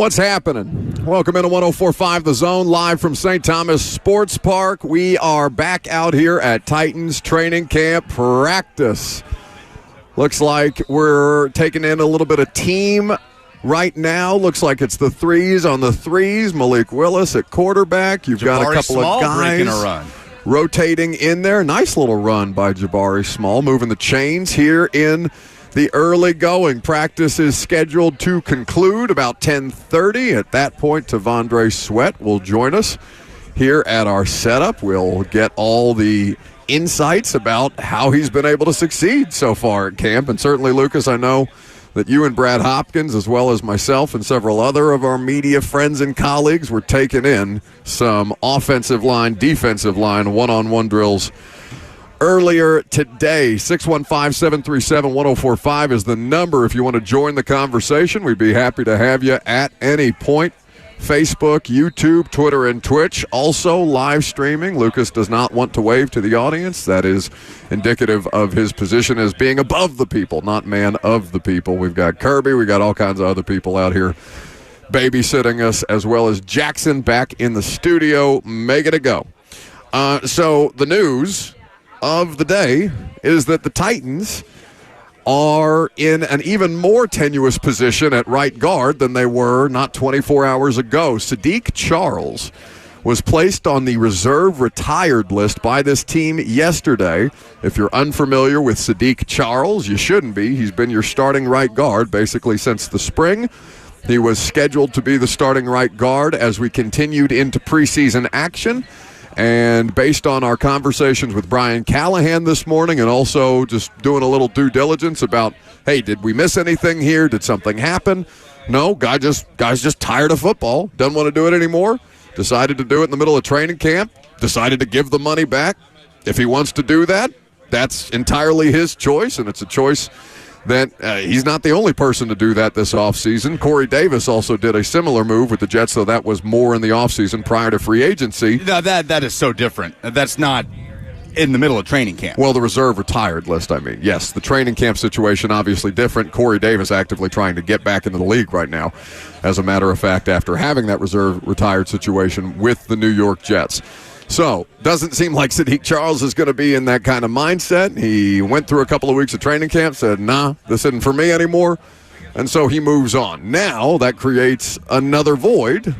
What's happening? Welcome into 104.5 The Zone, live from St. Thomas Sports Park. We are back out here at Titans training camp practice. Looks like we're taking in a little bit of team right now. Looks like it's the threes on the threes. Malik Willis at quarterback. You've got a couple of guys breaking a run. Rotating in there. Nice little run by Jabari Small, moving the chains here in the early going. Practice is scheduled to conclude about 10:30. At that point, Tavondre Sweat will join us here at our setup. We'll get all the insights about how he's been able to succeed so far at camp. And certainly, Lucas, I know that you and Brad Hopkins, as well as myself and several other of our media friends and colleagues, were taking in some offensive line, defensive line, one-on-one drills earlier today. 615-737-1045 is the number if you want to join the conversation. We'd be happy to have you at any point. Facebook, YouTube, Twitter, and Twitch. Also live streaming. Lucas does not want to wave to the audience. That is indicative of his position as being above the people, not man of the people. We've got Kirby. We've got all kinds of other people out here babysitting us, as well as Jackson back in the studio, making it go. So the news of the day is that the Titans are in an even more tenuous position at right guard than they were not 24 hours ago. Sadiq Charles was placed on the reserve retired list by this team yesterday. If you're unfamiliar with Sadiq Charles, you shouldn't be. He's been your starting right guard basically since the spring. He was scheduled to be the starting right guard as we continued into preseason action. And based on our conversations with Brian Callahan this morning, and also just doing a little due diligence about, hey, did we miss anything here? Did something happen? No, guy's just tired of football. Doesn't want to do it anymore. Decided to do it in the middle of training camp. Decided to give the money back. If he wants to do that, that's entirely his choice, and it's a choice that he's not the only person to do that this offseason. Corey Davis also did a similar move with the Jets, though that was more in the offseason prior to free agency. No, that is so different. That's not in the middle of training camp. Well, the reserve retired list, I mean. Yes, the training camp situation obviously different. Corey Davis actively trying to get back into the league right now, as a matter of fact, after having that reserve retired situation with the New York Jets. So, doesn't seem like Sadiq Charles is going to be in that kind of mindset. He went through a couple of weeks of training camp, said, nah, this isn't for me anymore, and so he moves on. Now, that creates another void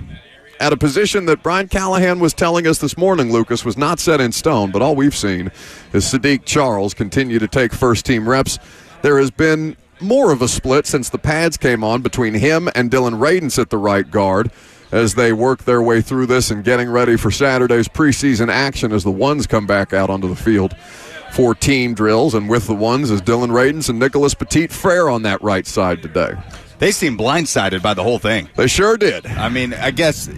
at a position that Brian Callahan was telling us this morning, Lucas, was not set in stone, but all we've seen is Sadiq Charles continue to take first-team reps. There has been more of a split since the pads came on between him and Dylan Radins at the right guard, as they work their way through this and getting ready for Saturday's preseason action as the ones come back out onto the field for team drills. And with the ones is Dylan Radins and Nicholas Petit-Frere on that right side today. They seem blindsided by the whole thing. They sure did. I mean, I guess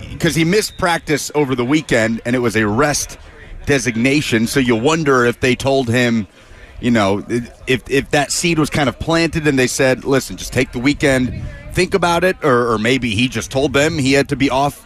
because he missed practice over the weekend and it was a rest designation, so you wonder if they told him, you know, if that seed was kind of planted and they said, listen, just take the weekend, think about it, or maybe he just told them he had to be off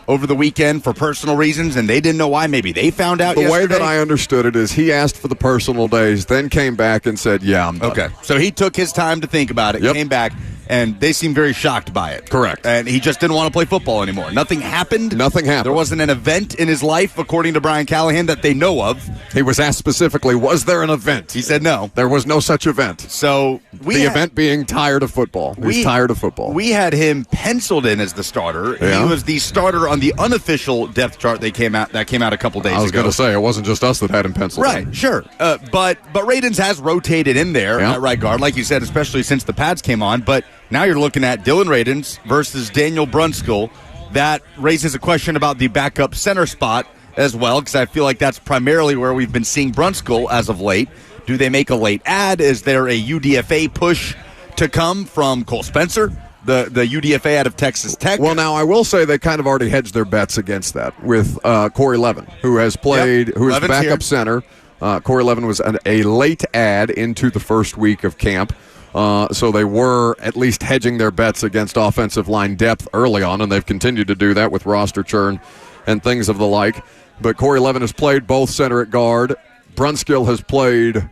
over the weekend for personal reasons and they didn't know why. Maybe they found out yesterday. The way that I understood it is he asked for the personal days, then came back and said, yeah, I'm done. Okay, so he took his time to think about it, came back, and they seemed very shocked by it. Correct. And he just didn't want to play football anymore. Nothing happened. Nothing happened. There wasn't an event in his life, according to Brian Callahan, that they know of. He was asked specifically, was there an event? He said no. There was no such event. So event being tired of football. He's tired of football. We had him penciled in as the starter. Yeah. He was the starter on the unofficial depth chart that came out a couple days ago. I was going to say, it wasn't just us that had him penciled in. Right, sure. But Radins has rotated in there at right guard, like you said, especially since the pads came on. But now you're looking at Dylan Radins versus Daniel Brunskill. That raises a question about the backup center spot as well, because I feel like that's primarily where we've been seeing Brunskill as of late. Do they make a late add? Is there a UDFA push to come from Cole Spencer, the UDFA out of Texas Tech? Well, now I will say they kind of already hedged their bets against that with Corey Levin, who has played, who is the backup center. Corey Levin was a late add into the first week of camp. So they were at least hedging their bets against offensive line depth early on, and they've continued to do that with roster churn and things of the like. But Corey Levin has played both center at guard. Brunskill has played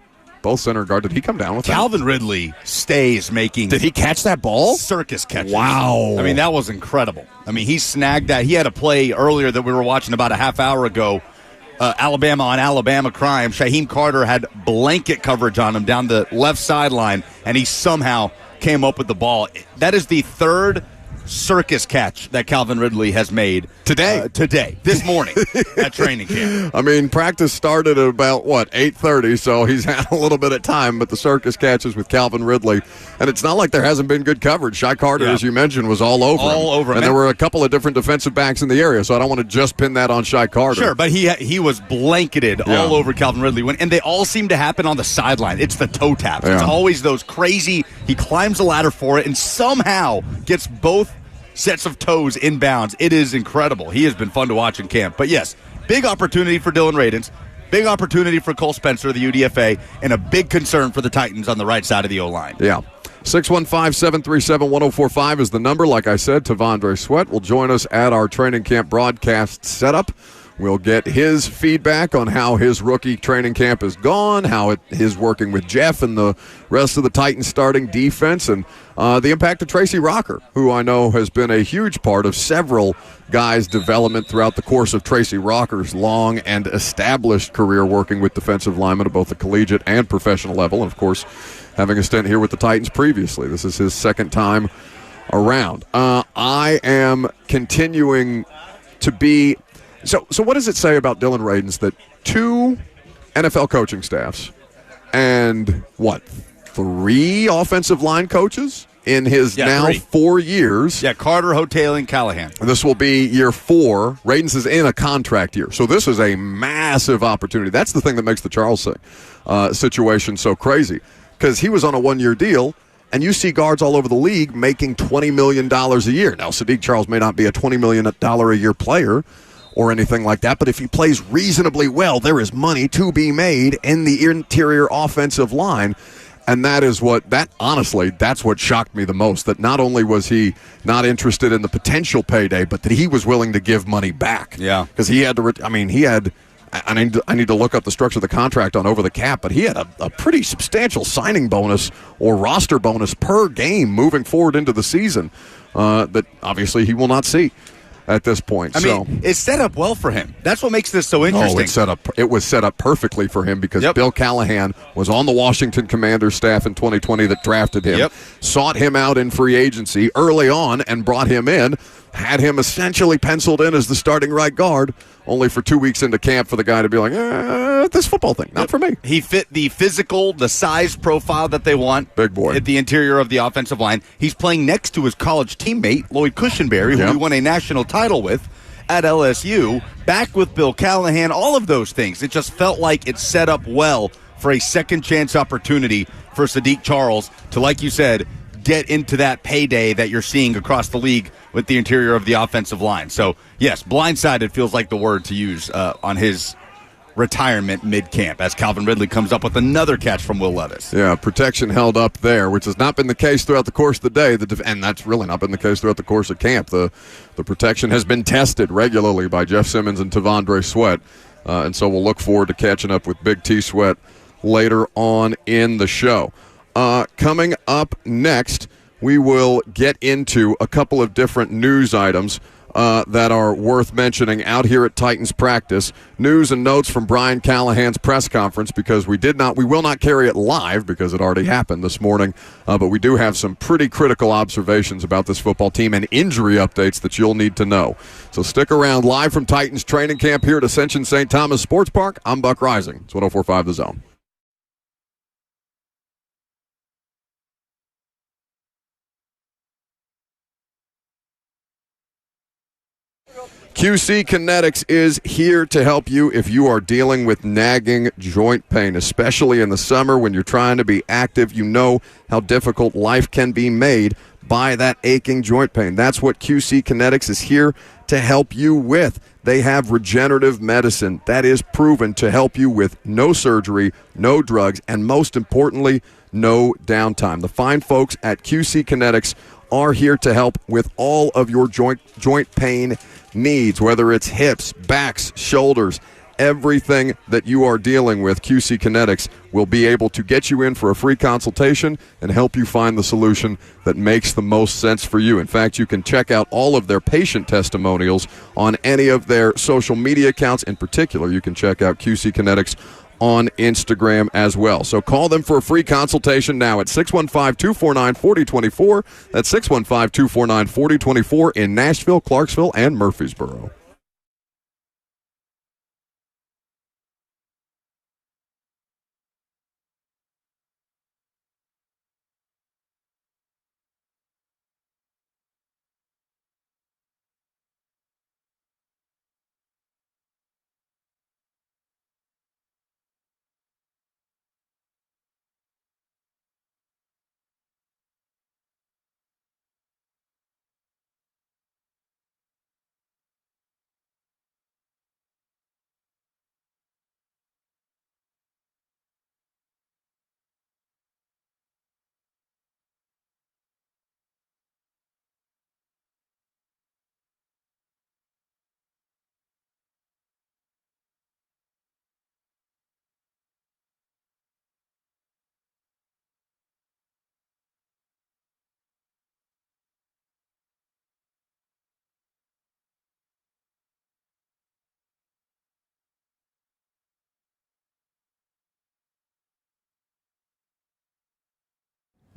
both center and guard. Did he come down with that? Calvin Ridley stays making. Did he catch that ball? Circus catches. Wow. I mean, that was incredible. I mean, he snagged that. He had a play earlier that we were watching about a half hour ago. Alabama on Alabama crime. Shaheem Carter had blanket coverage on him down the left sideline, and he somehow came up with the ball. That is the third circus catch that Calvin Ridley has made this morning at training camp. I mean, practice started at about 8:30, so he's had a little bit of time, but the circus catches with Calvin Ridley, and it's not like there hasn't been good coverage. Shy Carter, as you mentioned, was all over him. And there were a couple of different defensive backs in the area, so I don't want to just pin that on Shy Carter. Sure, but he was blanketed all over Calvin Ridley, and they all seem to happen on the sideline. It's the toe taps. It's always those crazy, he climbs the ladder for it and somehow gets both sets of toes inbounds. It is incredible. He has been fun to watch in camp. But yes, big opportunity for Dylan Radins, big opportunity for Cole Spencer, the UDFA, and a big concern for the Titans on the right side of the O-line. Yeah. 615-737-1045 is the number. Like I said, Tavondre Sweat will join us at our training camp broadcast setup. We'll get his feedback on how his rookie training camp has gone, how it is working with Jeff and the rest of the Titans starting defense, and the impact of Tracy Rocker, who I know has been a huge part of several guys' development throughout the course of Tracy Rocker's long and established career working with defensive linemen at both the collegiate and professional level, and, of course, having a stint here with the Titans previously. This is his second time around. I am continuing to be... So what does it say about Dylan Radins that two NFL coaching staffs and, 3 offensive line coaches in his 4 years? Yeah, Carter, Hotail, and Callahan. This will be year 4. Radins is in a contract year. So this is a massive opportunity. That's the thing that makes the Charles situation so crazy, because he was on a 1-year deal, and you see guards all over the league making $20 million a year. Now, Sadiq Charles may not be a $20 million a year player or anything like that, but if he plays reasonably well, there is money to be made in the interior offensive line. And that's what shocked me the most, that not only was he not interested in the potential payday, but that he was willing to give money back. Yeah. Because he had to, I need to look up the structure of the contract on Over the Cap, but he had a pretty substantial signing bonus or roster bonus per game moving forward into the season that obviously he will not see at this point. I mean, it's set up well for him. That's what makes this so interesting. It was set up perfectly for him because Bill Callahan was on the Washington Commanders staff in 2020 that drafted him, sought him out in free agency early on and brought him in, had him essentially penciled in as the starting right guard, only for 2 weeks into camp for the guy to be like, this football thing, not for me. He fit the physical, the size profile that they want. Big boy. At the interior of the offensive line. He's playing next to his college teammate, Lloyd Cushenberry, who he won a national title with at LSU, back with Bill Callahan, all of those things. It just felt like it set up well for a second chance opportunity for Sadiq Charles to, like you said, get into that payday that you're seeing across the league with the interior of the offensive line. So, yes, blindsided feels like the word to use on his retirement mid-camp as Calvin Ridley comes up with another catch from Will Levis. Yeah, protection held up there, which has not been the case throughout the course of the day, and that's really not been the case throughout the course of camp. The protection has been tested regularly by Jeff Simmons and Tavondre Sweat, and so we'll look forward to catching up with Big T Sweat later on in the show. Coming up next, we will get into a couple of different news items that are worth mentioning out here at Titans practice. News and notes from Brian Callahan's press conference, because we will not carry it live because it already happened this morning, but we do have some pretty critical observations about this football team and injury updates that you'll need to know. So stick around. Live from Titans training camp here at Ascension St. Thomas Sports Park, I'm Buck Rising. It's 104.5 The Zone. QC Kinetics is here to help you if you are dealing with nagging joint pain, especially in the summer when you're trying to be active. You know how difficult life can be made by that aching joint pain. That's what QC Kinetics is here to help you with. They have regenerative medicine that is proven to help you with no surgery, no drugs, and most importantly, no downtime. The fine folks at QC Kinetics are here to help with all of your joint pain needs, whether it's hips, backs, shoulders, everything that you are dealing with, QC Kinetics will be able to get you in for a free consultation and help you find the solution that makes the most sense for you. In fact, you can check out all of their patient testimonials on any of their social media accounts. In particular, you can check out QC Kinetics on Instagram as well. So call them for a free consultation now at 615-249-4024. That's 615-249-4024 in Nashville, Clarksville, and Murfreesboro.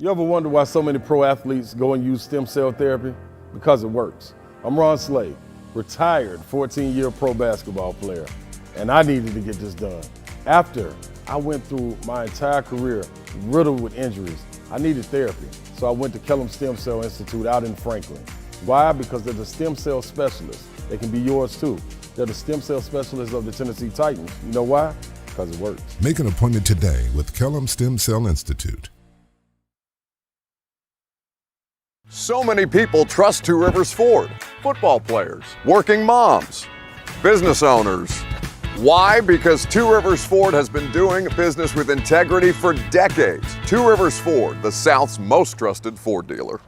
You ever wonder why so many pro athletes go and use stem cell therapy? Because it works. I'm Ron Slade, retired 14-year pro basketball player, and I needed to get this done. After I went through my entire career riddled with injuries, I needed therapy. So I went to Kellum Stem Cell Institute out in Franklin. Why? Because they're the stem cell specialists. They can be yours too. They're the stem cell specialists of the Tennessee Titans. You know why? Because it works. Make an appointment today with Kellum Stem Cell Institute. So many people trust Two Rivers Ford. Football players, working moms, business owners. Why? Because Two Rivers Ford has been doing business with integrity for decades. Two Rivers Ford, the South's most trusted Ford dealer.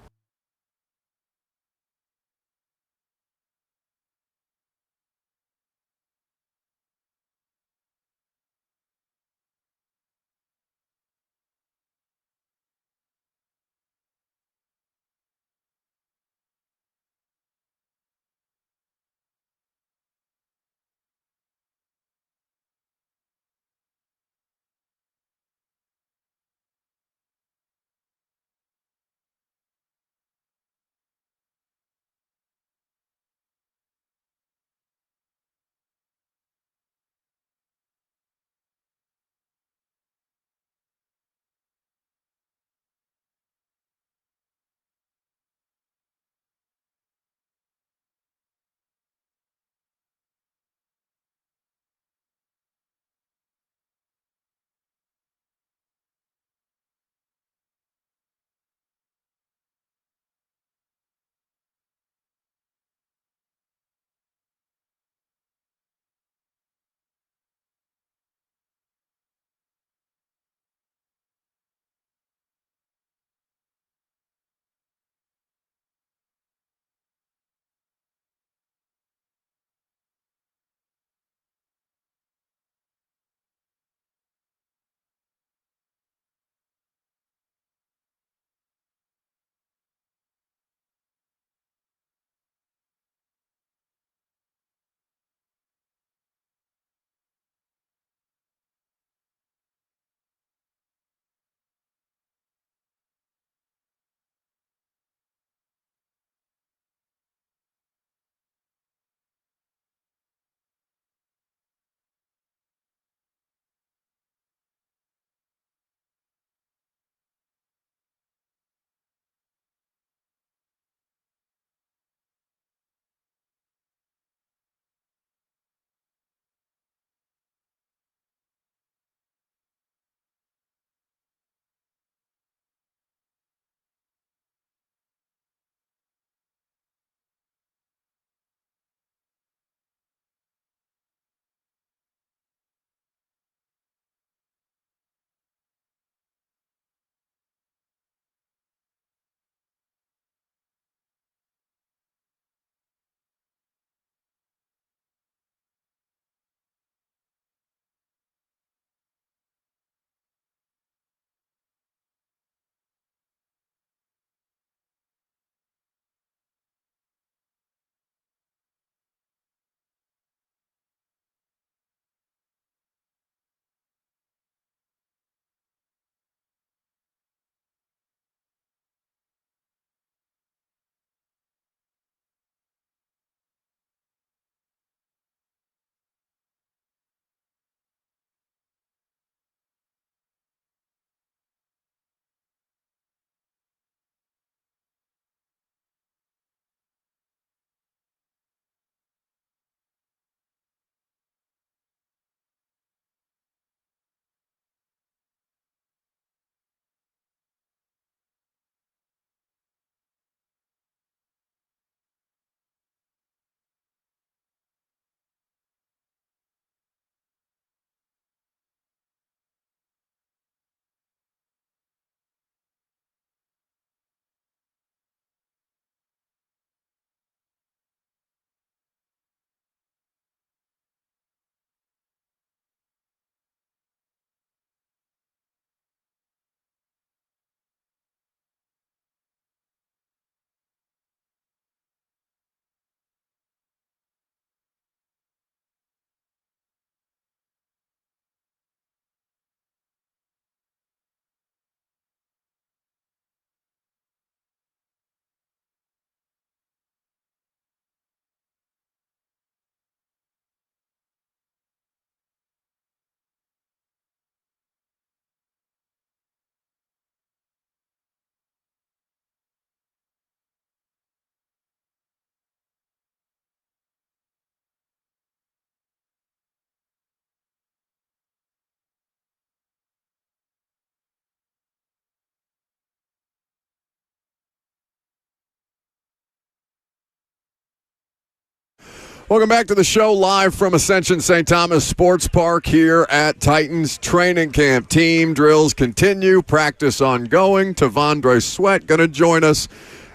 Welcome back to the show, live from Ascension St. Thomas Sports Park here at Titans Training Camp. Team drills continue, practice ongoing. Tavondre Sweat going to join us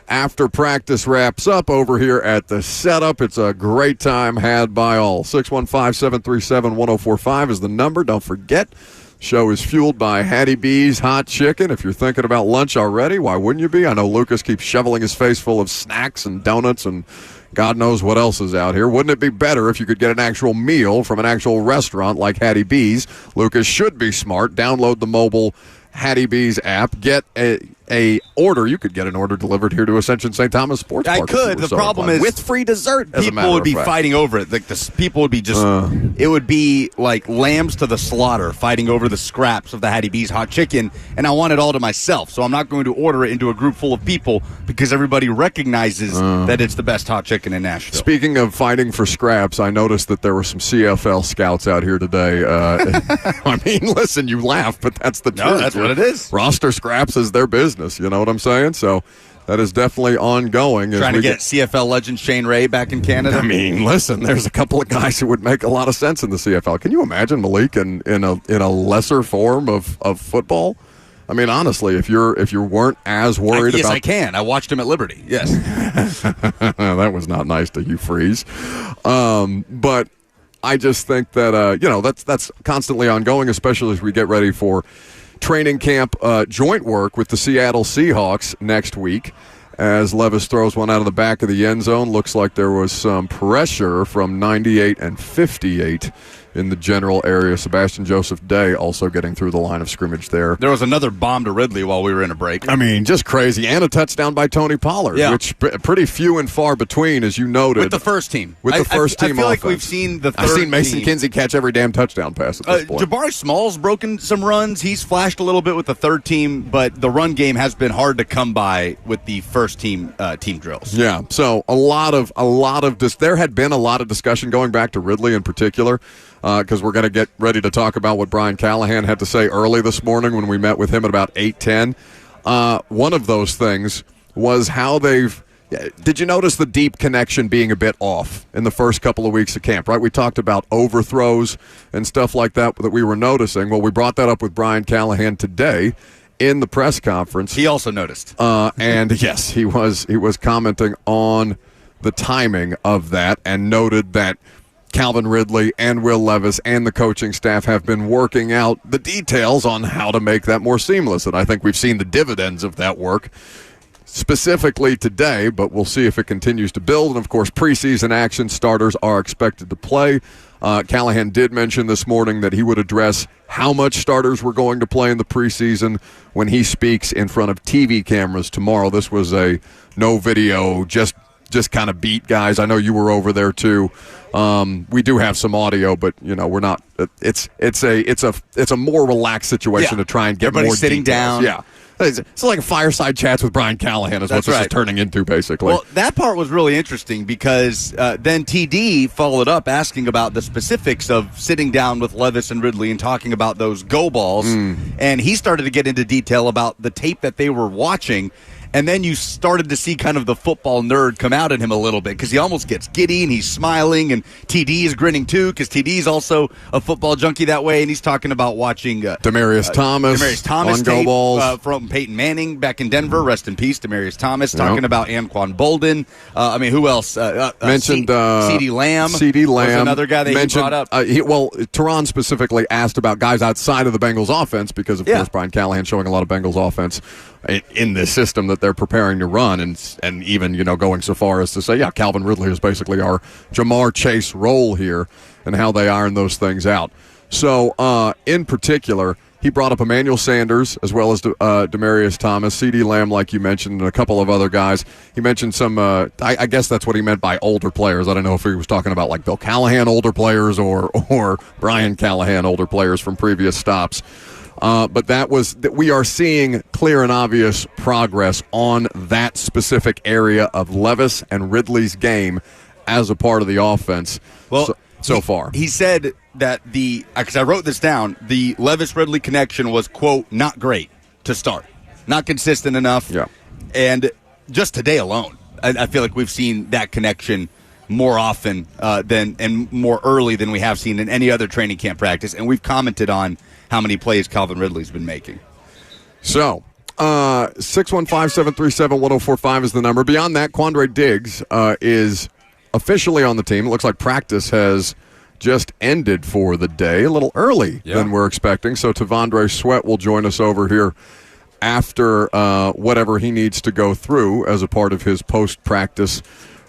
after practice wraps up over here at the setup. It's a great time had by all. 615-737-1045 is the number. Don't forget, show is fueled by Hattie B's Hot Chicken. If you're thinking about lunch already, why wouldn't you be? I know Lucas keeps shoveling his face full of snacks and donuts and God knows what else is out here. Wouldn't it be better if you could get an actual meal from an actual restaurant like Hattie B's? Lucas should be smart. Download the mobile Hattie B's app. Get a order. You could get an order delivered here to Ascension St. Thomas Sports Park. I could. The problem is with free dessert. People would be fighting over it. Like people would be just. It would be like lambs to the slaughter, fighting over the scraps of the Hattie B's hot chicken. And I want it all to myself, so I'm not going to order it into a group full of people because everybody recognizes that it's the best hot chicken in Nashville. Speaking of fighting for scraps, I noticed that there were some CFL scouts out here today. I mean, listen, you laugh, but that's the truth. No, that's what it is. Roster scraps is their business. You know what I'm saying? So that is definitely ongoing. Trying to get CFL legend Shane Ray back in Canada? I mean, listen, there's a couple of guys who would make a lot of sense in the CFL. Can you imagine Malik in a lesser form of football? I mean, honestly, if you weren't as worried about... Yes, I can. I watched him at Liberty. Yes. That was not nice to Hugh Freeze. But I just think that, that's constantly ongoing, especially as we get ready for training camp joint work with the Seattle Seahawks next week. As Levis throws one out of the back of the end zone, looks like there was some pressure from 98 and 58 in the general area. Sebastian Joseph Day also getting through the line of scrimmage there. There was another bomb to Ridley while we were in a break. I mean, just crazy. And a touchdown by Tony Pollard, which pretty few and far between, as you noted. With the first team. I feel offense. Like we've seen the third I've seen Mason team. Kinsey catch every damn touchdown pass at this point. Jabari Small's broken some runs. He's flashed a little bit with the third team, but the run game has been hard to come by with the first team team drills. Yeah, so a lot of there had been a lot of discussion going back to Ridley in particular, because we're going to get ready to talk about what Brian Callahan had to say early this morning when we met with him at about 8:10. One of those things was how they've. Did you notice the deep connection being a bit off in the first couple of weeks of camp, right? We talked about overthrows and stuff like that we were noticing. Well, we brought that up with Brian Callahan today in the press conference. He also noticed. And yes, he was commenting on the timing of that and noted that Calvin Ridley and Will Levis and the coaching staff have been working out the details on how to make that more seamless. And I think we've seen the dividends of that work specifically today, but we'll see if it continues to build. And, of course, preseason action starters are expected to play. Callahan did mention this morning that he would address how much starters were going to play in the preseason when he speaks in front of TV cameras tomorrow. This was a no video, just kind of beat guys. I know you were over there too. We do have some audio, but we're not. It's a more relaxed situation to try and get everybody more sitting details. down. Yeah. It's like a fireside chats with Brian Callahan is what this is turning into, basically. Well, that part was really interesting because then TD followed up asking about the specifics of sitting down with Levis and Ridley and talking about those go balls. And he started to get into detail about the tape that they were watching. And then you started to see kind of the football nerd come out in him a little bit because he almost gets giddy and he's smiling, and TD is grinning too because TD is also a football junkie that way, and he's talking about watching Demaryius Thomas on go balls from Peyton Manning back in Denver. Rest in peace, Demaryius Thomas. Talking about Anquan Bolden. Who else? Mentioned CeeDee Lamb. CeeDee Lamb was another guy that he brought up. Tehran specifically asked about guys outside of the Bengals offense because, of course, Brian Callahan showing a lot of Bengals offense in this system that they're preparing to run, and even going so far as to say, Calvin Ridley is basically our Jamar Chase role here, and how they iron those things out. So, in particular, he brought up Emmanuel Sanders as well as Demaryius Thomas, CeeDee Lamb, like you mentioned, and a couple of other guys. He mentioned some. I guess that's what he meant by older players. I don't know if he was talking about like Bill Callahan older players or Brian Callahan older players from previous stops. But that we are seeing clear and obvious progress on that specific area of Levis and Ridley's game as a part of the offense. Well, so far, he said that because I wrote this down, the Levis-Ridley connection was, quote, not great to start, not consistent enough. Yeah, and just today alone, I feel like we've seen that connection more often and more early than we have seen in any other training camp practice. And we've commented on how many plays Calvin Ridley's been making. So, 615-737-1045 is the number. Beyond that, Quandre Diggs is officially on the team. It looks like practice has just ended for the day, a little early than we're expecting. So Tavondre Sweat will join us over here after whatever he needs to go through as a part of his post-practice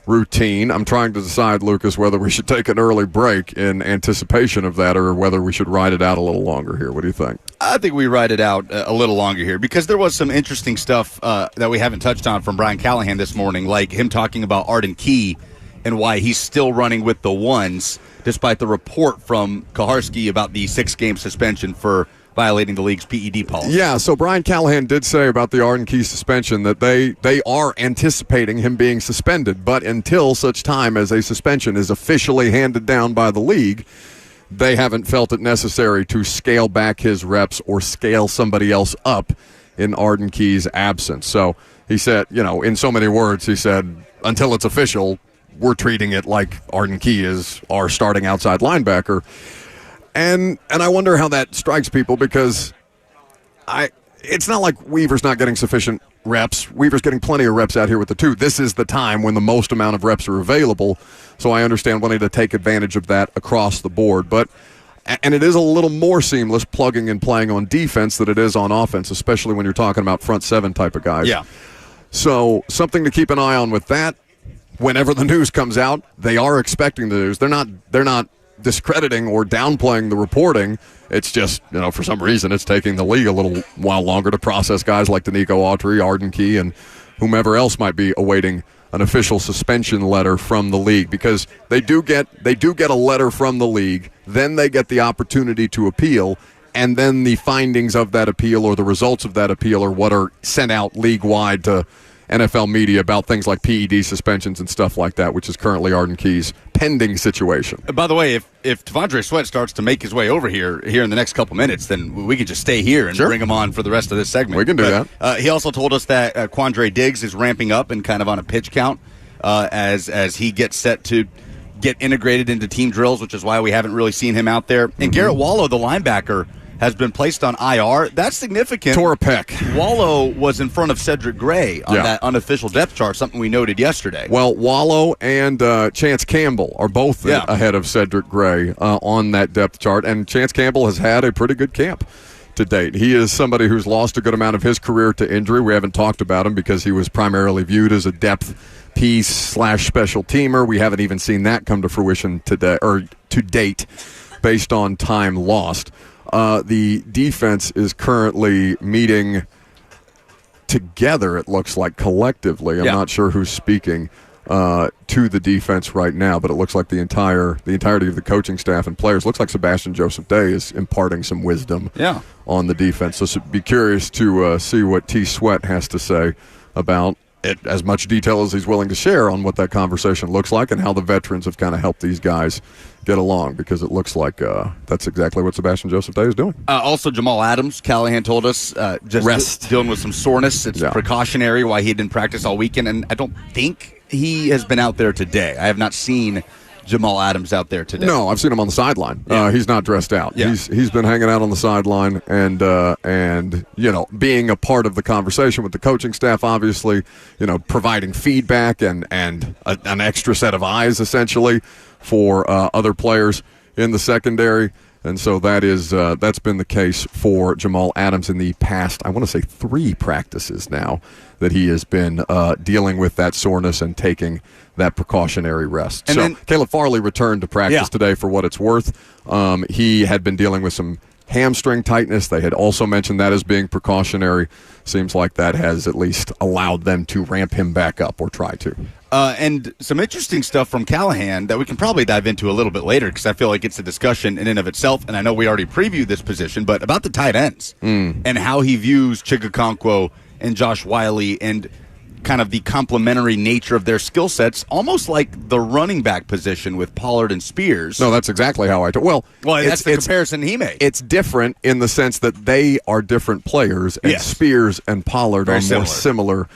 routine. I'm trying to decide, Lucas, whether we should take an early break in anticipation of that or whether we should ride it out a little longer here. What do you think? I think we ride it out a little longer here because there was some interesting stuff that we haven't touched on from Brian Callahan this morning, like him talking about Arden Key and why he's still running with the ones despite the report from Kaharski about the 6-game suspension for violating the league's PED policy. Yeah, so Brian Callahan did say about the Arden Key suspension that they are anticipating him being suspended, but until such time as a suspension is officially handed down by the league, they haven't felt it necessary to scale back his reps or scale somebody else up in Arden Key's absence. So he said, in so many words, he said, until it's official, we're treating it like Arden Key is our starting outside linebacker. And I wonder how that strikes people because it's not like Weaver's not getting sufficient reps. Weaver's getting plenty of reps out here with the two. This is the time when the most amount of reps are available, so I understand wanting to take advantage of that across the board. And it is a little more seamless plugging and playing on defense than it is on offense, especially when you're talking about front seven type of guys. Yeah. So something to keep an eye on with that. Whenever the news comes out, they are expecting the news. They're not discrediting or downplaying the reporting. It's just, for some reason, it's taking the league a little while longer to process guys like Danico Autry, Arden Key, and whomever else might be awaiting an official suspension letter from the league, because they do get a letter from the league, then they get the opportunity to appeal, and then the findings of that appeal or the results of that appeal are what are sent out league-wide to NFL media about things like PED suspensions and stuff like that, which is currently Arden Key's pending situation. By the way, if Tavondre Sweat starts to make his way over here in the next couple minutes, then we can just stay here and bring him on for the rest of this segment. We can do that. He also told us that Quandre Diggs is ramping up and kind of on a pitch count as he gets set to get integrated into team drills, which is why we haven't really seen him out there. And Garrett Wallow, the linebacker, has been placed on IR. That's significant. Tore a pec. Wallow was in front of Cedric Gray on that unofficial depth chart, something we noted yesterday. Well, Wallow and Chance Campbell are both ahead of Cedric Gray on that depth chart, and Chance Campbell has had a pretty good camp to date. He is somebody who's lost a good amount of his career to injury. We haven't talked about him because he was primarily viewed as a depth piece / special teamer. We haven't even seen that come to fruition today or to date based on time lost. The defense is currently meeting together, it looks like, collectively. I'm not sure who's speaking to the defense right now, but it looks like the entirety of the coaching staff and players. Looks like Sebastian Joseph Day is imparting some wisdom on the defense. So be curious to see what T. Sweat has to say about it, as much detail as he's willing to share on what that conversation looks like and how the veterans have kind of helped these guys get along, because it looks like that's exactly what Sebastian Joseph Day is doing. Also, Jamal Adams, Callahan told us, just dealing with some soreness. It's precautionary why he didn't practice all weekend, and I don't think he has been out there today. I have not seen Jamal Adams out there today. No, I've seen him on the sideline. He's not dressed out. He's been hanging out on the sideline and being a part of the conversation with the coaching staff, obviously, providing feedback and an extra set of eyes essentially for other players in the secondary. And so that's been the case for Jamal Adams in the past, I want to say 3 practices now, that he has been dealing with that soreness and taking that precautionary rest. And so Caleb Farley returned to practice today for what it's worth. He had been dealing with some hamstring tightness. They had also mentioned that as being precautionary. Seems like that has at least allowed them to ramp him back up, or try to. And some interesting stuff from Callahan that we can probably dive into a little bit later, because I feel like it's a discussion in and of itself, and I know we already previewed this position, but about the tight ends and how he views Chigakonkwo and Josh Wiley and kind of the complementary nature of their skill sets, almost like the running back position with Pollard and Spears. No, that's exactly how I well, that's the comparison he made. It's different in the sense that they are different players, and Spears and Pollard are more similar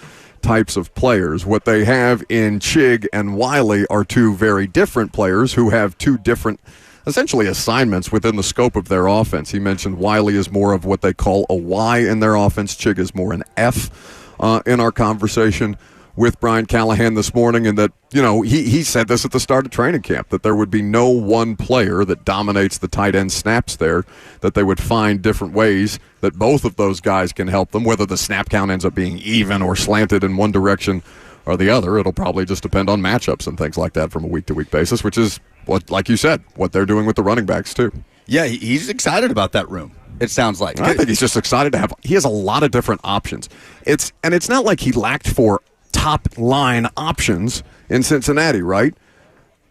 types of players. What they have in Chig and Wiley are two very different players who have two different, essentially, assignments within the scope of their offense. He mentioned Wiley is more of what they call a Y in their offense. Chig is more an F in our conversation with Brian Callahan this morning, and that, he said this at the start of training camp, that there would be no one player that dominates the tight end snaps there, that they would find different ways that both of those guys can help them, whether the snap count ends up being even or slanted in one direction or the other. It'll probably just depend on matchups and things like that from a week-to-week basis, which is, what, like you said, what they're doing with the running backs too. Yeah, he's excited about that room, it sounds like. I think he's just excited to have – he has a lot of different options. It's not like he lacked for top-line options in Cincinnati, right?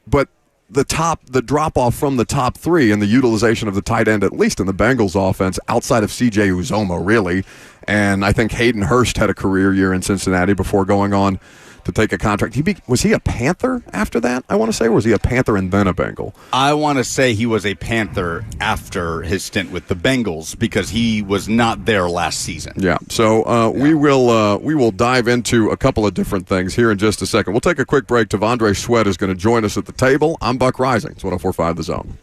But the drop-off from the top three and the utilization of the tight end, at least in the Bengals offense, outside of C.J. Uzomah, really. And I think Hayden Hurst had a career year in Cincinnati before going on to take a contract. Was he a Panther after that, I want to say, or was he a Panther and then a Bengal? I want to say he was a Panther after his stint with the Bengals because he was not there last season. Yeah, so we will dive into a couple of different things here in just a second. We'll take a quick break. Tavondre Sweat is going to join us at the table. I'm Buck Rising. It's 104.5 The Zone.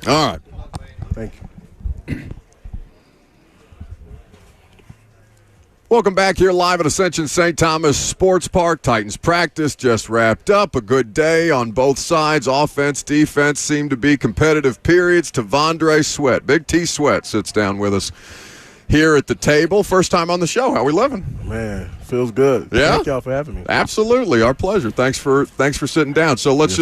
All right. Thank you. Welcome back here live at Ascension St. Thomas Sports Park. Titans practice just wrapped up. A good day on both sides. Offense, defense seem to be competitive periods. T'Vondre Sweat, Big T Sweat, sits down with us here at the table. First time on the show. How we living? Man, feels good. Yeah? Thank y'all for having me. Absolutely. Our pleasure. Thanks for sitting down. So let's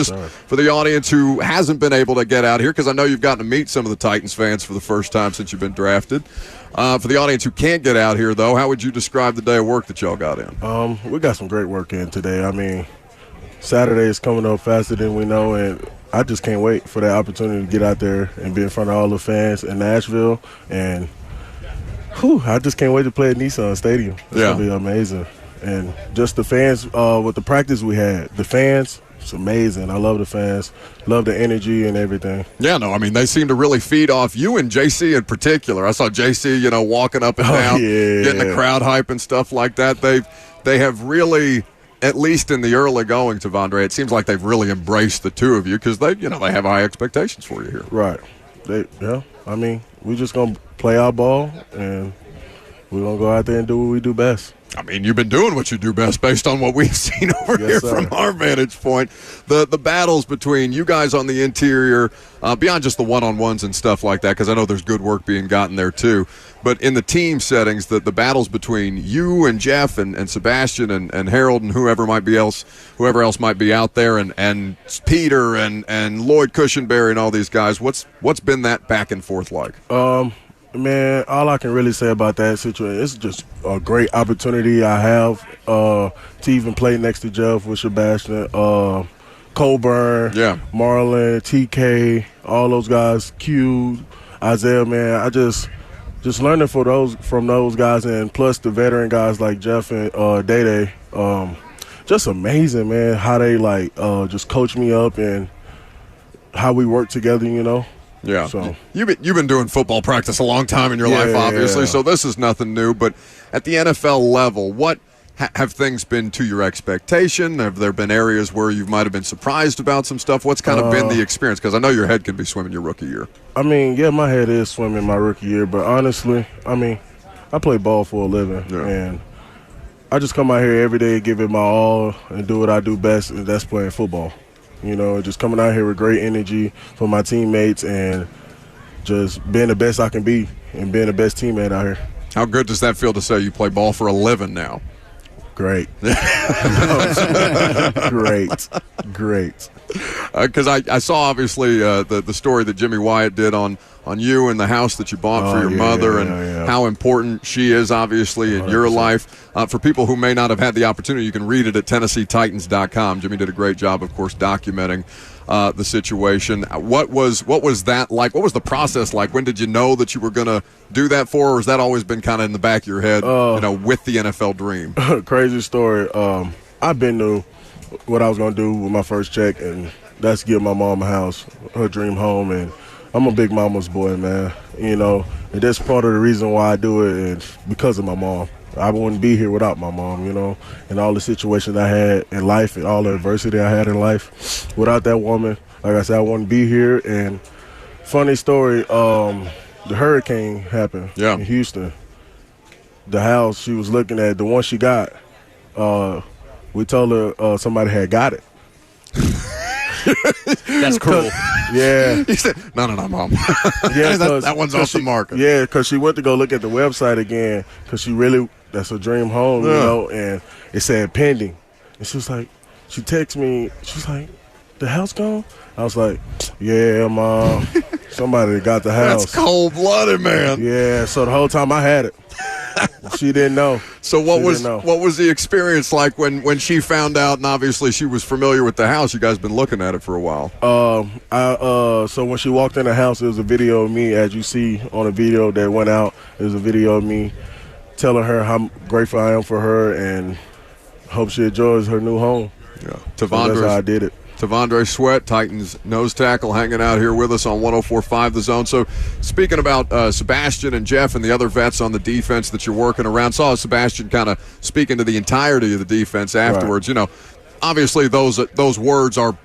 for the audience who hasn't been able to get out here, because I know you've gotten to meet some of the Titans fans for the first time since you've been drafted. For the audience who can't get out here, though, how would you describe the day of work that y'all got in? We got some great work in today. I mean, Saturday is coming up faster than we know, and I just can't wait for that opportunity to get out there and be in front of all the fans in Nashville. And I just can't wait to play at Nissan Stadium. It's going to be amazing. And just the fans, with the practice we had, the fans, it's amazing. I love the fans, love the energy and everything. Yeah, no, I mean, they seem to really feed off you and JC in particular. I saw JC, walking up and down, getting the crowd hype and stuff like that. They have really, at least in the early going, T'Vondre, it seems like they've really embraced the two of you because they have high expectations for you here. Right. I mean, we're just going to play our ball, and we're going to go out there and do what we do best. I mean, you've been doing what you do best based on what we've seen over here from our vantage point. The battles between you guys on the interior, beyond just the one-on-ones and stuff like that, because I know there's good work being gotten there too, but in the team settings, the battles between you and Jeff and Sebastian and Harold and whoever else might be out there, and Peter and Lloyd Cushenberry and all these guys, what's been that back and forth like? Man, all I can really say about that situation, it's just a great opportunity I have to even play next to Jeff with Sebastian, Colburn, Marlon, TK, all those guys, Q, Isaiah, man. I just learning from those guys, and plus the veteran guys like Jeff and Day. Just amazing, man, how they just coach me up and how we work together, Yeah, so you've been doing football practice a long time in your life, obviously, so this is nothing new. But at the NFL level, what have things been to your expectation? Have there been areas where you might have been surprised about some stuff? What's kind of been the experience? Because I know your head can be swimming your rookie year. I mean, my head is swimming my rookie year, but honestly, I mean, I play ball for a living, and I just come out here every day, give it my all, and do what I do best, and that's playing football. Just coming out here with great energy for my teammates and just being the best I can be and being the best teammate out here. How good does that feel to say you play ball for a living now? Great. Great. Because I saw, obviously, the story that Jimmy Wyatt did on you and the house that you bought for your mother and how important she is, obviously, in 100%. Your life. For people who may not have had the opportunity, you can read it at TennesseeTitans.com. Jimmy did a great job, of course, documenting the situation. What was that like? What was the process like? When did you know that you were going to do that for, or has that always been kind of in the back of your head, with the NFL dream? Crazy story. I've been to what I was going to do with my first check, and that's give my mom a house, her dream home, and I'm a big mama's boy, man, and that's part of the reason why I do it, and because of my mom. I wouldn't be here without my mom, and all the situations I had in life and all the adversity I had in life. Without that woman, like I said, I wouldn't be here. And funny story, the hurricane happened in Houston. The house she was looking at, the one she got, we told her somebody had got it. That's cruel. Yeah. He said, no, Mom. Yeah, that one's off the market. Yeah, because she went to go look at the website again because that's her dream home, and it said pending. And she was like, she texted me, she's like, the house gone? I was like, yeah, Mom. Somebody got the house. That's cold-blooded, man. Yeah, so the whole time I had it. She didn't know. So what was the experience like when she found out, and obviously she was familiar with the house? You guys been looking at it for a while. So when she walked in the house, there was a video of me, as you see on a video that went out. There's a video of me telling her how grateful I am for her and hope she enjoys her new home. Yeah, so that's how I did it. T'Vondre Sweat, Titans nose tackle, hanging out here with us on 104.5 The Zone. So speaking about Sebastian and Jeff and the other vets on the defense that you're working around, saw Sebastian kind of speaking to the entirety of the defense afterwards. Right. obviously those words are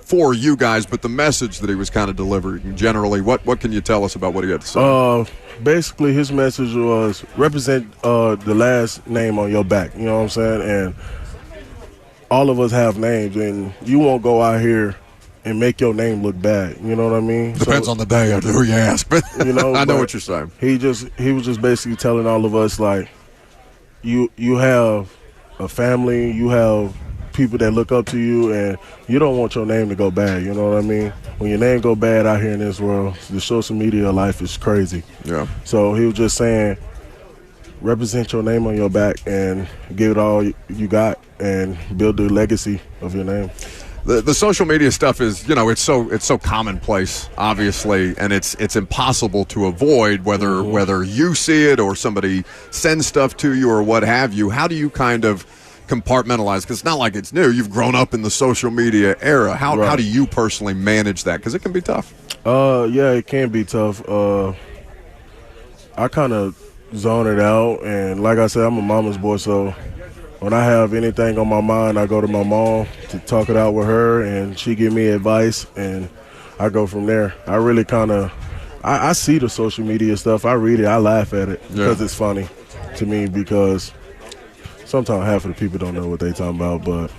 for you guys, but the message that he was kind of delivering generally, what can you tell us about what he had to say? Basically, his message was represent the last name on your back. You know what I'm saying? And all of us have names, and you won't go out here and make your name look bad. You know what I mean? Depends on the day or who you ask, but you know, I know what you're saying. He was just basically telling all of us, like, you have a family, you have people that look up to you, and you don't want your name to go bad. You know what I mean? When your name go bad out here in this world, the social media life is crazy. Yeah. So he was just saying, represent your name on your back and give it all you got and build the legacy of your name. The social media stuff is, it's so commonplace, obviously, and it's impossible to avoid whether you see it or somebody sends stuff to you or what have you. How do you kind of compartmentalize? Because it's not like it's new. You've grown up in the social media era. How do you personally manage that? Because it can be tough. Yeah, it can be tough. I kind of zone it out, and like I said, I'm a mama's boy, so when I have anything on my mind, I go to my mom to talk it out with her, and she give me advice, and I go from there. I really kind of I see the social media stuff. I read it. I laugh at it because it's funny to me, because sometimes half of the people don't know what they talking about, but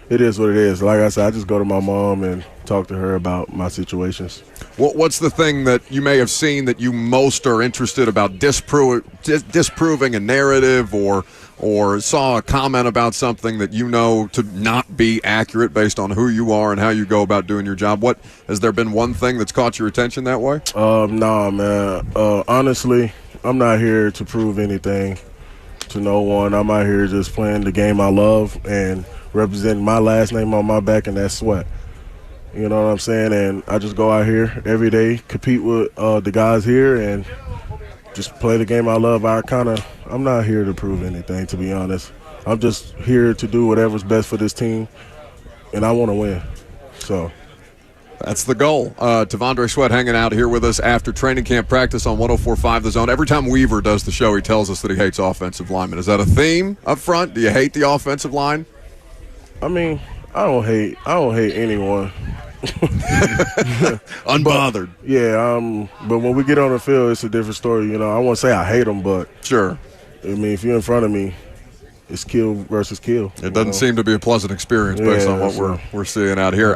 it is what it is. Like I said, I just go to my mom and talk to her about my situations. What's the thing that you may have seen that you most are interested about disproving a narrative, or saw a comment about something that you know to not be accurate based on who you are and how you go about doing your job? Has there been one thing that's caught your attention that way? Nah, man. Honestly, I'm not here to prove anything to no one. I'm out here just playing the game I love and representing my last name on my back, and that's Sweat. You know what I'm saying? And I just go out here every day, compete with the guys here, and just play the game I love. I'm not here to prove anything, to be honest. I'm just here to do whatever's best for this team, and I want to win. So that's the goal. T'Vondre Sweat hanging out here with us after training camp practice on 104.5 The Zone. Every time Weaver does the show, he tells us that he hates offensive linemen. Is that a theme up front? Do you hate the offensive line? I mean, I don't hate anyone. Unbothered. But when we get on the field, it's a different story. You know, I won't say I hate them, but sure. I mean, if you're in front of me, it's kill versus kill. It doesn't seem to be a pleasant experience based on what we're seeing out here.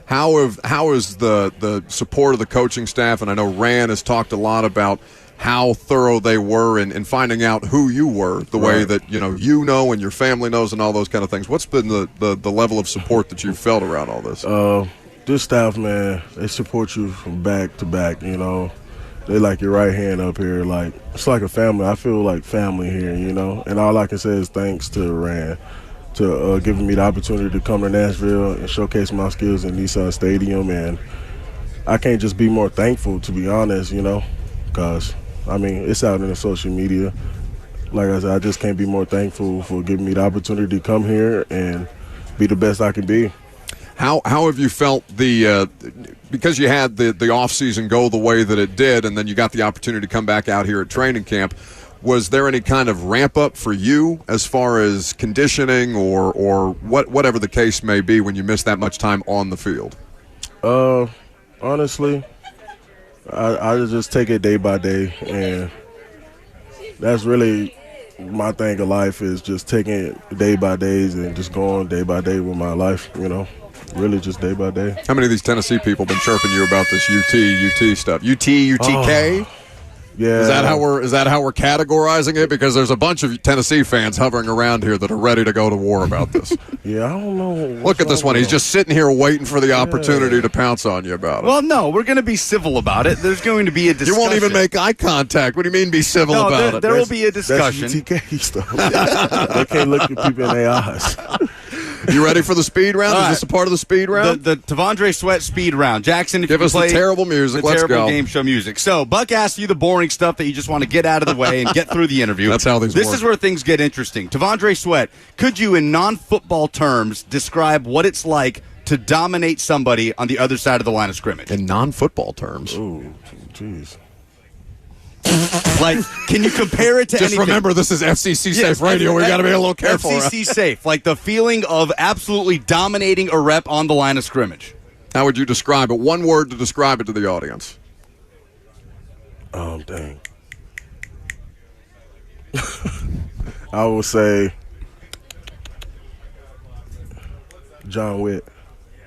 How is the support of the coaching staff? And I know Rand has talked a lot about how thorough they were in finding out who you were, the way that you know and your family knows and all those kind of things. What's been the level of support that you've felt around all this? This staff, man, they support you from back to back. You know, they like your right hand up here. Like, it's like a family. I feel like family here. You know, and all I can say is thanks to Rand to giving me the opportunity to come to Nashville and showcase my skills in Nissan Stadium. And I can't just be more thankful, to be honest. You know, because I mean, it's out in the social media. Like I said, I just can't be more thankful for giving me the opportunity to come here and be the best I can be. How have you felt because you had the off season go the way that it did, and then you got the opportunity to come back out here at training camp? Was there any kind of ramp up for you as far as conditioning or whatever the case may be when you miss that much time on the field? Honestly, I just take it day by day, and that's really my thing of life, is just taking it day by days and just going day by day with my life, you know, really just day by day. How many of these Tennessee people been chirping you about this UT stuff? UTK? Yeah. Is that how we're categorizing it? Because there's a bunch of Tennessee fans hovering around here that are ready to go to war about this. Yeah, I don't know. Look at this one. He's just sitting here waiting for the opportunity to pounce on you about it. Well, no, we're going to be civil about it. There's going to be a discussion. You won't even make eye contact. What do you mean be civil about it? There will be a discussion. That's UTK stuff. They can't look at people in their eyes. You ready for the speed round? Is this a part of the speed round? The T'Vondre Sweat speed round. Jackson, if give you us play the terrible music. The Let's terrible go. game show music. So, Buck asked you the boring stuff that you just want to get out of the way and get through the interview. That's how these work. This is where things get interesting. T'Vondre Sweat, could you, in non-football terms, describe what it's like to dominate somebody on the other side of the line of scrimmage? In non-football terms? Oh, jeez. Like, can you compare it to Just anything? remember, this is FCC safe radio. We got to be a little careful. FCC safe. Like the feeling of absolutely dominating a rep on the line of scrimmage. How would you describe it? One word to describe it to the audience. Dang. I would say John Wick.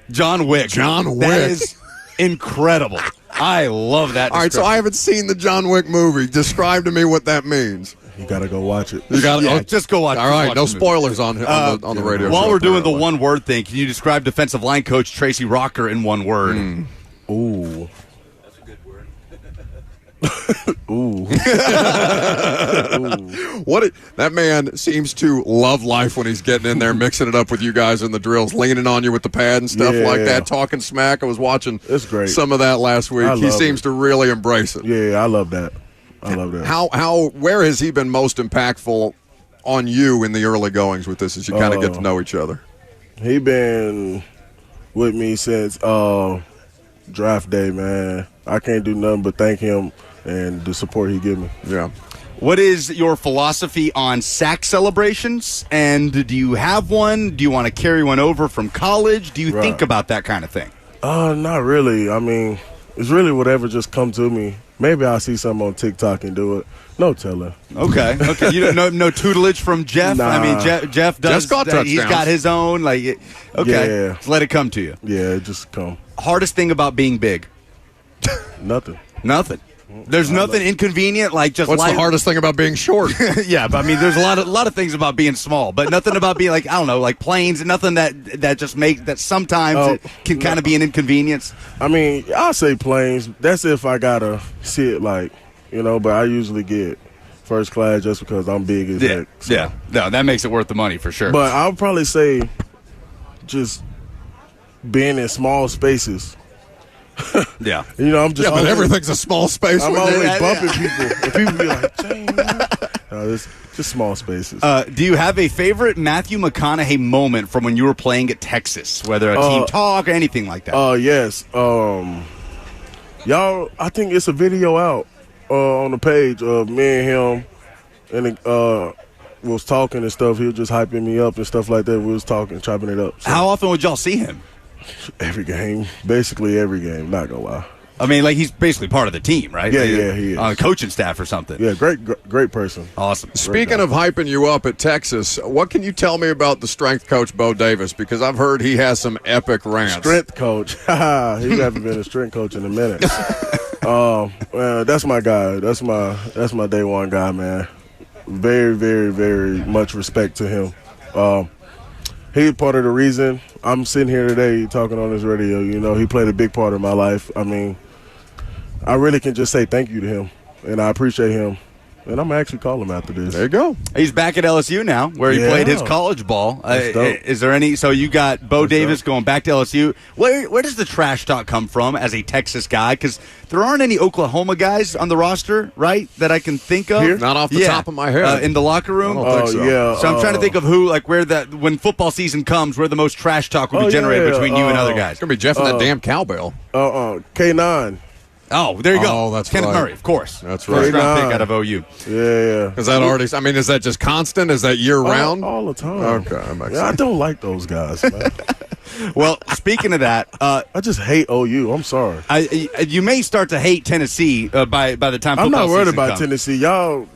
John Wick. John Wick. That is incredible. I love that. All right, so I haven't seen the John Wick movie. Describe to me what that means. You got to go watch it. You got to just go watch. All right, no the movie. spoilers on the radio. While show, we're doing the apparently. one word thing, can you describe defensive line coach Tracy Rocker in one word? Ooh. That's a good word. Ooh. That man seems to love life when he's getting in there, mixing it up with you guys in the drills, leaning on you with the pad and stuff like that, talking smack. I was watching It's great. some of that last week. He seems to really embrace it. Yeah, I love that. Where has he been most impactful on you in the early goings with this as you kind of get to know each other? He been with me since draft day, man. I can't do nothing but thank him and the support he give me. Yeah. What is your philosophy on sack celebrations? And do you have one? Do you want to carry one over from college? Do you think about that kind of thing? Not really. I mean, it's really whatever just come to me. Maybe I'll see something on TikTok and do it. No telling. Okay. You don't no tutelage from Jeff. Nah. I mean, Jeff does. Jeff's got he's touchdowns. got his own. Okay. Yeah. Just let it come to you. Yeah, it just come. Hardest thing about being big? Nothing. Nothing. There's nothing inconvenient like just. What's the hardest thing about being short? Yeah, but I mean, there's a lot of things about being small, but nothing about being like, I don't know, like planes. Nothing that just make that sometimes it can kind of be an inconvenience. I mean, I'll say planes. That's if I gotta see it, like, but I usually get first class just because I'm big as heck. So. Yeah, no, that makes it worth the money for sure. But I'll probably say just being in small spaces. Yeah. I'm just. But everything's a small space. I'm with always it. bumping people. And people be like, dang, man. No, it's just small spaces. Do you have a favorite Matthew McConaughey moment from when you were playing at Texas, whether a team talk or anything like that? Yes. Y'all, I think it's a video out on the page of me and him, and was talking and stuff. He was just hyping me up and stuff like that. We was talking, chopping it up. So. How often would y'all see him? Every game. Basically every game. Not gonna lie. I mean, like, he's basically part of the team, right? Yeah, he is. On the coaching staff or something. Yeah, great person. Awesome. Speaking of hyping you up at Texas, what can you tell me about the strength coach, Bo Davis? Because I've heard he has some epic rants. Strength coach. He hasn't been a strength coach in a minute. That's my guy. That's my day one guy, man. Very, very, very much respect to him. He's part of the reason I'm sitting here today talking on this radio. He played a big part of my life. I mean, I really can just say thank you to him, and I appreciate him. And I'm actually calling him after this. There you go. He's back at LSU now, where he played his college ball. Is there any? So you got Bo Davis going back to LSU. Where does the trash talk come from as a Texas guy? Because there aren't any Oklahoma guys on the roster, right? That I can think of. Here? Not off the top of my head. In the locker room. I don't think so. Yeah. So I'm trying to think of who, like, when football season comes, where the most trash talk will be generated between you and other guys. It's going to be Jeff and that damn cowbell. K9. Oh, there you go. Oh, that's Kenneth right. Murray, of course. That's First right. round pick out of OU. Yeah. Is that already? I mean, is that just constant? Is that year round? All the time. Okay, that makes I sense. don't like those guys, man. Well, speaking of that, I just hate OU. I'm sorry. you may start to hate Tennessee by the time football I'm not worried season about comes. Tennessee. Y'all.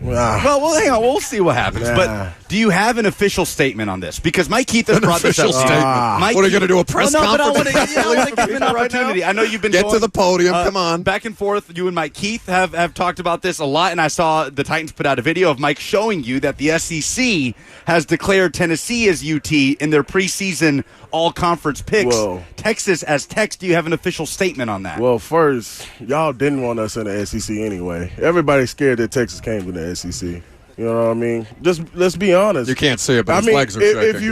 Well, hang on. We'll see what happens. Nah. But do you have an official statement on this? Because Mike Keith has brought this up. official statement. Mike What are you Keith- going to do? A press Well, no, but I conference? want to give him an opportunity. I know you've been Get going, to the podium. Come on. back and forth. You and Mike Keith have talked about this a lot, and I saw the Titans put out a video of Mike showing you that the SEC has declared Tennessee as UT in their preseason all-conference picks. Whoa. Texas as Tex. Do you have an official statement on that? Well, first, y'all didn't want us in the SEC anyway. Everybody's scared that Texas came to the SEC. You know what I mean? Just let's be honest. You can't see it, but I his mean, legs are shaking. if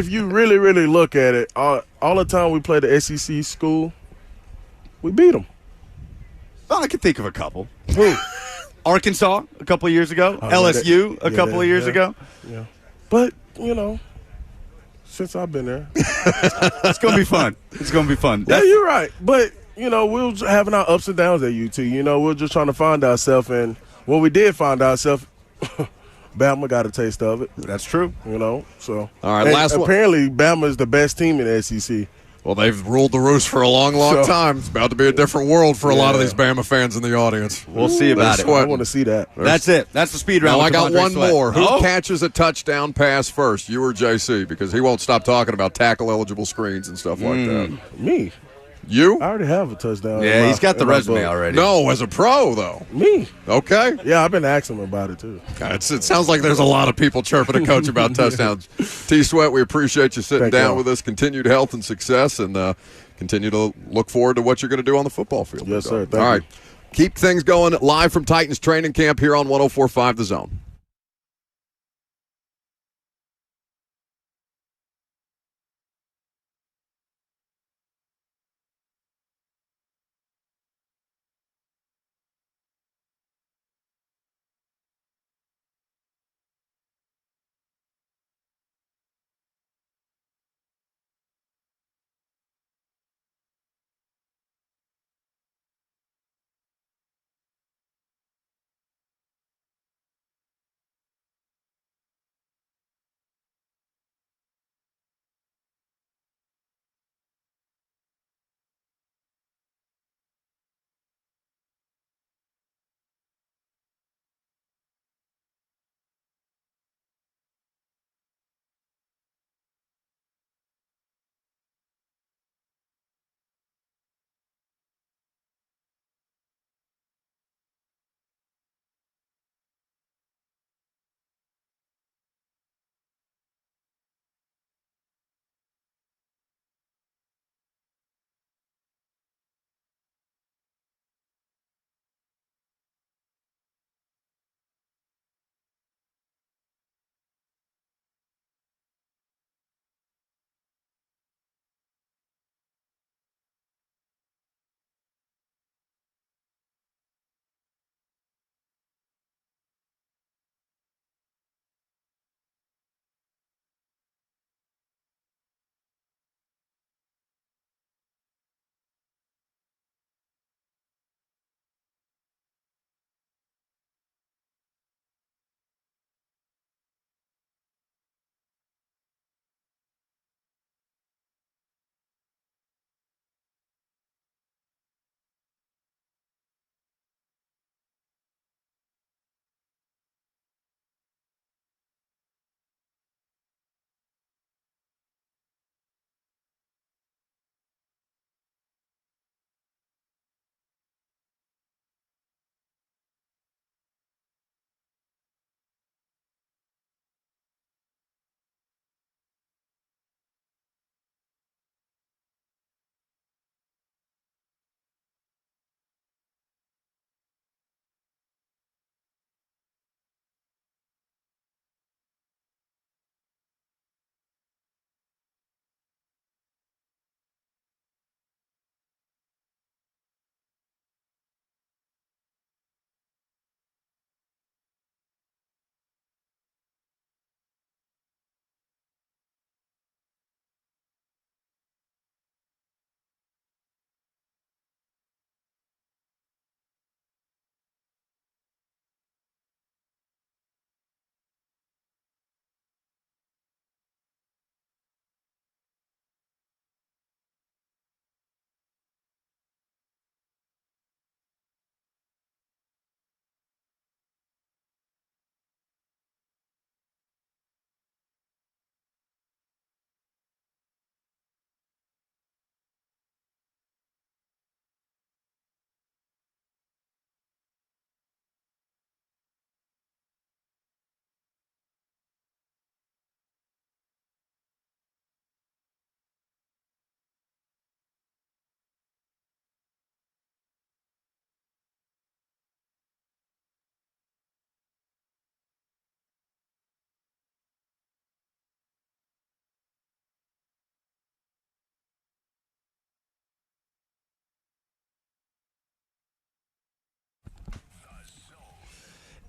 you really look at it, all the time we played the SEC school, we beat them. Well, I can think of a couple. Who? Arkansas a couple of years ago. LSU a couple of years ago. Yeah. But, since I've been there. It's going to be fun. It's going to be fun. Yeah, you're right. But we were having our ups and downs at UT. We were just trying to find ourselves, and when we did find ourselves, Bama got a taste of it. That's true. So. All right, and last one. apparently, Bama is the best team in the SEC. Well, they've ruled the roost for a long, long time. It's about to be a different world for a lot of these Bama fans in the audience. We'll see about it. I want to see that. That's it. That's the speed round. Now, I got one more. Who Oh. catches a touchdown pass first, you or JC? Because he won't stop talking about tackle-eligible screens and stuff like that. Me. You? I already have a touchdown. Yeah, he's got the resume book. already. No, as a pro, though. Me. Okay. Yeah, I've been asking him about it, too. It sounds like there's a lot of people chirping a coach about touchdowns. T-Sweat, we appreciate you sitting Thank down y'all. with us. Continued health and success, and continue to look forward to what you're going to do on the football field. Yes, sir. Thank All right. you. Keep things going live from Titans training camp here on 104.5 The Zone.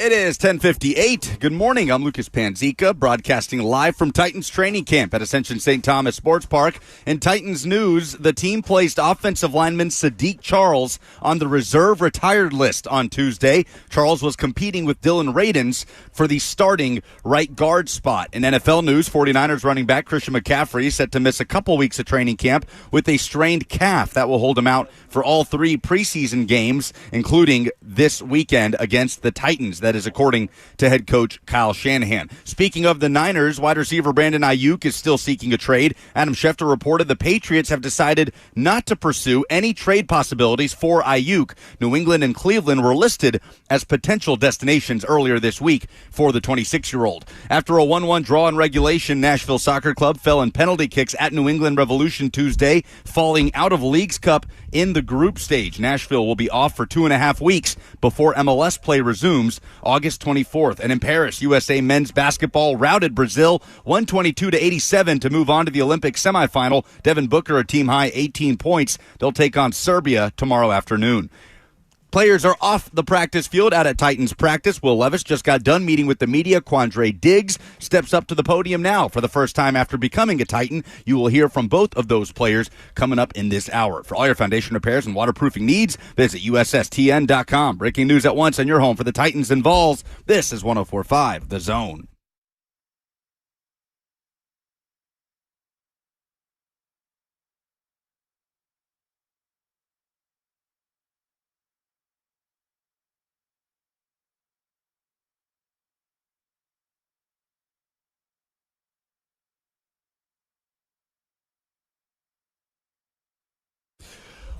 It is 10:58. Good morning. I'm Lucas Panzica, broadcasting live from Titans training camp at Ascension St. Thomas Sports Park. In Titans news, the team placed offensive lineman Sadiq Charles on the reserve retired list on Tuesday. Charles was competing with Dylan Radins for the starting right guard spot. In NFL news, 49ers running back Christian McCaffrey is set to miss a couple weeks of training camp with a strained calf that will hold him out for all 3 preseason games, including this weekend against the Titans. That is according to head coach Kyle Shanahan. Speaking of the Niners, wide receiver Brandon Ayuk is still seeking a trade. Adam Schefter reported the Patriots have decided not to pursue any trade possibilities for Ayuk. New England and Cleveland were listed as potential destinations earlier this week for the 26-year-old. After a 1-1 draw in regulation, Nashville Soccer Club fell in penalty kicks at New England Revolution Tuesday, falling out of Leagues Cup in the group stage. Nashville will be off for 2.5 weeks before MLS play resumes August 24th. And in Paris, USA men's basketball routed Brazil 122-87 to move on to the Olympic semifinal. Devin Booker, a team-high 18 points. They'll take on Serbia tomorrow afternoon. Players are off the practice field out at Titans practice. Will Levis just got done meeting with the media. Quandre Diggs steps up to the podium now for the first time after becoming a Titan. You will hear from both of those players coming up in this hour. For all your foundation repairs and waterproofing needs, visit USSTN.com. Breaking news at once on your home for the Titans and Vols. This is 104.5 The Zone.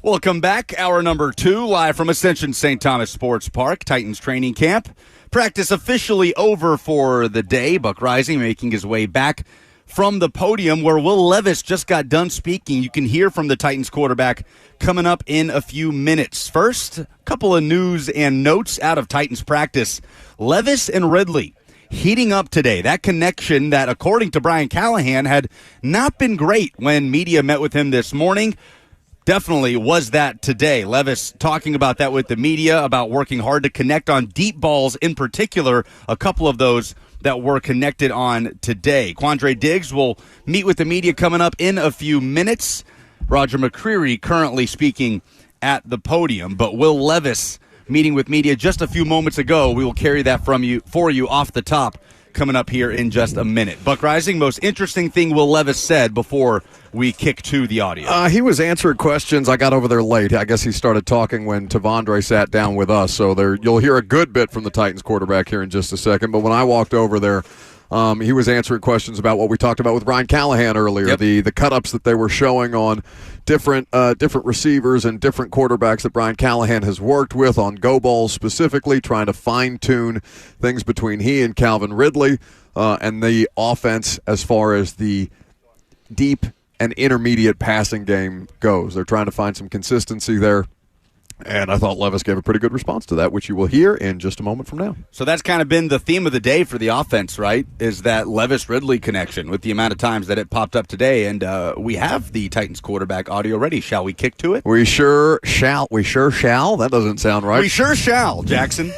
Welcome back. Hour number 2, live from Ascension St. Thomas Sports Park, Titans training camp. Practice officially over for the day. Buck Rising making his way back from the podium where Will Levis just got done speaking. You can hear from the Titans quarterback coming up in a few minutes. First, a couple of news and notes out of Titans practice. Levis and Ridley heating up today. That connection that, according to Brian Callahan, had not been great when media met with him this morning. Definitely was that today. Levis talking about that with the media, about working hard to connect on deep balls in particular, a couple of those that were connected on today. Quandre Diggs will meet with the media coming up in a few minutes. Roger McCreary currently speaking at the podium, but Will Levis meeting with media just a few moments ago. We will carry that for you off the top coming up here in just a minute. Buck Rising, most interesting thing Will Levis said before we kick to the audio. He was answering questions. I got over there late. I guess he started talking when Tavondre sat down with us. So you'll hear a good bit from the Titans quarterback here in just a second. But when I walked over there, he was answering questions about what we talked about with Brian Callahan earlier, yep. the cut-ups that they were showing on different receivers and different quarterbacks that Brian Callahan has worked with on go balls specifically, trying to fine-tune things between he and Calvin Ridley and the offense as far as the deep and intermediate passing game goes. They're trying to find some consistency there. And I thought Levis gave a pretty good response to that, which you will hear in just a moment from now. So that's kind of been the theme of the day for the offense, right? Is that Levis-Ridley connection with the amount of times that it popped up today. And we have the Titans quarterback audio ready. Shall we kick to it? We sure shall. We sure shall. That doesn't sound right. We sure shall, Jackson.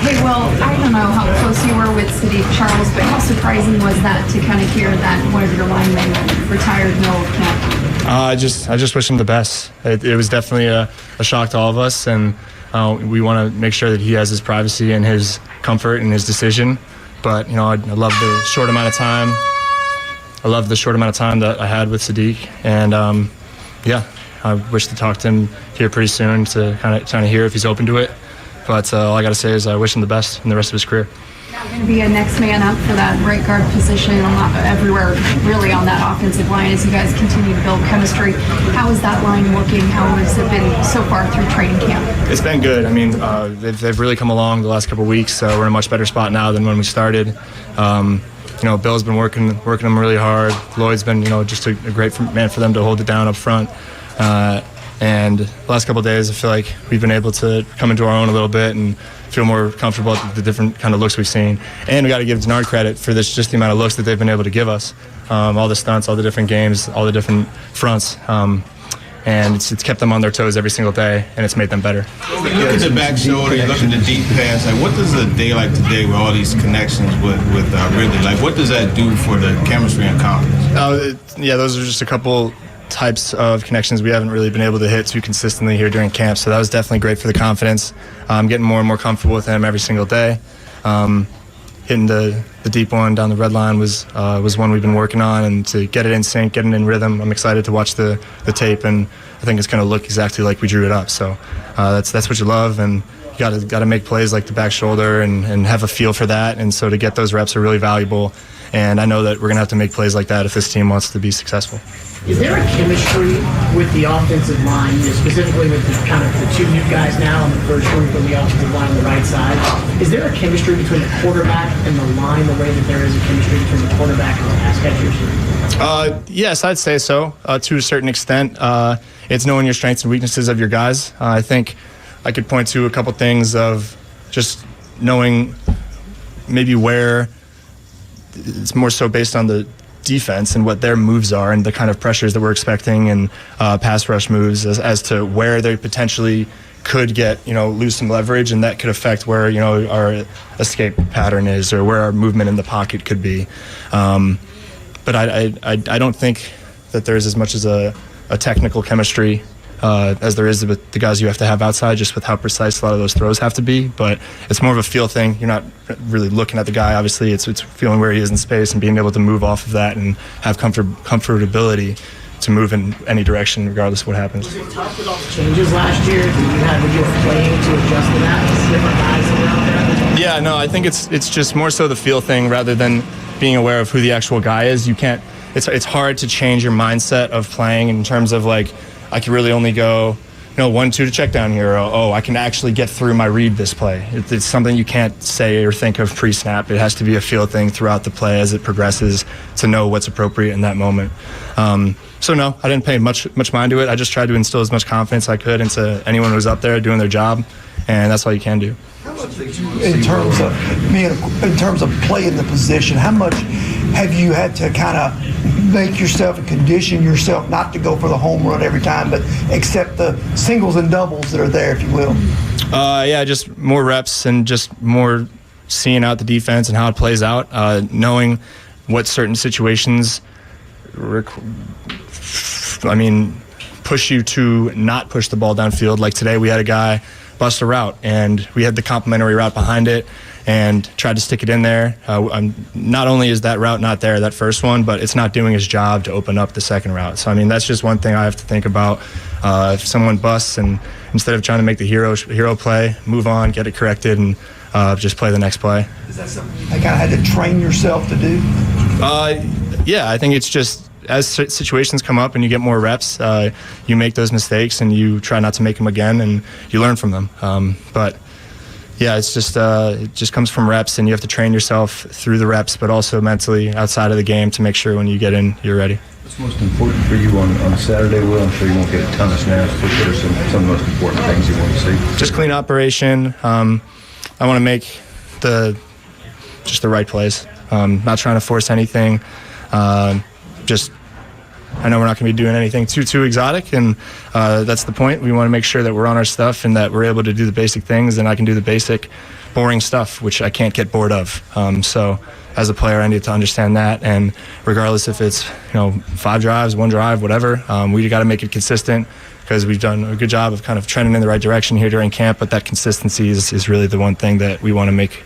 Hey, well, I don't know how close you were with Sadiq Charles, but how surprising was that to kind of hear that one of your linemen retired middle of camp? I just wish him the best. It was definitely a shock to all of us, and we want to make sure that he has his privacy and his comfort and his decision. But I love the short amount of time. That I had with Sadiq, and I wish to talk to him here pretty soon to kind of hear if he's open to it. But all I got to say is I wish him the best in the rest of his career. Now going to be a next man up for that right guard position everywhere, really, on that offensive line as you guys continue to build chemistry. How is that line looking? How has it been so far through training camp? It's been good. I mean, they've really come along the last couple of weeks. We're in a much better spot now than when we started. Bill's been working them really hard. Lloyd's been, just a great man for them to hold it down up front. And the last couple of days, I feel like we've been able to come into our own a little bit and feel more comfortable with the different kind of looks we've seen. And we got to give Denard credit for just the amount of looks that they've been able to give us. All the stunts, all the different games, all the different fronts. and it's kept them on their toes every single day, and it's made them better. You look at the back shoulder, you look at the deep pass. Like, what does a day like today with all these connections with Ridley, like, what does that do for the chemistry and confidence? Yeah, those are just a couple types of connections we haven't really been able to hit too consistently here during camp, so that was definitely great for the confidence. Getting more and more comfortable with him every single day. Hitting the deep one down the red line was one we've been working on, and to get it in sync, get it in rhythm, I'm excited to watch the tape, and I think it's going to look exactly like we drew it up. So that's what you love, and you got to make plays like the back shoulder and have a feel for that, and so to get those reps are really valuable, and I know that we're going to have to make plays like that if this team wants to be successful. Is there a chemistry with the offensive line, specifically with the two new guys now on the first group on the offensive line on the right side? Is there a chemistry between the quarterback and the line the way that there is a chemistry between the quarterback and the pass catchers? Yes, I'd say so to a certain extent. It's knowing your strengths and weaknesses of your guys. I think I could point to a couple things of just knowing maybe where it's more so based on the defense and what their moves are and the kind of pressures that we're expecting and pass rush moves as to where they potentially could get, lose some leverage, and that could affect where, our escape pattern is or where our movement in the pocket could be. But I don't think that there's as much as a technical chemistry as there is with the guys you have to have outside, just with how precise a lot of those throws have to be. But it's more of a feel thing. You're not really looking at the guy. Obviously, it's feeling where he is in space and being able to move off of that and have comfortability to move in any direction regardless of what happens. Was it tough with all the changes last year? Did you have playing to adjust to that? Different guys that were out there? Yeah, no, I think it's just more so the feel thing rather than being aware of who the actual guy is. You can't. It's hard to change your mindset of playing in terms of like, I can really only go, 1-2 to check down here. Or, I can actually get through my read this play. It's something you can't say or think of pre-snap. It has to be a feel thing throughout the play as it progresses to know what's appropriate in that moment. So no, I didn't pay much mind to it. I just tried to instill as much confidence I could into anyone who was up there doing their job, and that's all you can do. In terms of playing the position, how much have you had to kind of make yourself and condition yourself not to go for the home run every time, but accept the singles and doubles that are there, if you will? Yeah, just more reps and just more seeing out the defense and how it plays out, knowing what certain situations push you to not push the ball downfield. Like today, we had a guy bust a route, and we had the complementary route behind it and tried to stick it in there. Not only is that route not there, that first one, but it's not doing its job to open up the second route. So, that's just one thing I have to think about. If someone busts, and instead of trying to make the hero play, move on, get it corrected, and just play the next play. Is that something you kind of had to train yourself to do? Yeah, I think it's just as situations come up and you get more reps, you make those mistakes and you try not to make them again, and you learn from them. But yeah, it's just it just comes from reps, and you have to train yourself through the reps, but also mentally outside of the game to make sure when you get in, you're ready. What's most important for you on Saturday, Will? I'm sure you won't get a ton of snaps, but what are some of the most important things you want to see? Just clean operation. I want to make the right plays. Not trying to force anything. I know we're not going to be doing anything too exotic, and that's the point. We want to make sure that we're on our stuff and that we're able to do the basic things, and I can do the basic, boring stuff, which I can't get bored of. So as a player, I need to understand that, and regardless if it's 5 drives, 1 drive, whatever, we got to make it consistent, because we've done a good job of kind of trending in the right direction here during camp, but that consistency is really the one thing that we want to make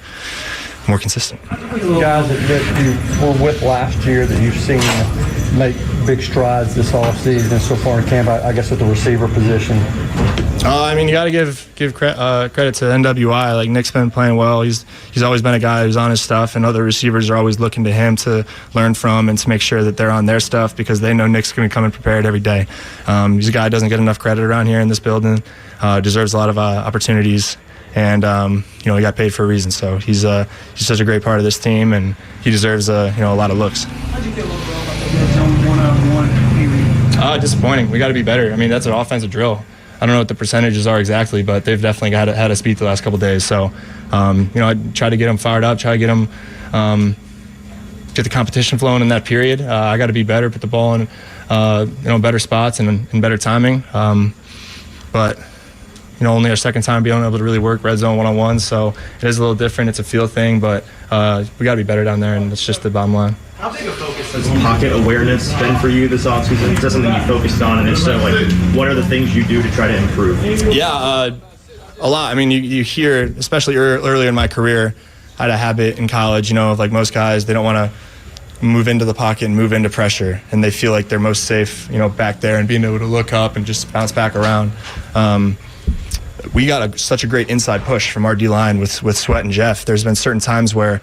more consistent. Guys that you were with last year that you've seen make big strides this offseason and so far in camp, I guess at the receiver position? You got to give credit to NWI. Like, Nick's been playing well. He's always been a guy who's on his stuff, and other receivers are always looking to him to learn from and to make sure that they're on their stuff, because they know Nick's going to be coming prepared every day. He's a guy who doesn't get enough credit around here in this building, deserves a lot of opportunities. And he got paid for a reason. So he's such a great part of this team, and he deserves a lot of looks. How do you feel overall about the red zone one-on-one period? Disappointing. We got to be better. That's an offensive drill. I don't know what the percentages are exactly, but they've definitely had us beat the last couple days. So I try to get them fired up, try to get them get the competition flowing in that period. I got to be better, put the ball in better spots and better timing. But only our second time being able to really work red zone one-on-one, so it is a little different. It's a feel thing, but we got to be better down there, and it's just the bottom line. How big a focus has pocket awareness been for you this offseason? Is that something you focused on, and if so, what are the things you do to try to improve? Yeah, a lot. I mean, you hear, especially earlier in my career, I had a habit in college, of most guys, they don't want to move into the pocket and move into pressure, and they feel like they're most safe, back there and being able to look up and just bounce back around. We got such a great inside push from our D-line with Sweat and Jeff. There's been certain times where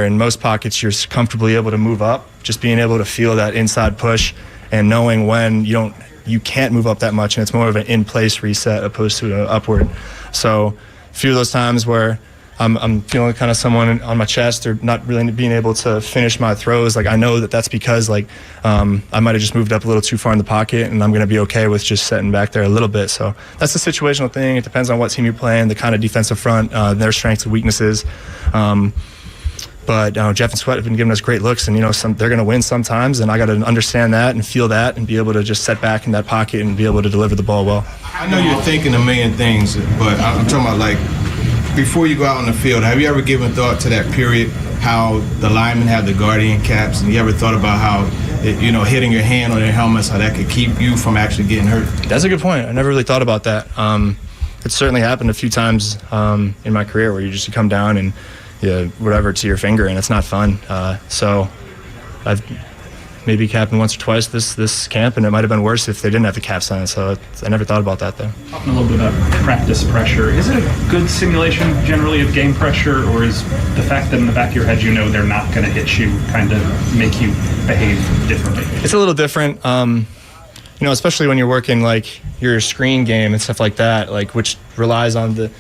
in most pockets you're comfortably able to move up, just being able to feel that inside push and knowing when you can't move up that much, and it's more of an in-place reset opposed to an upward. So a few of those times where I'm feeling kind of someone on my chest or not really being able to finish my throws, I know that's because I might have just moved up a little too far in the pocket, and I'm going to be okay with just setting back there a little bit. So that's a situational thing. It depends on what team you're playing, the kind of defensive front, their strengths and weaknesses. But Jeff and Sweat have been giving us great looks, and they're going to win sometimes, and I got to understand that and feel that and be able to just set back in that pocket and be able to deliver the ball well. I know you're thinking a million things, but I'm talking about before you go out on the field, have you ever given thought to that period, how the linemen have the guardian caps, and you ever thought about how, hitting your hand on their helmets, how that could keep you from actually getting hurt? That's a good point. I never really thought about that. It's certainly happened a few times in my career where you come down and whatever to your finger, and it's not fun. So I've maybe capped once or twice this camp, and it might have been worse if they didn't have the caps on. So I never thought about that, though. Talking a little bit about practice pressure, is it a good simulation generally of game pressure, or is the fact that in the back of your head they're not going to hit you kind of make you behave differently? It's a little different, especially when you're working your screen game and stuff like that, which relies on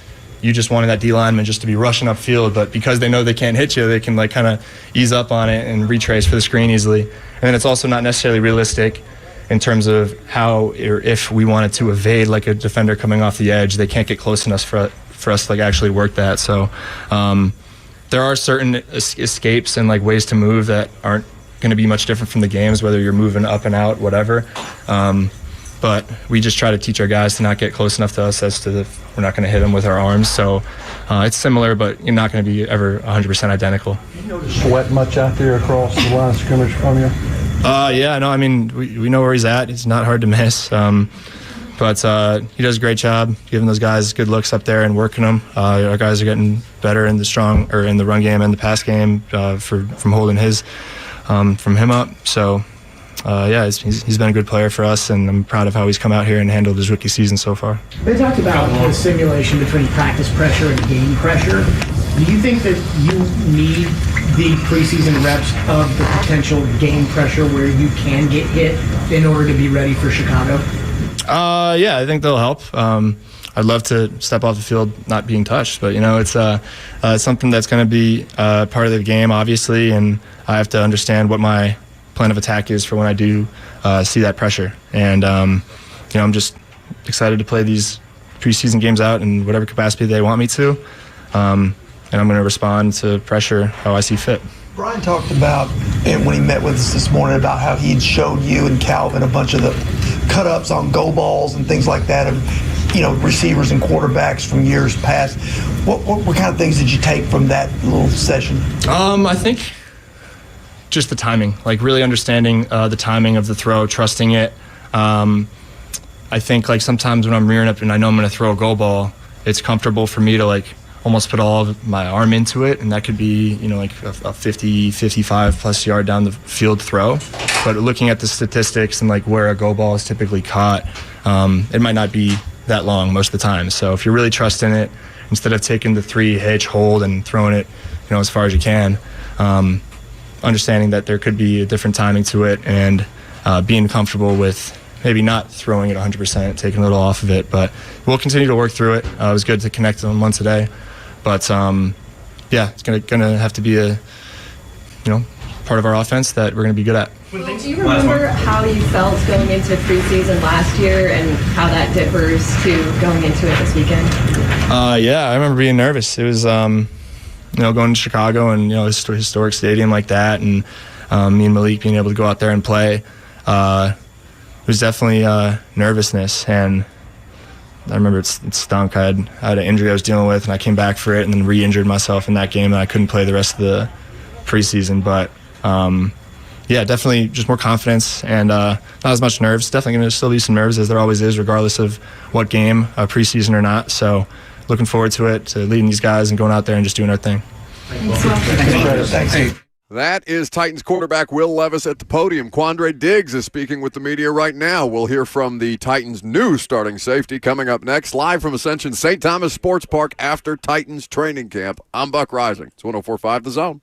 you just wanted that D lineman just to be rushing upfield, but because they know they can't hit you, they can kind of ease up on it and retrace for the screen easily. And then it's also not necessarily realistic in terms of how or if we wanted to evade a defender coming off the edge, they can't get close enough for us to actually work that. So there are certain escapes and ways to move that aren't going to be much different from the games, whether you're moving up and out, whatever. But we just try to teach our guys to not get close enough to us as to we're not going to hit them with our arms. So it's similar, but you're not going to be ever 100% identical. You notice Sweat much out there across the line of scrimmage from you? Yeah, no, I mean, we know where he's at. He's not hard to miss. But he does a great job giving those guys good looks up there and working them. Our guys are getting better in the run game and the pass game from holding from him up. So. He's been a good player for us, and I'm proud of how he's come out here and handled his rookie season so far. They talked about the simulation between practice pressure and game pressure. Do you think that you need the preseason reps of the potential game pressure where you can get hit in order to be ready for Chicago? Yeah, I think they'll help. I'd love to step off the field not being touched, but it's something that's going to be part of the game, obviously, and I have to understand what my plan of attack is for when I do see that pressure. And I'm just excited to play these preseason games out in whatever capacity they want me to, and I'm going to respond to pressure how I see fit. Brian talked about, and when he met with us this morning, about how he had showed you and Calvin a bunch of the cut-ups on go balls and things like that of receivers and quarterbacks from years past. What kind of things did you take from that little session? I think just the timing, really understanding the timing of the throw, trusting it. I think sometimes when I'm rearing up and I know I'm going to throw a go ball, it's comfortable for me to almost put all of my arm into it, and that could be a 50, 55 plus yard down the field throw. But looking at the statistics and where a go ball is typically caught, it might not be that long most of the time. So if you're really trusting it, instead of taking the 3 hitch hold and throwing it as far as you can, understanding that there could be a different timing to it, and being comfortable with maybe not throwing it 100%, taking a little off of it. But we'll continue to work through it. It was good to connect on one today. But, it's going to have to be a part of our offense that we're going to be good at. Do you remember how you felt going into preseason last year and how that differs to going into it this weekend? Yeah, I remember being nervous. It was going to Chicago and historic stadium like that, and me and Malik being able to go out there and play. was definitely nervousness, and I remember it stunk. I had an injury I was dealing with, and I came back for it and then re-injured myself in that game, and I couldn't play the rest of the preseason. But yeah, definitely just more confidence and not as much nerves. Definitely going to still be some nerves, as there always is, regardless of what game, preseason or not. So looking forward to it, to leading these guys and going out there and just doing our thing. Thanks. That is Titans quarterback Will Levis at the podium. Quandre Diggs is speaking with the media right now. We'll hear from the Titans' new starting safety coming up next, live from Ascension St. Thomas Sports Park after Titans training camp. I'm Buck Rising. It's 104.5 The Zone.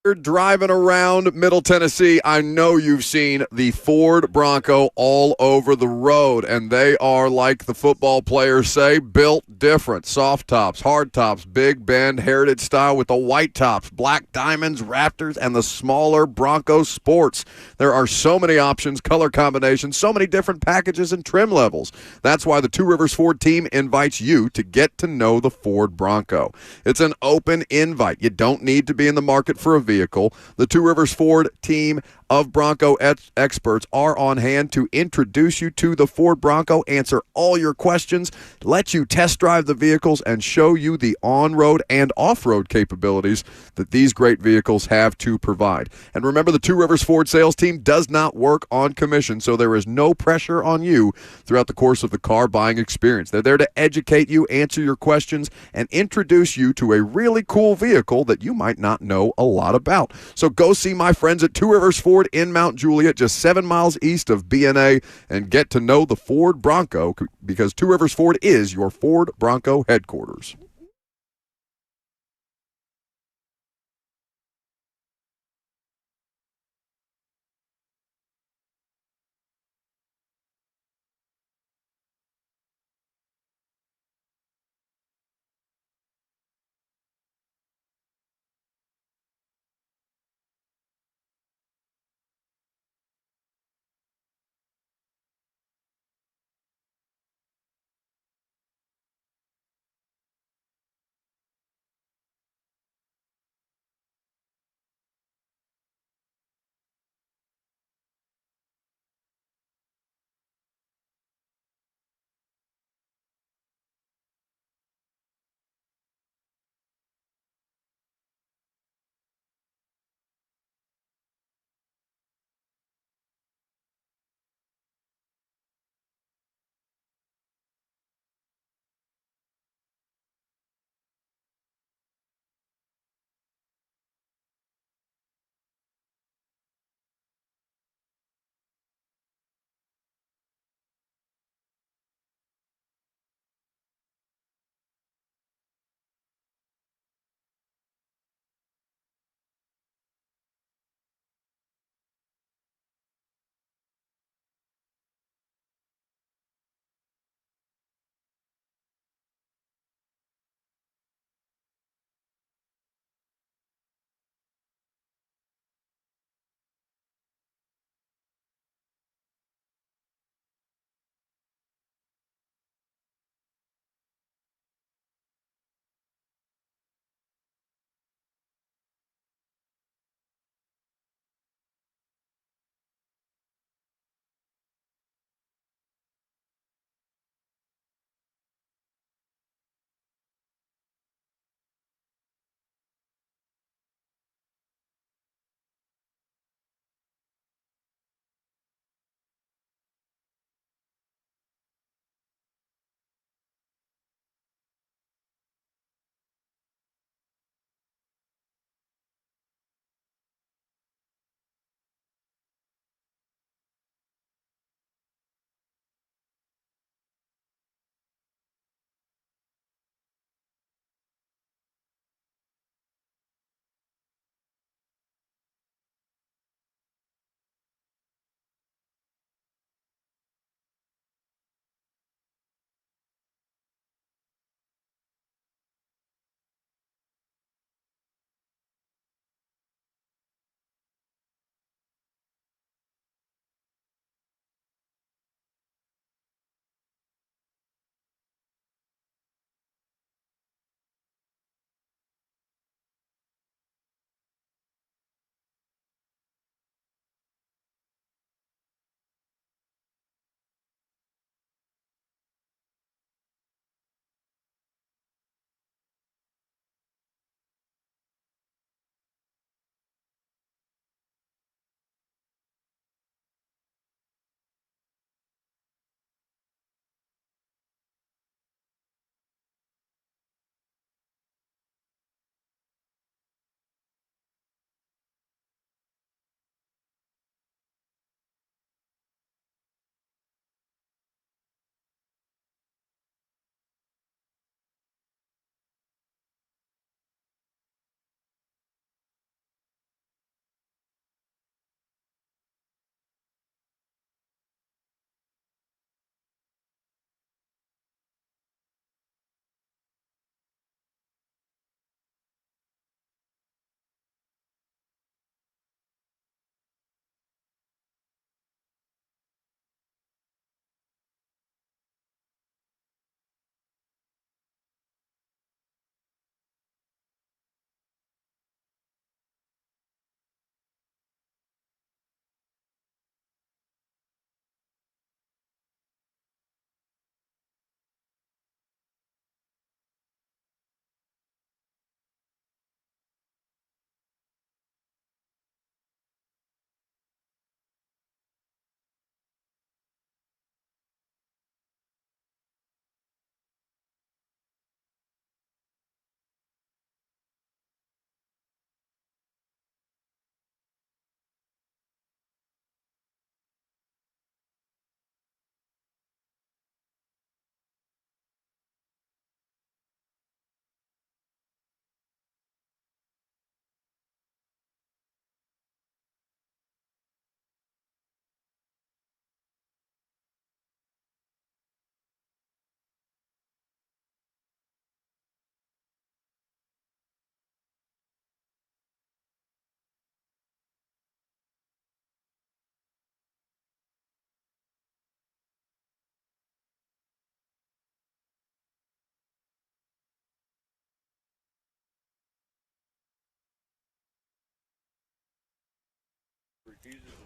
You're driving around Middle Tennessee, I know you've seen the Ford Bronco all over the road, and they are, like the football players say, built different. Soft tops, hard tops, big bend, heritage style with the white tops, black diamonds, Raptors, and the smaller Bronco Sports. There are so many options, color combinations, so many different packages and trim levels. That's why the Two Rivers Ford team invites you to get to know the Ford Bronco. It's an open invite. You don't need to be in the market for a vehicle. The Two Rivers Ford team of Bronco experts are on hand to introduce you to the Ford Bronco, answer all your questions, let you test drive the vehicles, and show you the on-road and off-road capabilities that these great vehicles have to provide. And remember, the Two Rivers Ford sales team does not work on commission, so there is no pressure on you throughout the course of the car buying experience. They're there to educate you, answer your questions, and introduce you to a really cool vehicle that you might not know a lot about. So go see my friends at Two Rivers Ford in Mount Juliet, just 7 miles east of BNA, and get to know the Ford Bronco, because Two Rivers Ford is your Ford Bronco headquarters.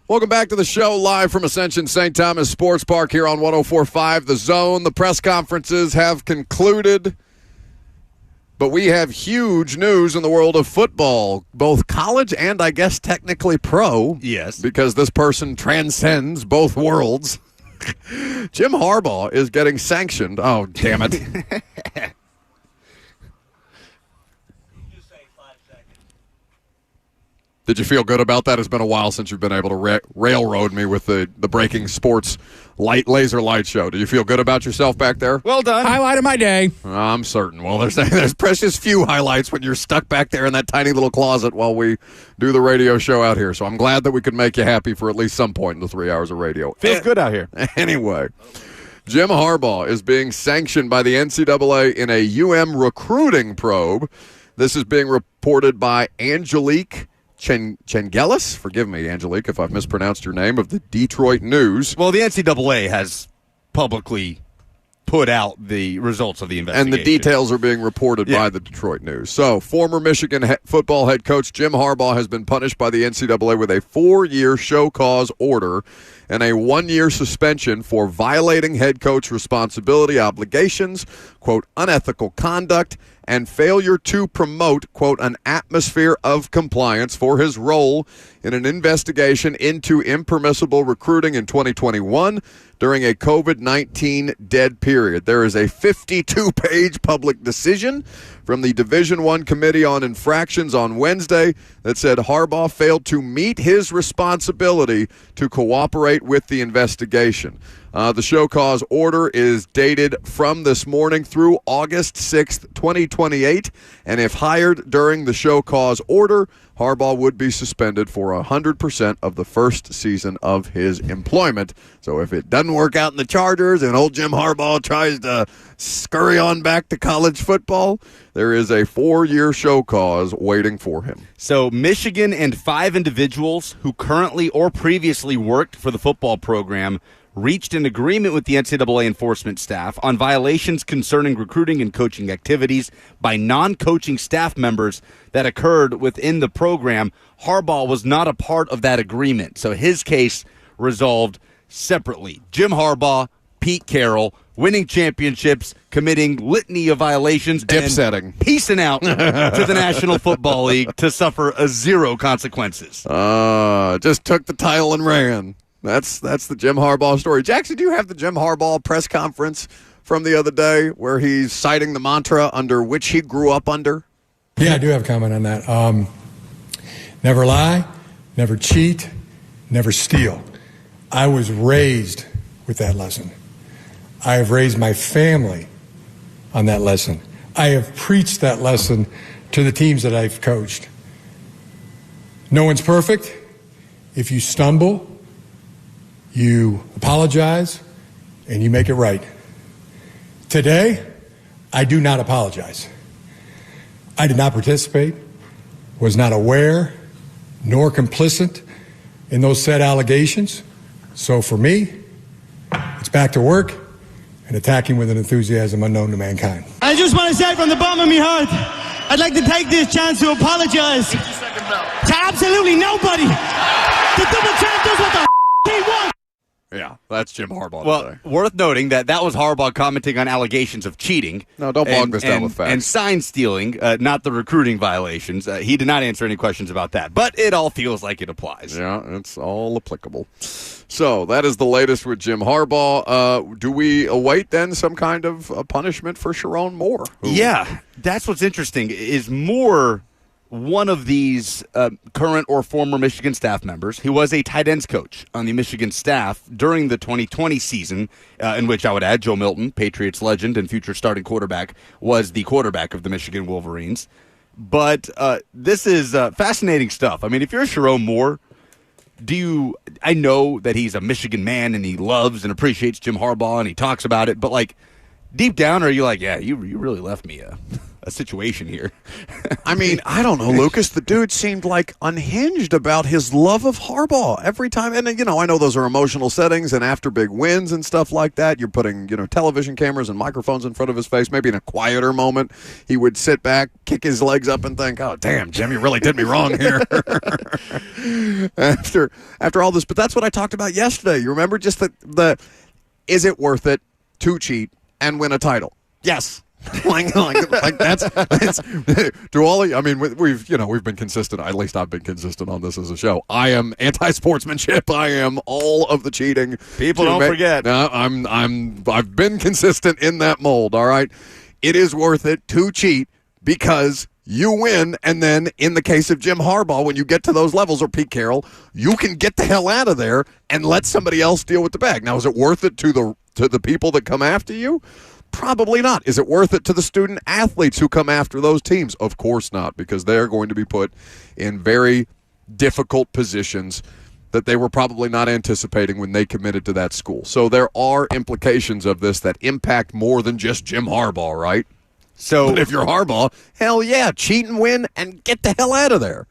Welcome back to the show, live from Ascension St. Thomas Sports Park here on 104.5 The Zone. The press conferences have concluded, but we have huge news in the world of football, both college and I guess technically pro. Yes. Because this person transcends both worlds. Jim Harbaugh is getting sanctioned. Oh, damn it. Did you feel good about that? It's been a while since you've been able to railroad me with the breaking sports laser light show. Do you feel good about yourself back there? Well done. Highlight of my day. I'm certain. Well, there's precious few highlights when you're stuck back there in that tiny little closet while we do the radio show out here. So I'm glad that we could make you happy for at least some point in the 3 hours of radio. Feels good out here. Anyway, Jim Harbaugh is being sanctioned by the NCAA in a recruiting probe. This is being reported by Angelique Chengelis, forgive me, Angelique, if I've mispronounced your name, of the Detroit News. Well, the NCAA has publicly put out the results of the investigation. And the details are being reported by the Detroit News. So, former Michigan football head coach Jim Harbaugh has been punished by the NCAA with a 4-year show cause order and a 1-year suspension for violating head coach responsibility obligations, quote, unethical conduct, and failure to promote, quote, an atmosphere of compliance for his role in an investigation into impermissible recruiting in 2021 during a COVID-19 dead period. There is a 52-page public decision from the Division I Committee on Infractions on Wednesday that said Harbaugh failed to meet his responsibility to cooperate with the investigation. The show cause order is dated from this morning through August 6th, 2028, and if hired during the show cause order, Harbaugh would be suspended for 100% of the first season of his employment. So if it doesn't work out in the Chargers and old Jim Harbaugh tries to scurry on back to college football, there is a 4-year show cause waiting for him. So Michigan and 5 individuals who currently or previously worked for the football program reached an agreement with the NCAA enforcement staff on violations concerning recruiting and coaching activities by non-coaching staff members that occurred within the program. Harbaugh was not a part of that agreement, so his case resolved separately. Jim Harbaugh, Pete Carroll, winning championships, committing litany of violations, dip-setting, and peacing out to the National Football League to suffer 0 consequences. Just took the title and ran. That's the Jim Harbaugh story. Jackson, do you have the Jim Harbaugh press conference from the other day where he's citing the mantra under which he grew up under? Yeah, I do have a comment on that. Never lie, never cheat, never steal. I was raised with that lesson. I have raised my family on that lesson. I have preached that lesson to the teams that I've coached. No one's perfect. If you stumble, you apologize, and you make it right. Today, I do not apologize. I did not participate, was not aware, nor complicit in those said allegations. So for me, it's back to work and attacking with an enthusiasm unknown to mankind. I just want to say from the bottom of my heart, I'd like to take this chance to apologize to absolutely nobody. The double champ does what the he wants. Yeah, that's Jim Harbaugh. Well, today. Worth noting that was Harbaugh commenting on allegations of cheating. No, don't bog this down with facts. And sign stealing, not the recruiting violations. He did not answer any questions about that, but it all feels like it applies. Yeah, it's all applicable. So that is the latest with Jim Harbaugh. Do we await then some kind of punishment for Sharon Moore? Yeah, that's what's interesting is Moore, one of these current or former Michigan staff members. He was a tight ends coach on the Michigan staff during the 2020 season, in which I would add Joe Milton, Patriots legend and future starting quarterback, was the quarterback of the Michigan Wolverines. But this is fascinating stuff. I mean, if you're Sharon Moore, I know that he's a Michigan man and he loves and appreciates Jim Harbaugh and he talks about it, but like deep down, are you like, yeah, you really left me a a situation here. I mean, I don't know, Lucas. The dude seemed like unhinged about his love of Harbaugh every time. And, I know those are emotional settings, and after big wins and stuff like that, you're putting, television cameras and microphones in front of his face. Maybe in a quieter moment, he would sit back, kick his legs up, and think, oh, damn, Jim, you really did me wrong here. after all this. But that's what I talked about yesterday. You remember just the is it worth it to cheat and win a title? Yes. like that's to all of you. I mean, we've been consistent. At least I've been consistent on this as a show. I am anti-sportsmanship. I am all of the cheating. People don't forget. I've been consistent in that mold. All right, it is worth it to cheat because you win, and then in the case of Jim Harbaugh, when you get to those levels, or Pete Carroll, you can get the hell out of there and let somebody else deal with the bag. Now, is it worth it to the people that come after you? Probably not. Is it worth it to the student athletes who come after those teams? Of course not, because they're going to be put in very difficult positions that they were probably not anticipating when they committed to that school. So there are implications of this that impact more than just Jim Harbaugh, right? But if you're Harbaugh, hell yeah, cheat and win and get the hell out of there.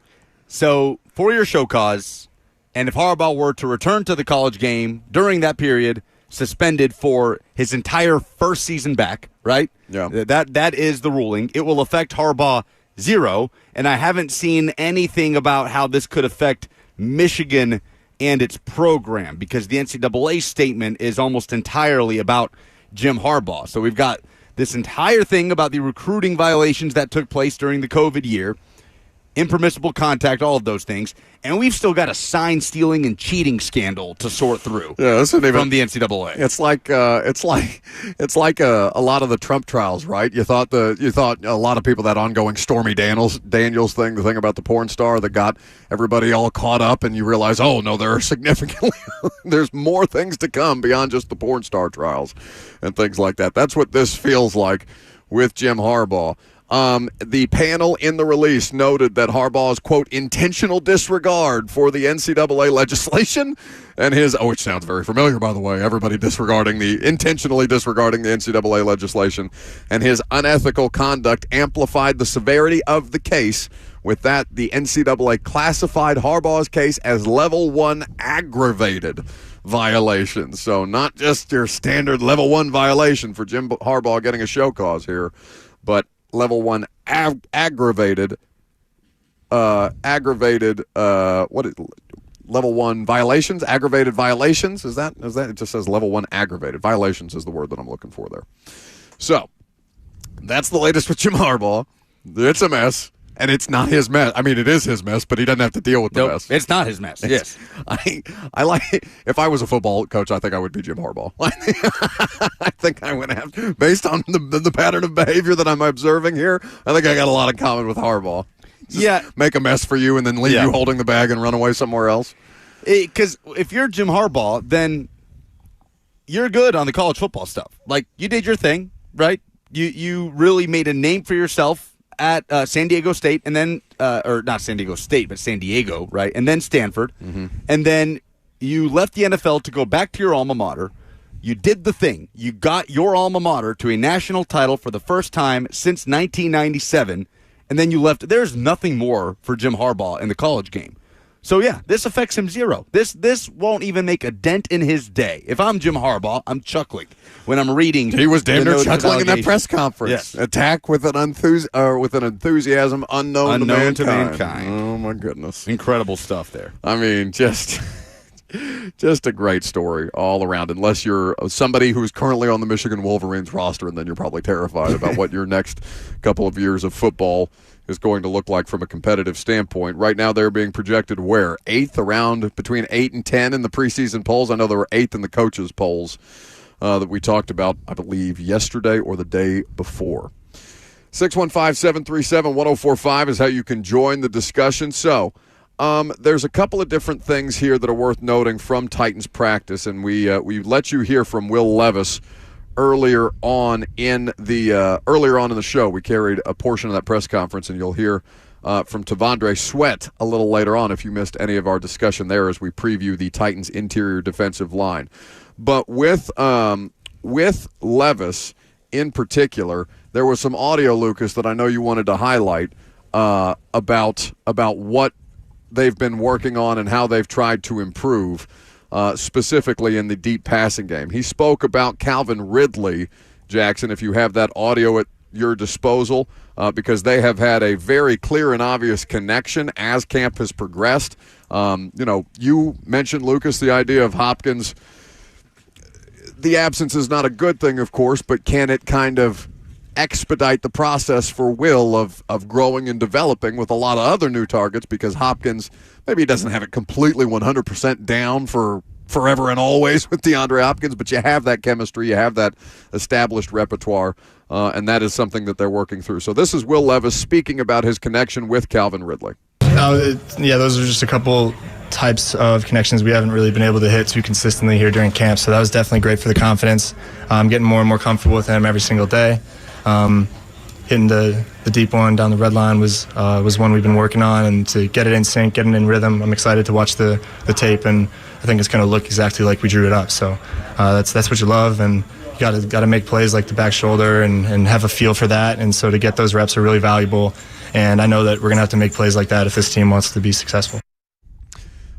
So for your show cause, and if Harbaugh were to return to the college game during that period, suspended for his entire first season back, right? Yeah. That is the ruling. It will affect Harbaugh 0, and I haven't seen anything about how this could affect Michigan and its program, because the NCAA statement is almost entirely about Jim Harbaugh. So we've got this entire thing about the recruiting violations that took place during the COVID year, impermissible contact, all of those things, and we've still got a sign stealing and cheating scandal to sort through. Yeah, this isn't even from the NCAA. It's like a lot of the Trump trials, right? You thought a lot of people, that ongoing Stormy Daniels thing, the thing about the porn star that got everybody all caught up, and you realize, oh no, there are there's more things to come beyond just the porn star trials and things like that. That's what this feels like with Jim Harbaugh. The panel in the release noted that Harbaugh's, quote, intentional disregard for the NCAA legislation and his, which sounds very familiar, by the way, everybody intentionally disregarding the NCAA legislation, and his unethical conduct amplified the severity of the case. With that, the NCAA classified Harbaugh's case as level 1 aggravated violation. So not just your standard level 1 violation for Jim Harbaugh getting a show cause here, but level 1 aggravated level 1 violations, aggravated violations. Is that it just says level 1 aggravated violations is the word that I'm looking for there. So that's the latest with Jim Harbaugh. It's a mess. And it's not his mess. I mean, it is his mess, but he doesn't have to deal with the mess. It's not his mess. Yes. I like, if I was a football coach, I think I would be Jim Harbaugh. I think I would have to, based on the pattern of behavior that I'm observing here, I think I got a lot in common with Harbaugh. Just make a mess for you and then leave you holding the bag and run away somewhere else. Because if you're Jim Harbaugh, then you're good on the college football stuff. Like, you did your thing, right? You really made a name for yourself at San Diego State, and then, or not San Diego State, but San Diego, right? And then Stanford. Mm-hmm. And then you left the NFL to go back to your alma mater. You did the thing. You got your alma mater to a national title for the first time since 1997, and then you left. There's nothing more for Jim Harbaugh in the college game. So, yeah, this affects him 0. This won't even make a dent in his day. If I'm Jim Harbaugh, I'm chuckling when I'm reading. He was damn near chuckling in that press conference. Yes. Attack with an enthusiasm unknown to mankind. Oh, my goodness. Incredible stuff there. I mean, just a great story all around, unless you're somebody who's currently on the Michigan Wolverines roster, and then you're probably terrified about what your next couple of years of football is going to look like from a competitive standpoint. Right now they're being projected where? 8th, around between 8 and 10 in the preseason polls. I know they were 8th in the coaches' polls that we talked about, I believe, yesterday or the day before. 615-737-1045 is how you can join the discussion. So there's a couple of different things here that are worth noting from Titans practice, and we let you hear from Will Levis earlier on in the show. We carried a portion of that press conference, and you'll hear from Tavondre Sweat a little later on if you missed any of our discussion there as we preview the Titans' interior defensive line. But with Levis in particular, there was some audio, Lucas, that I know you wanted to highlight about what they've been working on and how they've tried to improve, specifically in the deep passing game. He spoke about Calvin Ridley, Jackson, if you have that audio at your disposal, because they have had a very clear and obvious connection as camp has progressed. You mentioned, Lucas, the idea of Hopkins. The absence is not a good thing, of course, but can it kind of expedite the process for Will of growing and developing with a lot of other new targets, because Hopkins, maybe he doesn't have it completely 100% down for forever and always with DeAndre Hopkins, but you have that chemistry, you have that established repertoire, and that is something that they're working through. So this is Will Levis speaking about his connection with Calvin Ridley. Those are just a couple types of connections we haven't really been able to hit too consistently here during camp, so that was definitely great for the confidence. I'm getting more and more comfortable with him every single day. Hitting the deep one down the red line was one we've been working on, and to get it in sync, get it in rhythm, I'm excited to watch the tape, and I think it's going to look exactly like we drew it up. So that's what you love, and you got to make plays like the back shoulder and have a feel for that, and so to get those reps are really valuable, and I know that we're going to have to make plays like that if this team wants to be successful.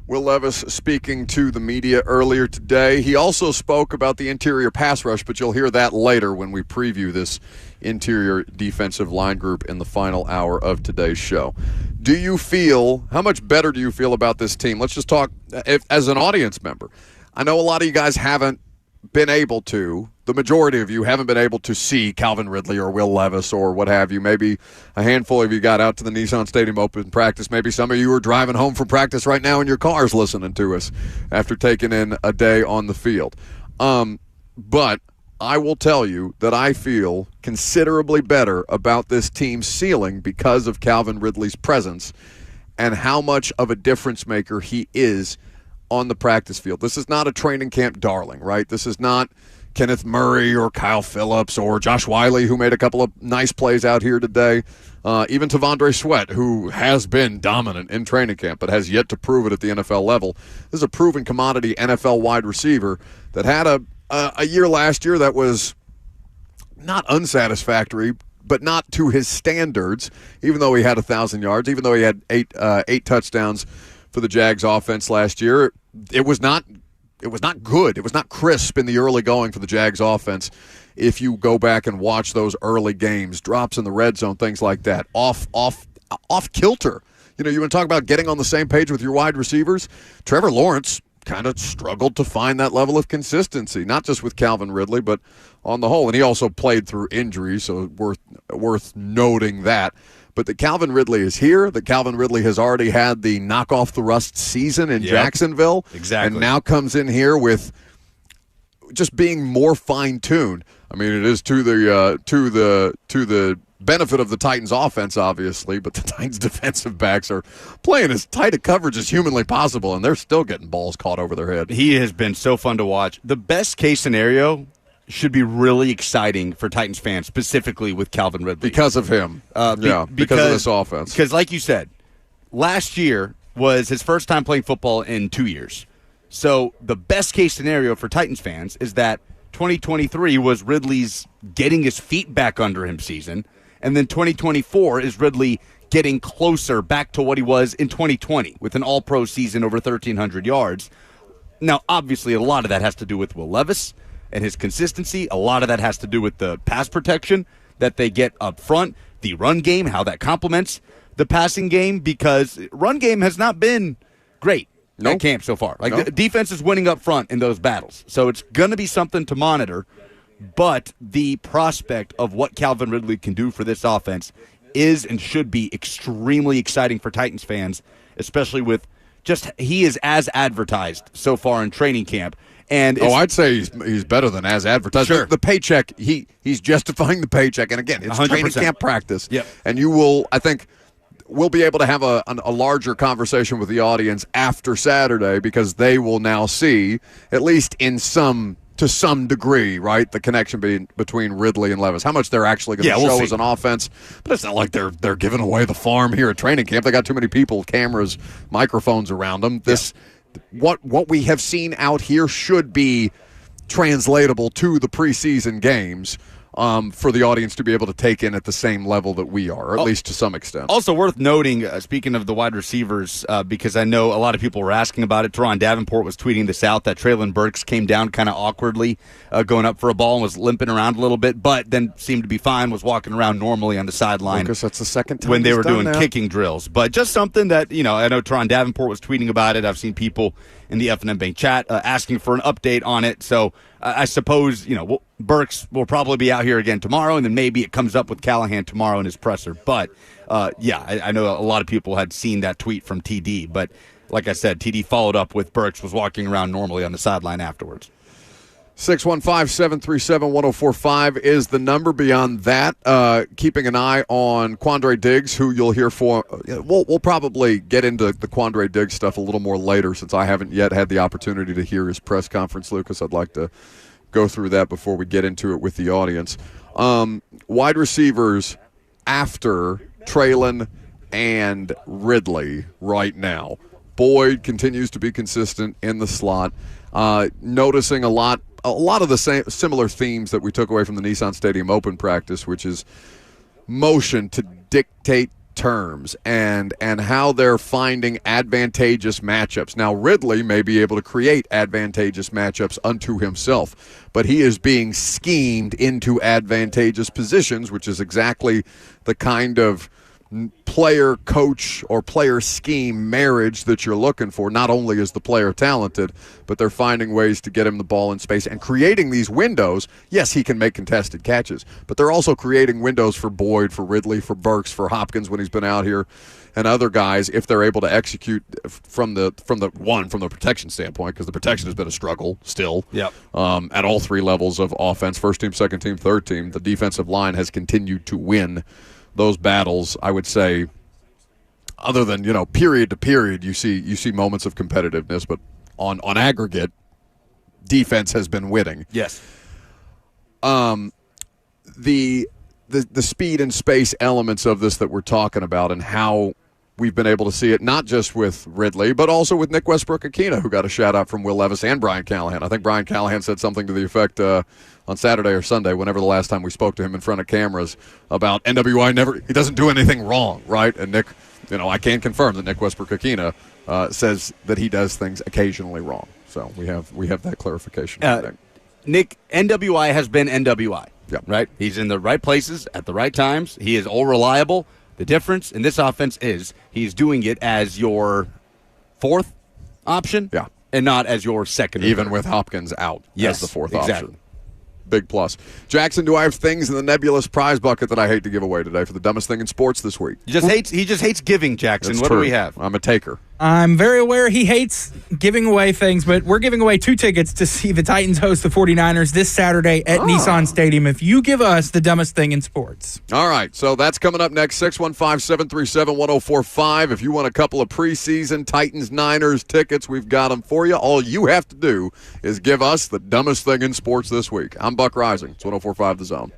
Will Levis speaking to the media earlier today. He also spoke about the interior pass rush, but you'll hear that later when we preview this interior defensive line group in the final hour of today's show. How much better do you feel about this team? Let's just talk as an audience member. I know a lot of you guys haven't been able to, the majority of you haven't been able to see Calvin Ridley or Will Levis or what have you. Maybe a handful of you got out to the Nissan Stadium Open practice. Maybe some of you are driving home from practice right now in your cars listening to us after taking in a day on the field. But I will tell you that I feel considerably better about this team's ceiling because of Calvin Ridley's presence and how much of a difference maker he is on the practice field. This is not a training camp darling, right? This is not Kenneth Murray or Kyle Phillips or Josh Wiley, who made a couple of nice plays out here today. Even Tavondre Sweat, who has been dominant in training camp but has yet to prove it at the NFL level. This is a proven commodity NFL wide receiver that had a year last year that was not unsatisfactory, but not to his standards, even though he had 1,000 yards, even though he had eight touchdowns for the Jags offense last year. It was not good. It was not crisp in the early going for the Jags offense. If you go back and watch those early games, drops in the red zone, things like that, off kilter. You want to talk about getting on the same page with your wide receivers. Trevor Lawrence kind of struggled to find that level of consistency, not just with Calvin Ridley, but on the whole. And he also played through injury, so worth noting that. But that Calvin Ridley is here, that Calvin Ridley has already had the knock off the rust season in Jacksonville. Exactly. And now comes in here with just being more fine-tuned. I mean, it is to the benefit of the Titans offense, obviously, but the Titans defensive backs are playing as tight a coverage as humanly possible, and they're still getting balls caught over their head. He has been so fun to watch. The best case scenario should be really exciting for Titans fans, specifically with Calvin Ridley. Because of him. Because of this offense. Because like you said, last year was his first time playing football in 2 years. So the best case scenario for Titans fans is that 2023 was Ridley's getting his feet back under him season, and then 2024 is Ridley getting closer back to what he was in 2020 with an all-pro season over 1,300 yards. Now, obviously, a lot of that has to do with Will Levis and his consistency. A lot of that has to do with the pass protection that they get up front, the run game, how that complements the passing game, because run game has not been great at camp so far. The defense is winning up front in those battles. So it's going to be something to monitor, but the prospect of what Calvin Ridley can do for this offense is and should be extremely exciting for Titans fans, especially with just he is as advertised so far in training camp. And I'd say he's better than as advertised. Sure. The paycheck, he's justifying the paycheck. And again, it's 100%. Training camp practice. Yep. And I think we'll be able to have a larger conversation with the audience after Saturday, because they will now see, at least to some degree, right, the connection between Ridley and Levis. How much they're actually going to show as an offense. But it's not like they're giving away the farm here at training camp. They got too many people, cameras, microphones around them. What we have seen out here should be translatable to the preseason games for the audience to be able to take in at the same level that we are, or at least to some extent. Also worth noting, speaking of the wide receivers, because I know a lot of people were asking about it, Teron Davenport was tweeting this out, that Traylon Burks came down kind of awkwardly going up for a ball and was limping around a little bit, but then seemed to be fine, was walking around normally on the sideline. Lucas, that's the second time when they were doing that. kicking drills. But just something that, I know Teron Davenport was tweeting about it. I've seen people in the F&M Bank chat asking for an update on it. So I suppose, Burks will probably be out here again tomorrow, and then maybe it comes up with Callahan tomorrow in his presser. But, I know a lot of people had seen that tweet from TD. But like I said, TD followed up with Burks was walking around normally on the sideline afterwards. 615-737-1045 is the number. Beyond that, keeping an eye on Quandre Diggs, who you'll hear for. We'll probably get into the Quandre Diggs stuff a little more later, since I haven't yet had the opportunity to hear his press conference, Lucas. I'd like to go through that before we get into it with the audience. Wide receivers after Traylon and Ridley right now. Boyd continues to be consistent in the slot. Noticing a lot of the similar themes that we took away from the Nissan Stadium Open practice, which is motion to dictate terms and how they're finding advantageous matchups. Now, Ridley may be able to create advantageous matchups unto himself, but he is being schemed into advantageous positions, which is exactly the kind of player coach or player scheme marriage that you're looking for. Not only is the player talented, but they're finding ways to get him the ball in space and creating these windows. Yes, he can make contested catches, but they're also creating windows for Boyd, for Ridley, for Burks, for Hopkins when he's been out here, and other guys if they're able to execute from the protection standpoint, because the protection has been a struggle still. Yep. At all three levels of offense, first team, second team, third team, the defensive line has continued to win those battles. I would say, other than period to period, you see moments of competitiveness, but on aggregate, defense has been winning. Yes. The speed and space elements of this that we're talking about, and how we've been able to see it not just with Ridley, but also with Nick Westbrook-Akina, who got a shout out from Will Levis and Brian Callahan. I think Brian Callahan said something to the effect on Saturday or Sunday, whenever the last time we spoke to him in front of cameras, about NWI he doesn't do anything wrong, right? And Nick, I can confirm that Nick Westbrook-Akina says that he does things occasionally wrong. So we have that clarification. Nick, NWI has been NWI. Yeah. Right? He's in the right places at the right times. He is all reliable. The difference in this offense is he's doing it as your fourth option, and not as your second. Even with Hopkins out as the fourth option. Big plus. Jackson, do I have things in the nebulous prize bucket that I hate to give away today for the dumbest thing in sports this week? He just hates giving, Jackson. That's what true. do we have? I'm a taker. I'm very aware he hates giving away things, but we're giving away 2 tickets to see the Titans host the 49ers this Saturday at Nissan Stadium if you give us the dumbest thing in sports. All right, so that's coming up next, 615-737-1045. If you want a couple of preseason Titans-Niners tickets, we've got them for you. All you have to do is give us the dumbest thing in sports this week. I'm Buck Rising. It's 104.5 The Zone.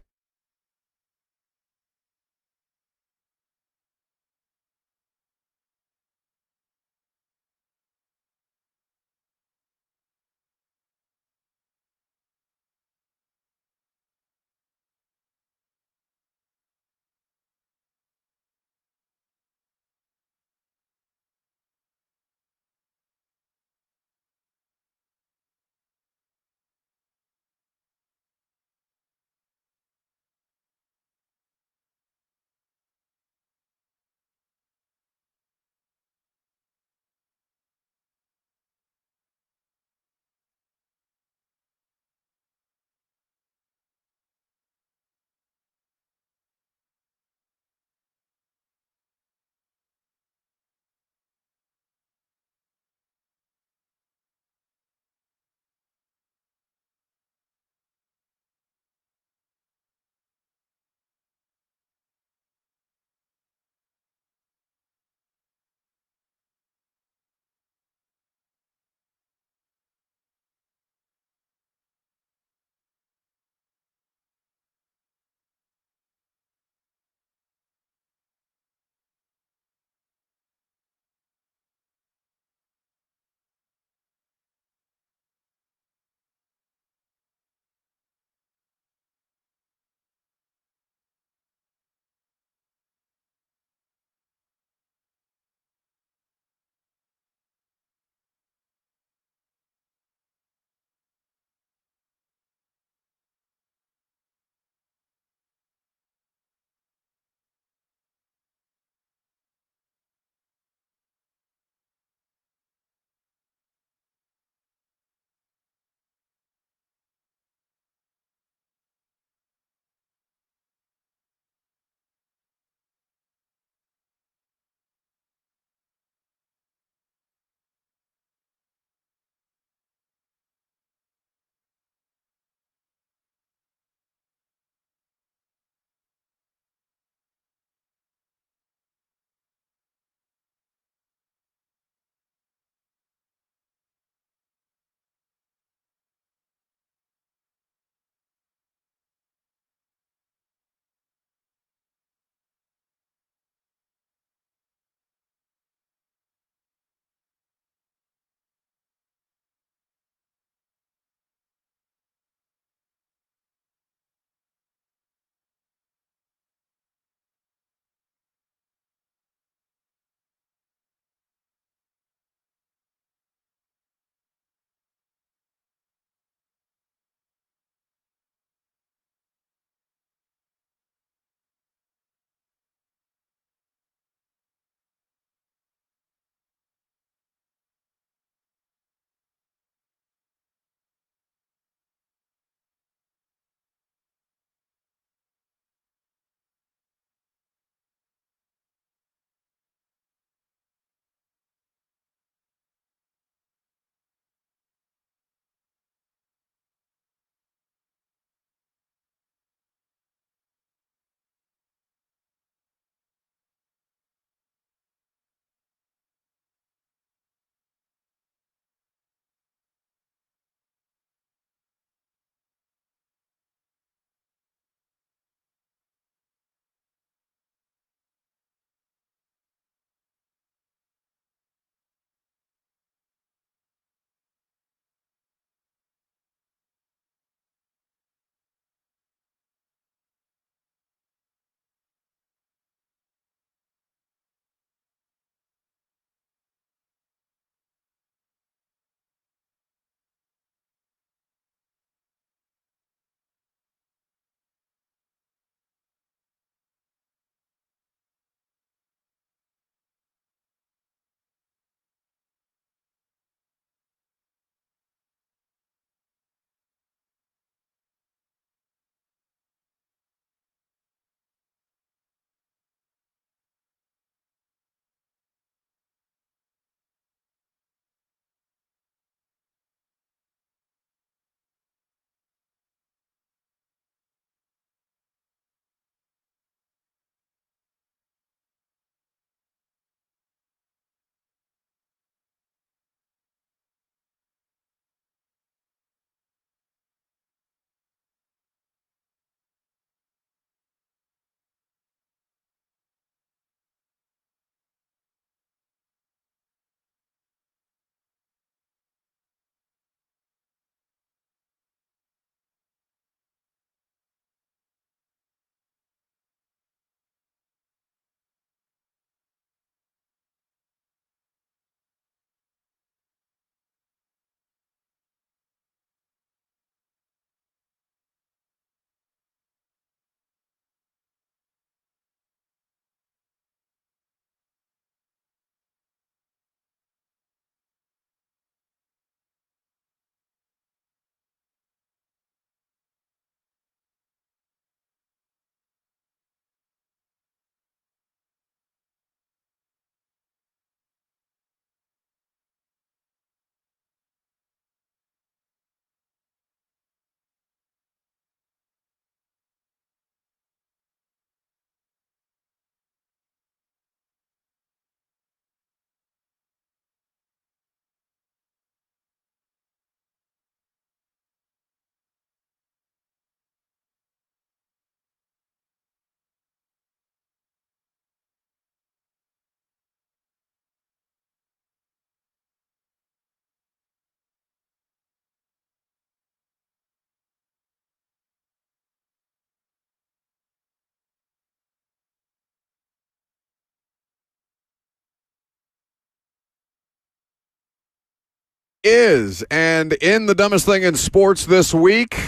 is. And in the dumbest thing in sports this week,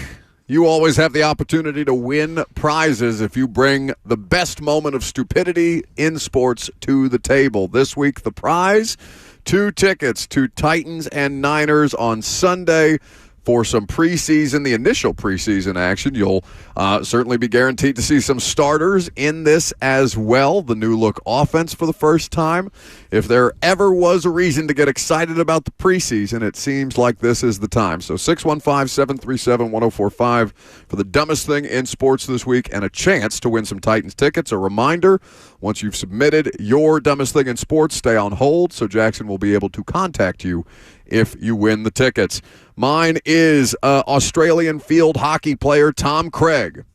you always have the opportunity to win prizes if you bring the best moment of stupidity in sports to the table. This week, the prize, 2 tickets to Titans and Niners on Sunday for some preseason, the initial preseason action. You'll certainly be guaranteed to see some starters in this as well. The new look offense for the first time. If there ever was a reason to get excited about the preseason, it seems like this is the time. So 615-737-1045 for the dumbest thing in sports this week and a chance to win some Titans tickets. A reminder, once you've submitted your dumbest thing in sports, stay on hold so Jackson will be able to contact you if you win the tickets. Mine is Australian field hockey player Tom Craig.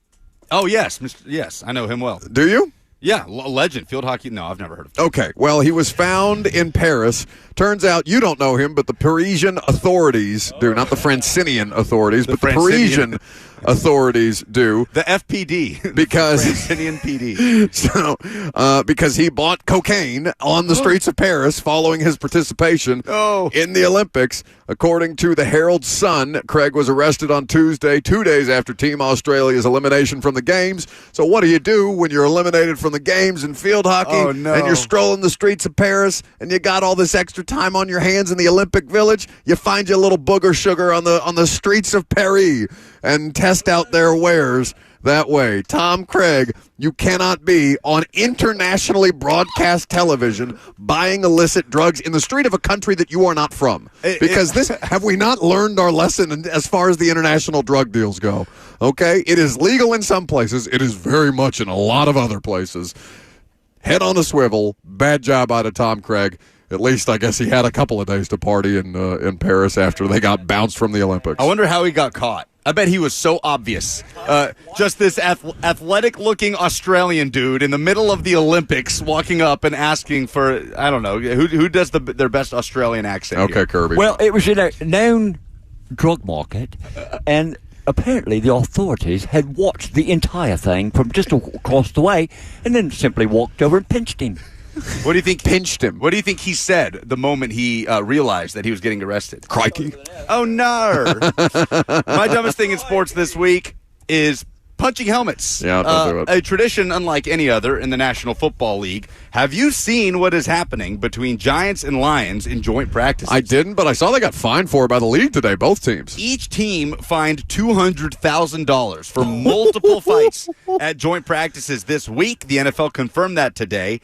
Oh, yes. Yes, I know him well. Do you? Yeah, legend. Field hockey. No, I've never heard of him. Okay, well, he was found in Paris. Turns out you don't know him, but the Parisian authorities do. Not the Francinian authorities, but the Parisian authorities do. The FPD. Because Francinian PD. So, because he bought cocaine on the streets of Paris following his participation in the Olympics. According to the Herald Sun, Craig was arrested on Tuesday, 2 days after Team Australia's elimination from the games. So what do you do when you're eliminated from the games in field hockey and you're strolling the streets of Paris and you got all this extra time on your hands in the Olympic Village? You find your little booger sugar on the streets of Paris and test out their wares that way. Tom Craig, you cannot be on internationally broadcast television buying illicit drugs in the street of a country that you are not from. Because have we not learned our lesson as far as the international drug deals go? Okay? It is legal in some places. It is very much in a lot of other places. Head on a swivel. Bad job out of Tom Craig. At least I guess he had a couple of days to party in Paris after they got bounced from the Olympics. I wonder how he got caught. I bet he was so obvious. Just this athletic-looking Australian dude in the middle of the Olympics walking up and asking for, I don't know, who does their best Australian accent? Okay, here? Kirby. Well, it was in a known drug market, and apparently the authorities had watched the entire thing from just across the way and then simply walked over and pinched him. What do you think? Pinched him. What do you think he said the moment he realized that he was getting arrested? Crikey. Oh, no. My dumbest thing in sports this week is punching helmets. Yeah, don't do it. A tradition unlike any other in the National Football League. Have you seen what is happening between Giants and Lions in joint practices? I didn't, but I saw they got fined for it by the league today, both teams. Each team fined $200,000 for multiple fights at joint practices this week. The NFL confirmed that today.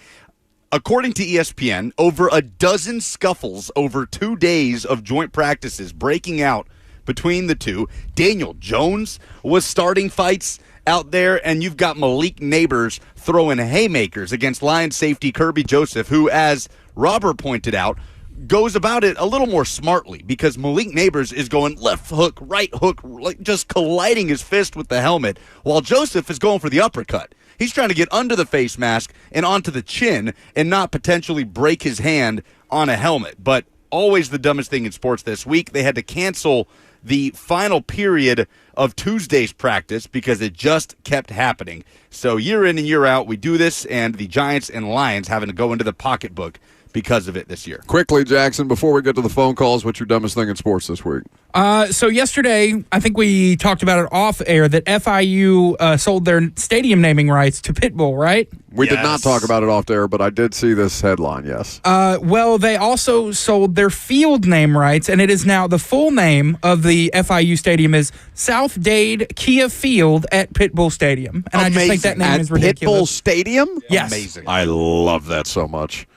According to ESPN, over a dozen scuffles over 2 days of joint practices breaking out between the two. Daniel Jones was starting fights out there, and you've got Malik Neighbors throwing haymakers against Lions safety Kirby Joseph, who, as Robert pointed out, goes about it a little more smartly because Malik Neighbors is going left hook, right hook, like just colliding his fist with the helmet, while Joseph is going for the uppercut. He's trying to get under the face mask and onto the chin and not potentially break his hand on a helmet. But always the dumbest thing in sports this week. They had to cancel the final period of Tuesday's practice because it just kept happening. So year in and year out, we do this, and the Giants and Lions having to go into the pocketbook because of it this year. Quickly, Jackson, before we get to the phone calls, what's your dumbest thing in sports this week? So yesterday, I think we talked about it off air, that FIU sold their stadium naming rights to Pitbull, right? We did not talk about it off air, but I did see this headline, yes. Well, they also sold their field name rights, and it is now the full name of the FIU stadium is South Dade Kia Field at Pitbull Stadium. And I just think that name is ridiculous. Pitbull Stadium? Yes. Amazing. I love that so much.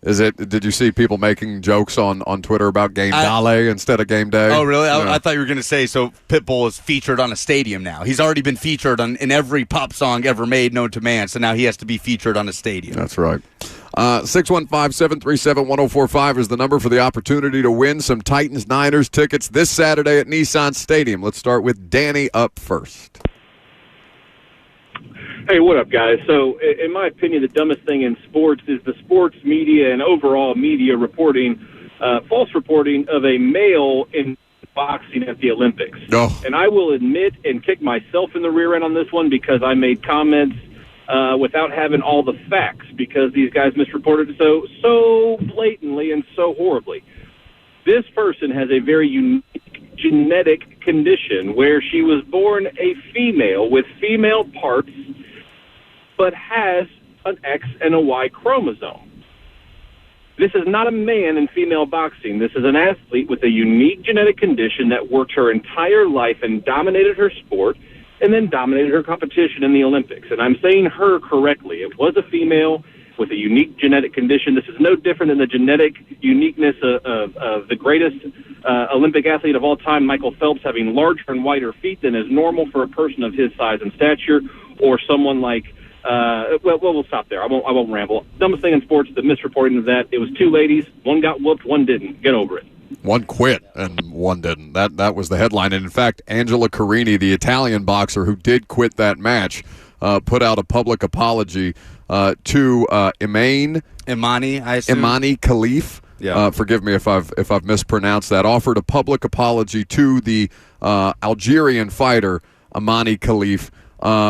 Did you see people making jokes on Twitter about Game Day instead of Game Day? Oh, really? I thought you were going to say, so Pitbull is featured on a stadium now. He's already been featured in every pop song ever made known to man, so now he has to be featured on a stadium. That's right. 615-737-1045 is the number for the opportunity to win some Titans-Niners tickets this Saturday at Nissan Stadium. Let's start with Danny up first. Hey, what up, guys? So, in my opinion, the dumbest thing in sports is the sports media and overall media reporting, false reporting of a male in boxing at the Olympics. Oh. And I will admit and kick myself in the rear end on this one because I made comments without having all the facts because these guys misreported it so blatantly and so horribly. This person has a very unique genetic condition where she was born a female with female parts, but has an X and a Y chromosome. This is not a man in female boxing. This is an athlete with a unique genetic condition that worked her entire life and dominated her sport and then dominated her competition in the Olympics. And I'm saying her correctly. It was a female with a unique genetic condition. This is no different than the genetic uniqueness of the greatest Olympic athlete of all time, Michael Phelps, having larger and wider feet than is normal for a person of his size and stature, or someone like we'll stop there. I won't ramble. Dumbest thing in sports, the misreporting of that. It was two ladies. One got whooped, one didn't. Get over it. One quit and one didn't. That was the headline. And in fact, Angela Carini, the Italian boxer who did quit that match, put out a public apology to Imani Khalif. Yeah. Forgive me if I've mispronounced that. Offered a public apology to the Algerian fighter Imani Khalif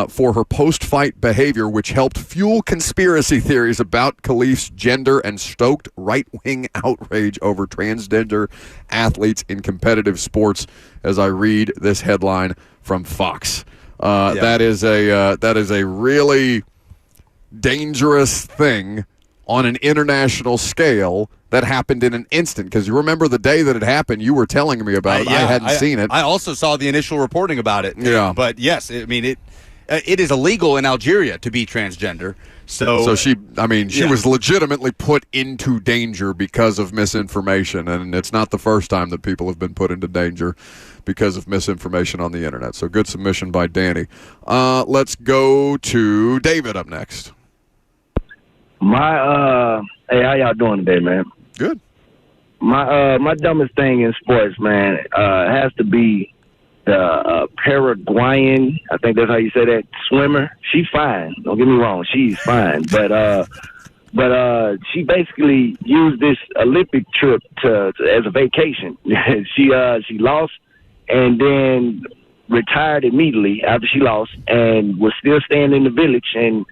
for her post-fight behavior, which helped fuel conspiracy theories about Khalif's gender and stoked right-wing outrage over transgender athletes in competitive sports, as I read this headline from Fox. That is a really dangerous thing on an international scale that happened in an instant, because you remember the day that it happened, you were telling me about it. I hadn't seen it. I also saw the initial reporting about it. Yeah. But yes, I mean, it is illegal in Algeria to be transgender. So she was legitimately put into danger because of misinformation, and it's not the first time that people have been put into danger because of misinformation on the internet. So good submission by Danny. Let's go to David up next. Hey, how y'all doing today, man? Good. My dumbest thing in sports, man, has to be the Paraguayan, I think that's how you say that, swimmer. She's fine. Don't get me wrong, she's fine. But she basically used this Olympic trip as a vacation. She lost and then retired immediately after she lost, and was still staying in the village and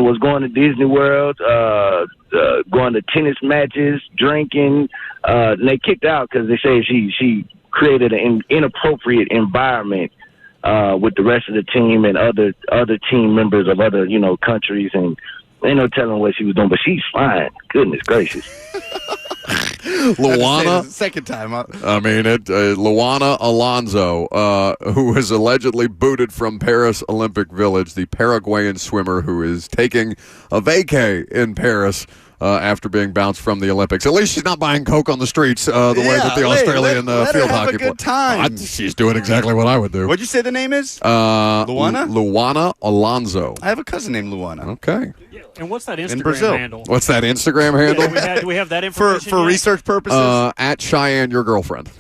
was going to Disney World, going to tennis matches, drinking. And they kicked out because they say she created an inappropriate environment with the rest of the team and other team members of other countries, and ain't no telling what she was doing. But she's fine. Goodness gracious. Luana, second time. Luana Alonso, who was allegedly booted from Paris Olympic Village, the Paraguayan swimmer who is taking a vacay in Paris after being bounced from the Olympics. At least she's not buying Coke on the streets the way that the Australian field hockey player. Time. She's doing exactly what I would do. What'd you say the name is? Luana? Luana Alonso. I have a cousin named Luana. Okay. And what's that Instagram In Brazil. handle? What's that Instagram handle? Do we have that information for yet? research purposes? At Cheyenne, your girlfriend.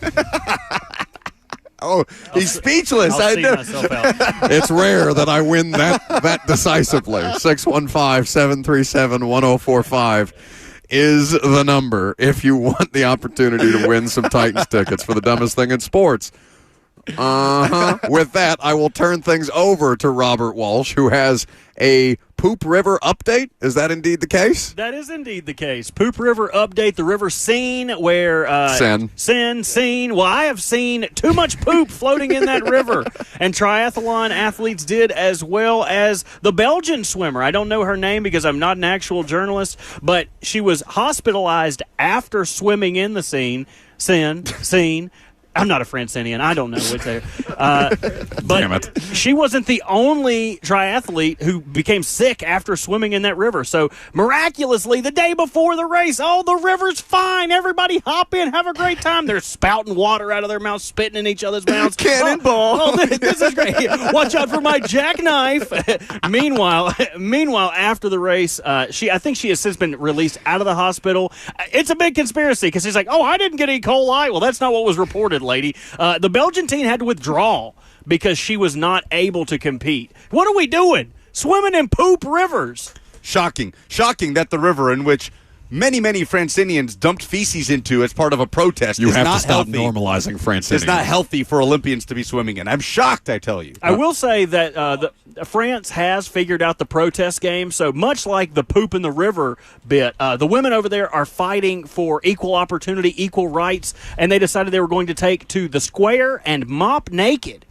Oh, he's speechless. I'll see myself out. It's rare that I win that decisively. 615-737-1045 is the number if you want the opportunity to win some Titans tickets for the dumbest thing in sports. With that, I will turn things over to Robert Walsh, who has a Poop River update. Is that indeed the case? That is indeed the case. Poop River update, the river scene where... Scene. Well, I have seen too much poop floating in that river. And triathlon athletes did, as well as the Belgian swimmer. I don't know her name because I'm not an actual journalist, but she was hospitalized after swimming in the scene. I'm not a Francinian. I don't know what's there. But Damn it. She wasn't the only triathlete who became sick after swimming in that river. So miraculously, the day before the race, the river's fine. Everybody hop in, have a great time. They're spouting water out of their mouths, spitting in each other's mouths. Cannonball. This is great. Watch out for my jackknife. Meanwhile, after the race, I think she has since been released out of the hospital. It's a big conspiracy because she's like, I didn't get E. coli. Well, that's not what was reported, lady. The Belgian team had to withdraw because she was not able to compete. What are we doing? Swimming in poop rivers. Shocking that the river in which many Francinians dumped feces into as part of a protest. You is have not to stop healthy. normalizing Francinians. It's not healthy for Olympians to be swimming in. I'm shocked, I tell you. I will say that France has figured out the protest game, so much like the poop in the river bit, the women over there are fighting for equal opportunity, equal rights, and they decided they were going to take to the square and mop naked.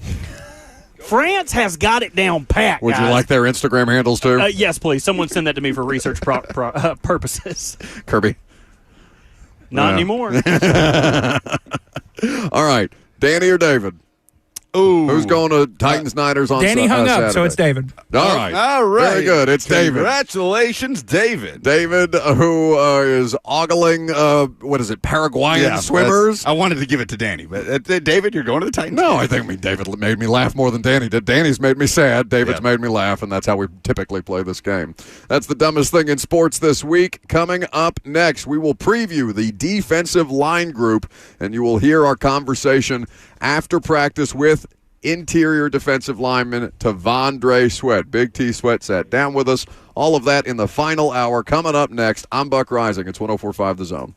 France has got it down pat, Would guys. you like their Instagram handles, too? Yes, please. Someone send that to me for research purposes. Kirby? Not anymore. All right. Danny or David? Ooh. Who's going to Titans Niners on Danny hung up, Saturday? so it's David. All right. Very good. It's David. Congratulations, David. David, who is ogling, Paraguayan swimmers? I wanted to give it to Danny, but David, you're going to the Titans? No, I think David made me laugh more than Danny did. Danny's made me sad. David's made me laugh, and that's how we typically play this game. That's the dumbest thing in sports this week. Coming up next, we will preview the defensive line group, and you will hear our conversation after practice with interior defensive lineman Tavondre Sweat. Big T Sweat sat down with us. All of that in the final hour. Coming up next, I'm Buck Rising. It's 104.5 The Zone.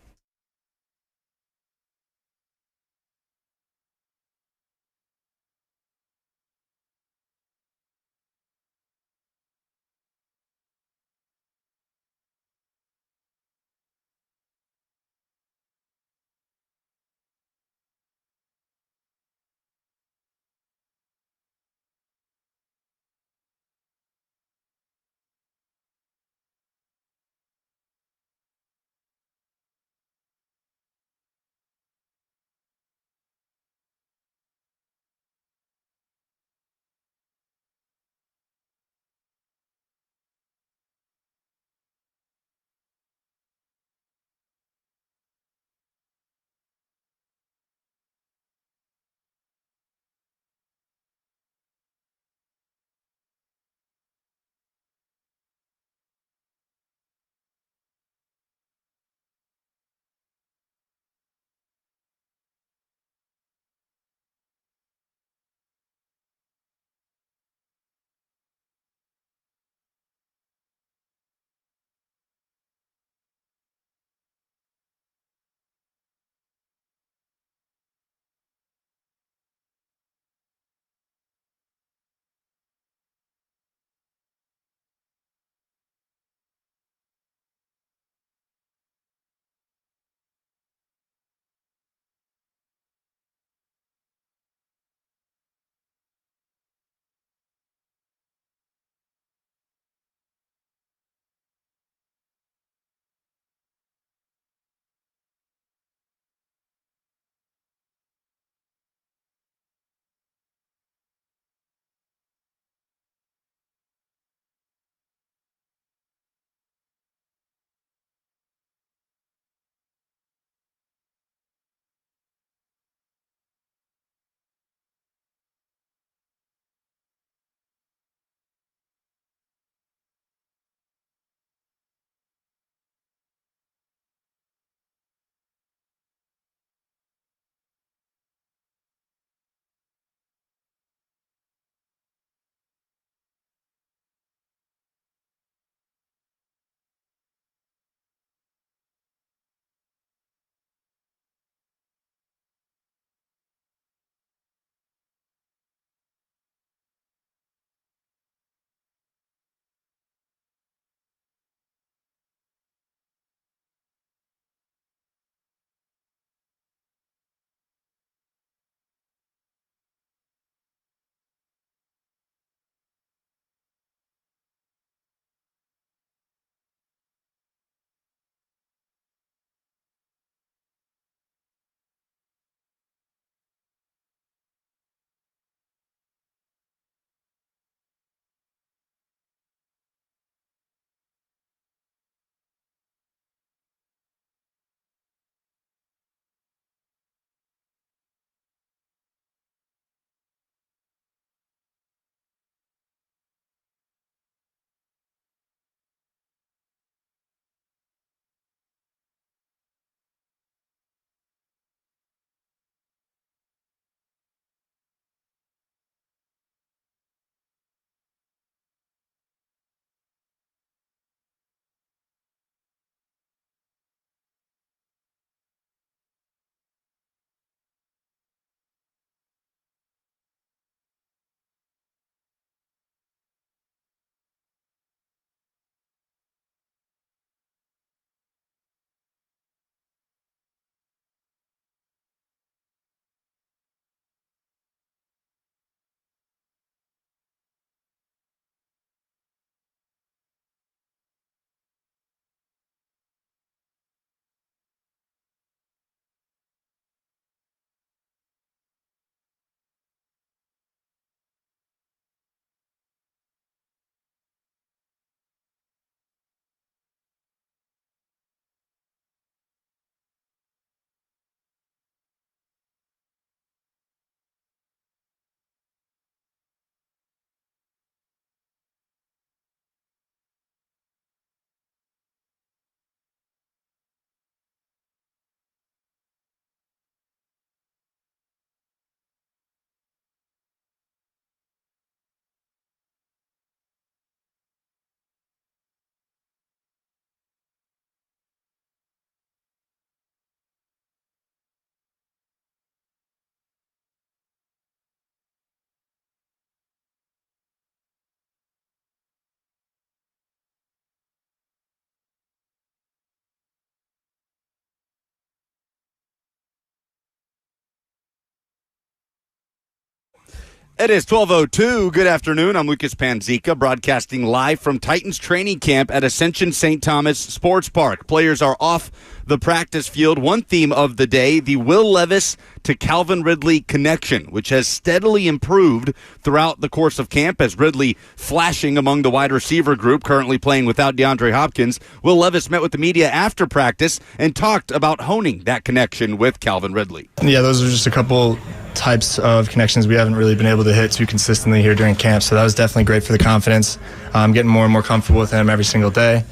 It is 12:02. Good afternoon. I'm Lucas Panzica, broadcasting live from Titans training camp at Ascension St. Thomas Sports Park. Players are off the practice field. One theme of the day, the Will Levis to Calvin Ridley connection, which has steadily improved throughout the course of camp as Ridley flashing among the wide receiver group, currently playing without DeAndre Hopkins. Will Levis met with the media after practice and talked about honing that connection with Calvin Ridley. Yeah, those are just a couple types of connections we haven't really been able to hit too consistently here during camp, so that was definitely great for the confidence. Getting more and more comfortable with him every single day.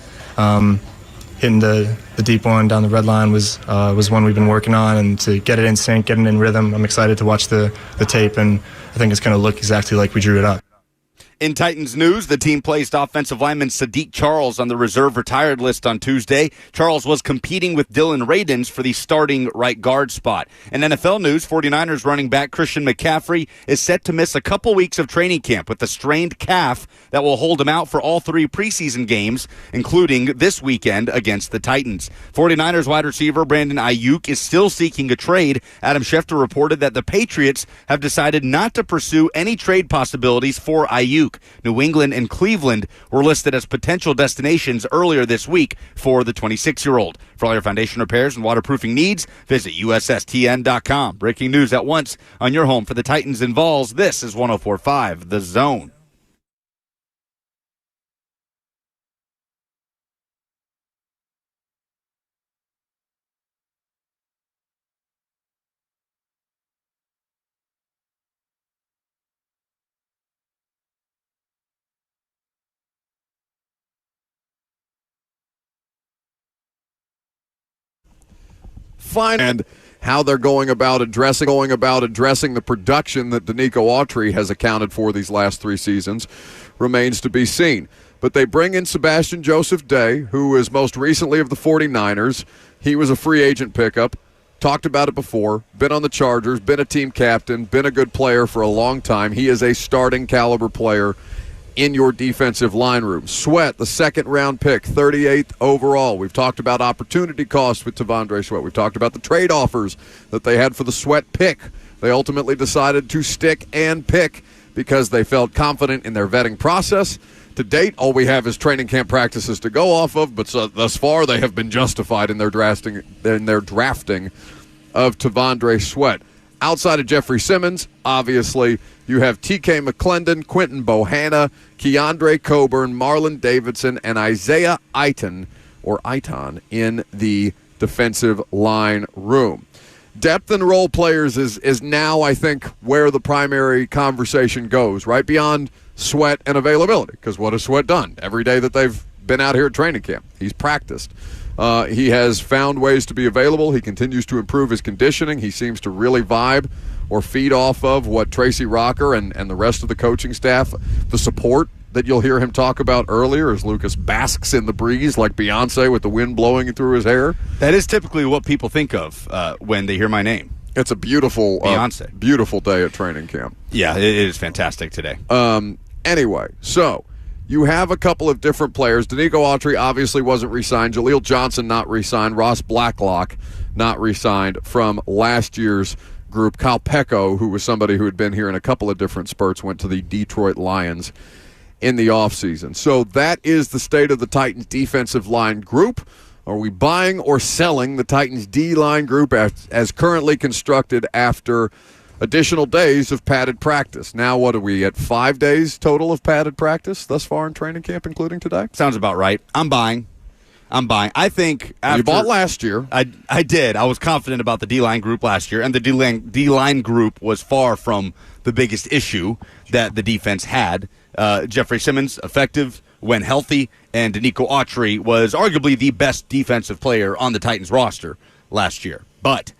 Hitting the deep one down the red line was one we've been working on, and to get it in sync, getting in rhythm, I'm excited to watch the tape, and I think it's going to look exactly like we drew it up. In Titans news, the team placed offensive lineman Sadiq Charles on the reserve retired list on Tuesday. Charles was competing with Dylan Radins for the starting right guard spot. In NFL news, 49ers running back Christian McCaffrey is set to miss a couple weeks of training camp with a strained calf that will hold him out for all 3 preseason games, including this weekend against the Titans. 49ers wide receiver Brandon Ayuk is still seeking a trade. Adam Schefter reported that the Patriots have decided not to pursue any trade possibilities for Ayuk. New England and Cleveland were listed as potential destinations earlier this week for the 26-year-old. For all your foundation repairs and waterproofing needs, visit USSTN.com. Breaking news at once on your home for the Titans and Vols. This is 104.5 The Zone. And how they're going about addressing the production that Danico Autry has accounted for these last 3 seasons remains to be seen. But they bring in Sebastian Joseph Day, who is most recently of the 49ers. He was a free agent pickup. Talked about it before. Been on the Chargers, been a team captain, been a good player for a long time. He is a starting caliber player in your defensive line room. Sweat, the second-round pick, 38th overall. We've talked about opportunity costs with Tavondre Sweat. We've talked about the trade offers that they had for the Sweat pick. They ultimately decided to stick and pick because they felt confident in their vetting process. To date, all we have is training camp practices to go off of, but thus far they have been justified in their drafting of Tavondre Sweat. Outside of Jeffrey Simmons, obviously, you have T.K. McClendon, Quentin Bohanna, Keandre Coburn, Marlon Davidson, and Isaiah Eiton in the defensive line room. Depth and role players is now, I think, where the primary conversation goes, right beyond Sweat and availability, because what has Sweat done every day that they've been out here at training camp? He's practiced. He has found ways to be available. He continues to improve his conditioning. He seems to really vibe or feed off of what Tracy Rocker and the rest of the coaching staff, the support that you'll hear him talk about earlier as Lucas basks in the breeze like Beyonce with the wind blowing through his hair. That is typically what people think of when they hear my name. It's a beautiful Beyonce. Beautiful day at training camp. Yeah, it is fantastic today. Anyway, so you have a couple of different players. Danico Autry obviously wasn't re-signed. Jaleel Johnson not re-signed. Ross Blacklock not re-signed from last year's group. Kyle Pecco, who was somebody who had been here in a couple of different spurts, went to the Detroit Lions in the offseason. So that is the state of the Titans defensive line group. Are we buying or selling the Titans D-line group as currently constructed after additional days of padded practice? Now, what are we at, 5 days total of padded practice thus far in training camp, including today? Sounds about right. I'm buying. I think after you bought last year. I did. I was confident about the D-line group last year, and the D-line group was far from the biggest issue that the defense had. Jeffrey Simmons, effective when healthy, and Danico Autry was arguably the best defensive player on the Titans roster last year. But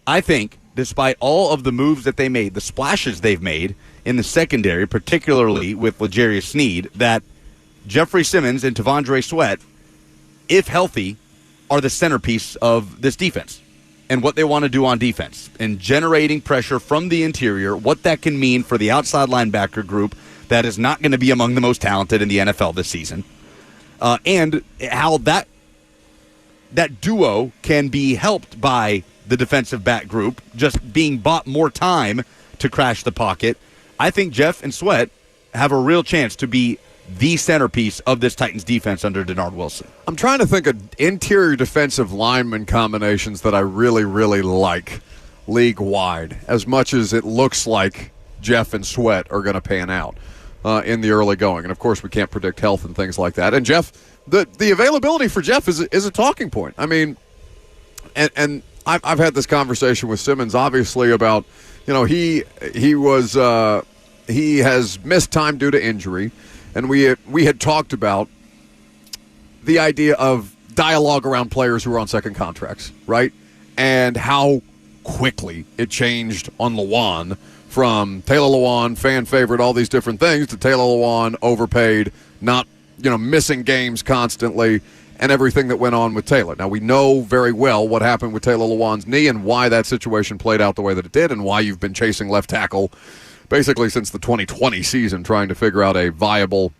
I think despite all of the moves that they made, the splashes they've made in the secondary, particularly with L'Jarius Sneed, that Jeffrey Simmons and Tavondre Sweat, if healthy, are the centerpiece of this defense and what they want to do on defense and generating pressure from the interior, what that can mean for the outside linebacker group that is not going to be among the most talented in the NFL this season, and how that duo can be helped by the defensive back group just being bought more time to crash the pocket I think Jeff and Sweat have a real chance to be the centerpiece of this Titans defense under Denard Wilson. I'm trying to think of interior defensive lineman combinations that I really, really like league-wide, as much as it looks like Jeff and Sweat are going to pan out in the early going. And, of course, we can't predict health and things like that. And Jeff, the availability for Jeff is a talking point. I mean, and I've had this conversation with Simmons, obviously, about, he has missed time due to injury. And we had talked about the idea of dialogue around players who are on second contracts, right? And how quickly it changed on Lewan from Taylor Lewan, fan favorite, all these different things, to Taylor Lewan, overpaid, not, missing games constantly, and everything that went on with Taylor. Now, we know very well what happened with Taylor Lewan's knee and why that situation played out the way that it did and why you've been chasing left tackle basically since the 2020 season, trying to figure out a viable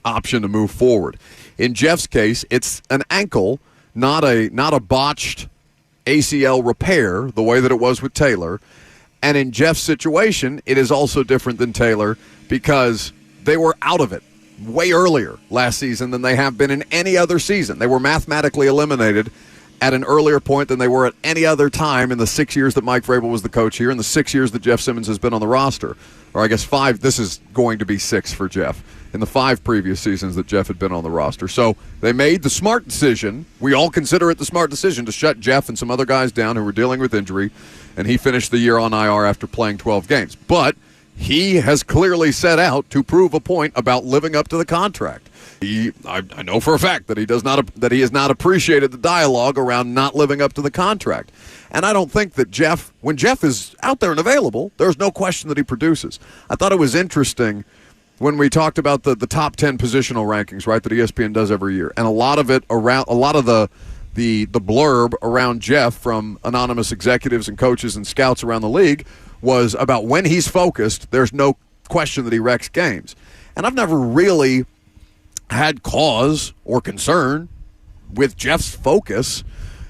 option to move forward. In Jeff's case, it's an ankle, not a botched ACL repair the way that it was with Taylor. And in Jeff's situation, it is also different than Taylor because they were out of it way earlier last season than they have been in any other season. They were mathematically eliminated at an earlier point than they were at any other time in the 6 years that Mike Vrabel was the coach here and the 6 years that Jeff Simmons has been on the roster. Or I guess 5. This is going to be 6 for Jeff in the 5 previous seasons that Jeff had been on the roster. So they made the smart decision. We all consider it the smart decision to shut Jeff and some other guys down who were dealing with injury, and he finished the year on IR after playing 12 games. But he has clearly set out to prove a point about living up to the contract. I know for a fact that he has not appreciated the dialogue around not living up to the contract. And I don't think that when Jeff is out there and available, there's no question that he produces. I thought it was interesting when we talked about the top 10 positional rankings, right, that ESPN does every year. And a lot of the blurb around Jeff from anonymous executives and coaches and scouts around the league was about when he's focused, there's no question that he wrecks games. And I've never really had cause or concern with Jeff's focus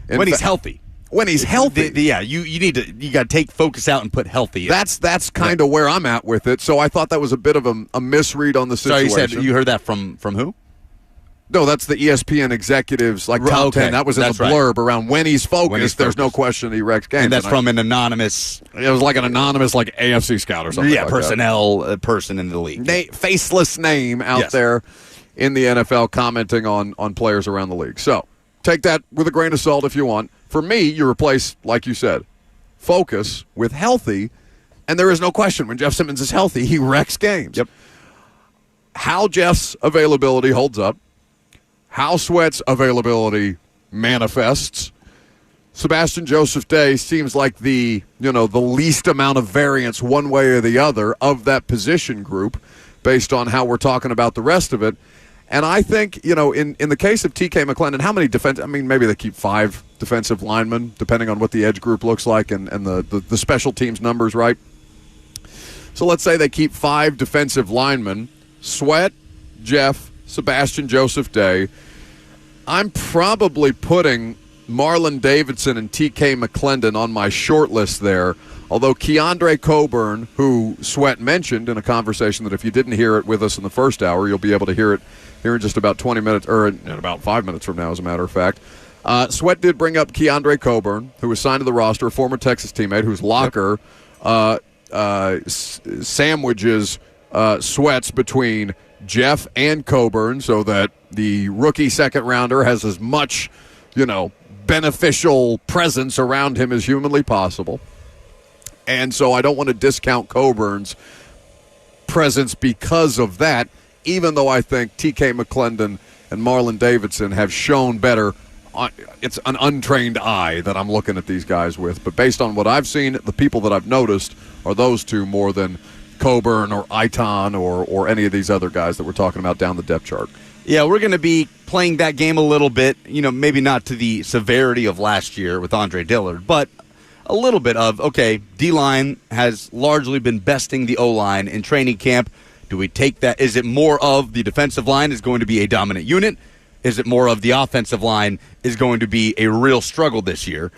when he's healthy. When he's healthy, you got to take focus out and put healthy. That's kind of where I'm at with it. So I thought that was a bit of a misread on the situation. So you said you heard that from who? No, that's the ESPN executives, top 10. That was in the blurb around when he's focused. There's no question he wrecks games. And that's from an anonymous. It was like an anonymous AFC scout or something. Yeah, personnel person in the league, faceless name out there in the NFL commenting on players around the league. So take that with a grain of salt if you want. For me, you replace, like you said, focus with healthy, and there is no question when Jeff Simmons is healthy, he wrecks games. Yep. How Jeff's availability holds up, how Sweat's availability manifests. Sebastian Joseph Day seems like the least amount of variance one way or the other of that position group based on how we're talking about the rest of it. And I think, in the case of TK McClendon, how many maybe they keep 5 defensive linemen, depending on what the edge group looks like and the special teams numbers, right? So let's say they keep 5 defensive linemen, Sweat, Jeff, Sebastian Joseph Day. I'm probably putting Marlon Davidson and TK McClendon on my short list there, although Keandre Coburn, who Sweat mentioned in a conversation that if you didn't hear it with us in the first hour, you'll be able to hear it here in just about 20 minutes, or in about 5 minutes from now, as a matter of fact. Sweat did bring up Keandre Coburn, who was signed to the roster, a former Texas teammate, whose locker sandwiches Sweats between Jeff and Coburn so that the rookie second-rounder has as much, beneficial presence around him as humanly possible. And so I don't want to discount Coburn's presence because of that, even though I think TK McClendon and Marlon Davidson have shown better. It's an untrained eye that I'm looking at these guys with. But based on what I've seen, the people that I've noticed are those two more than Coburn or Aitan or any of these other guys that we're talking about down the depth chart. Yeah, we're going to be playing that game a little bit, maybe not to the severity of last year with Andre Dillard, but a little bit of, okay, D-line has largely been besting the O-line in training camp. Do we take that? Is it more of the defensive line is going to be a dominant unit? Is it more of the offensive line is going to be a real struggle this year?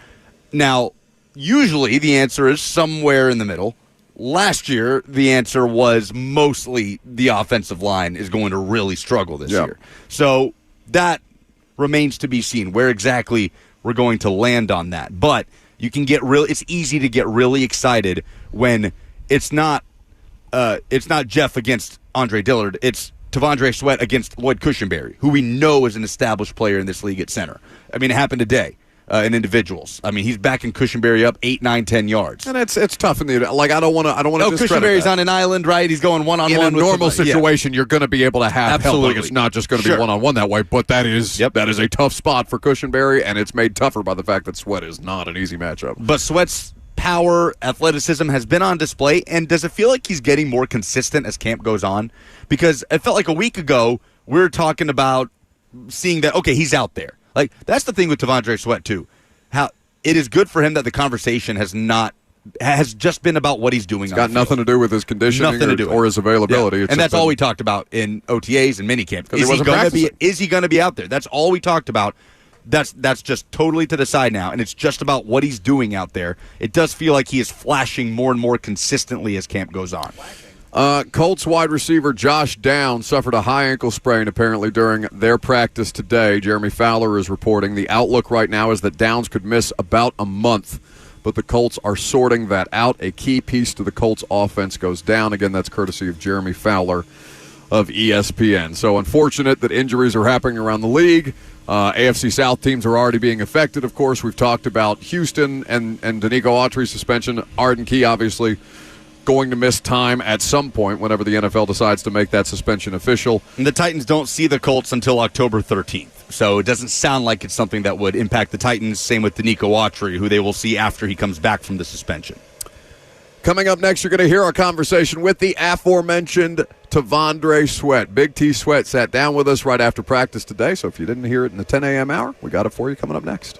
Now, usually the answer is somewhere in the middle. Last year, the answer was mostly the offensive line is going to really struggle this year. So that remains to be seen where exactly we're going to land on that. But you can it's easy to get really excited when it's not Jeff against Andre Dillard. It's T'Vondre Sweat against Lloyd Cushenberry, who we know is an established player in this league at center. I mean, it happened today. In individuals, I mean, he's backing Cushenberry up 8, 9, 10 yards, and it's tough in the I don't want to. Cushenberry's on an island, right? He's going one on one. In a normal situation, you're going to be able to have help. Like, it's not just going to be one on one that way, but that is a tough spot for Cushenberry, and it's made tougher by the fact that Sweat is not an easy matchup. But Sweat's power, athleticism has been on display, and does it feel like he's getting more consistent as camp goes on? Because it felt like a week ago we were talking about seeing that he's out there. Like, that's the thing with T'Vondre Sweat, too. How it is good for him that the conversation has just been about what he's doing. It's got nothing to do with his conditioning or his availability. Yeah. And that's all we talked about in OTAs and minicamp. Is he going to be out there? That's all we talked about. That's just totally to the side now, and it's just about what he's doing out there. It does feel like he is flashing more and more consistently as camp goes on. Colts wide receiver Josh Downs suffered a high ankle sprain apparently during their practice today. Jeremy Fowler is reporting the outlook right now is that Downs could miss about a month, but the Colts are sorting that out. A key piece to the Colts offense goes down. Again, that's courtesy of Jeremy Fowler of ESPN. So unfortunate that injuries are happening around the league. AFC South teams are already being affected, of course. We've talked about Houston and Danico Autry's suspension. Arden Key, obviously, going to miss time at some point whenever the NFL decides to make that suspension official. And the Titans don't see the Colts until October 13th, so it doesn't sound like it's something that would impact the Titans. Same with Danico Autry, who they will see after he comes back from the suspension. Coming up next, you're going to hear our conversation with the aforementioned T'Vondre Sweat. Big T Sweat sat down with us right after practice today, so if you didn't hear it in the 10 a.m. hour, we got it for you coming up next.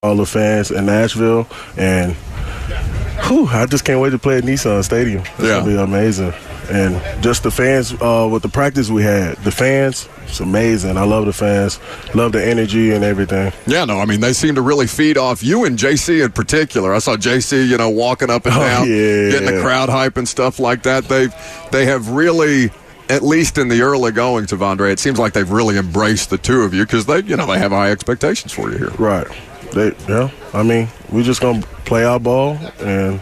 all the fans in Nashville, and I just can't wait to play at Nissan Stadium. It's going to be amazing. And just the fans, with the practice we had, the fans, it's amazing. I love the fans, love the energy and everything. Yeah, no, I mean, they seem to really feed off you and JC in particular. I saw JC, walking up and down, getting the crowd hype and stuff like that. They have really, at least in the early goings of Andre, it seems like they've really embraced the two of you because they have high expectations for you here. Right. I mean, we're just going to play our ball and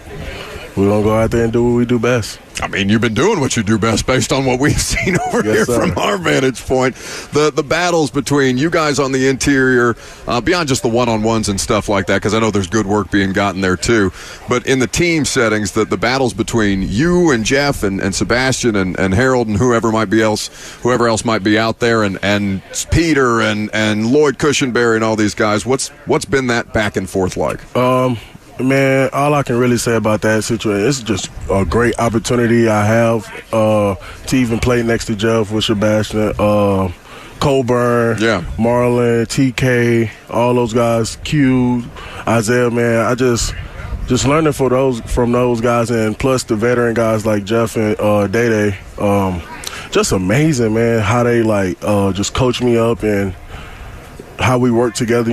we're going to go out there and do what we do best. I mean, you've been doing what you do best based on what we've seen over here from our vantage point. The battles between you guys on the interior, beyond just the one-on-ones and stuff like that, because I know there's good work being gotten there too, but in the team settings, the battles between you and Jeff and Sebastian and Harold and whoever else might be out there, and Peter and Lloyd Cushenberry and all these guys, what's been that back and forth like? Man, all I can really say about that situation, it's just a great opportunity I have to even play next to Jeff with Sebastian, Colburn, Marlon, TK, all those guys, Q, Isaiah, man. I just learning from those guys, and plus the veteran guys like Jeff and Day. Just amazing, man, how they just coach me up and how we work together,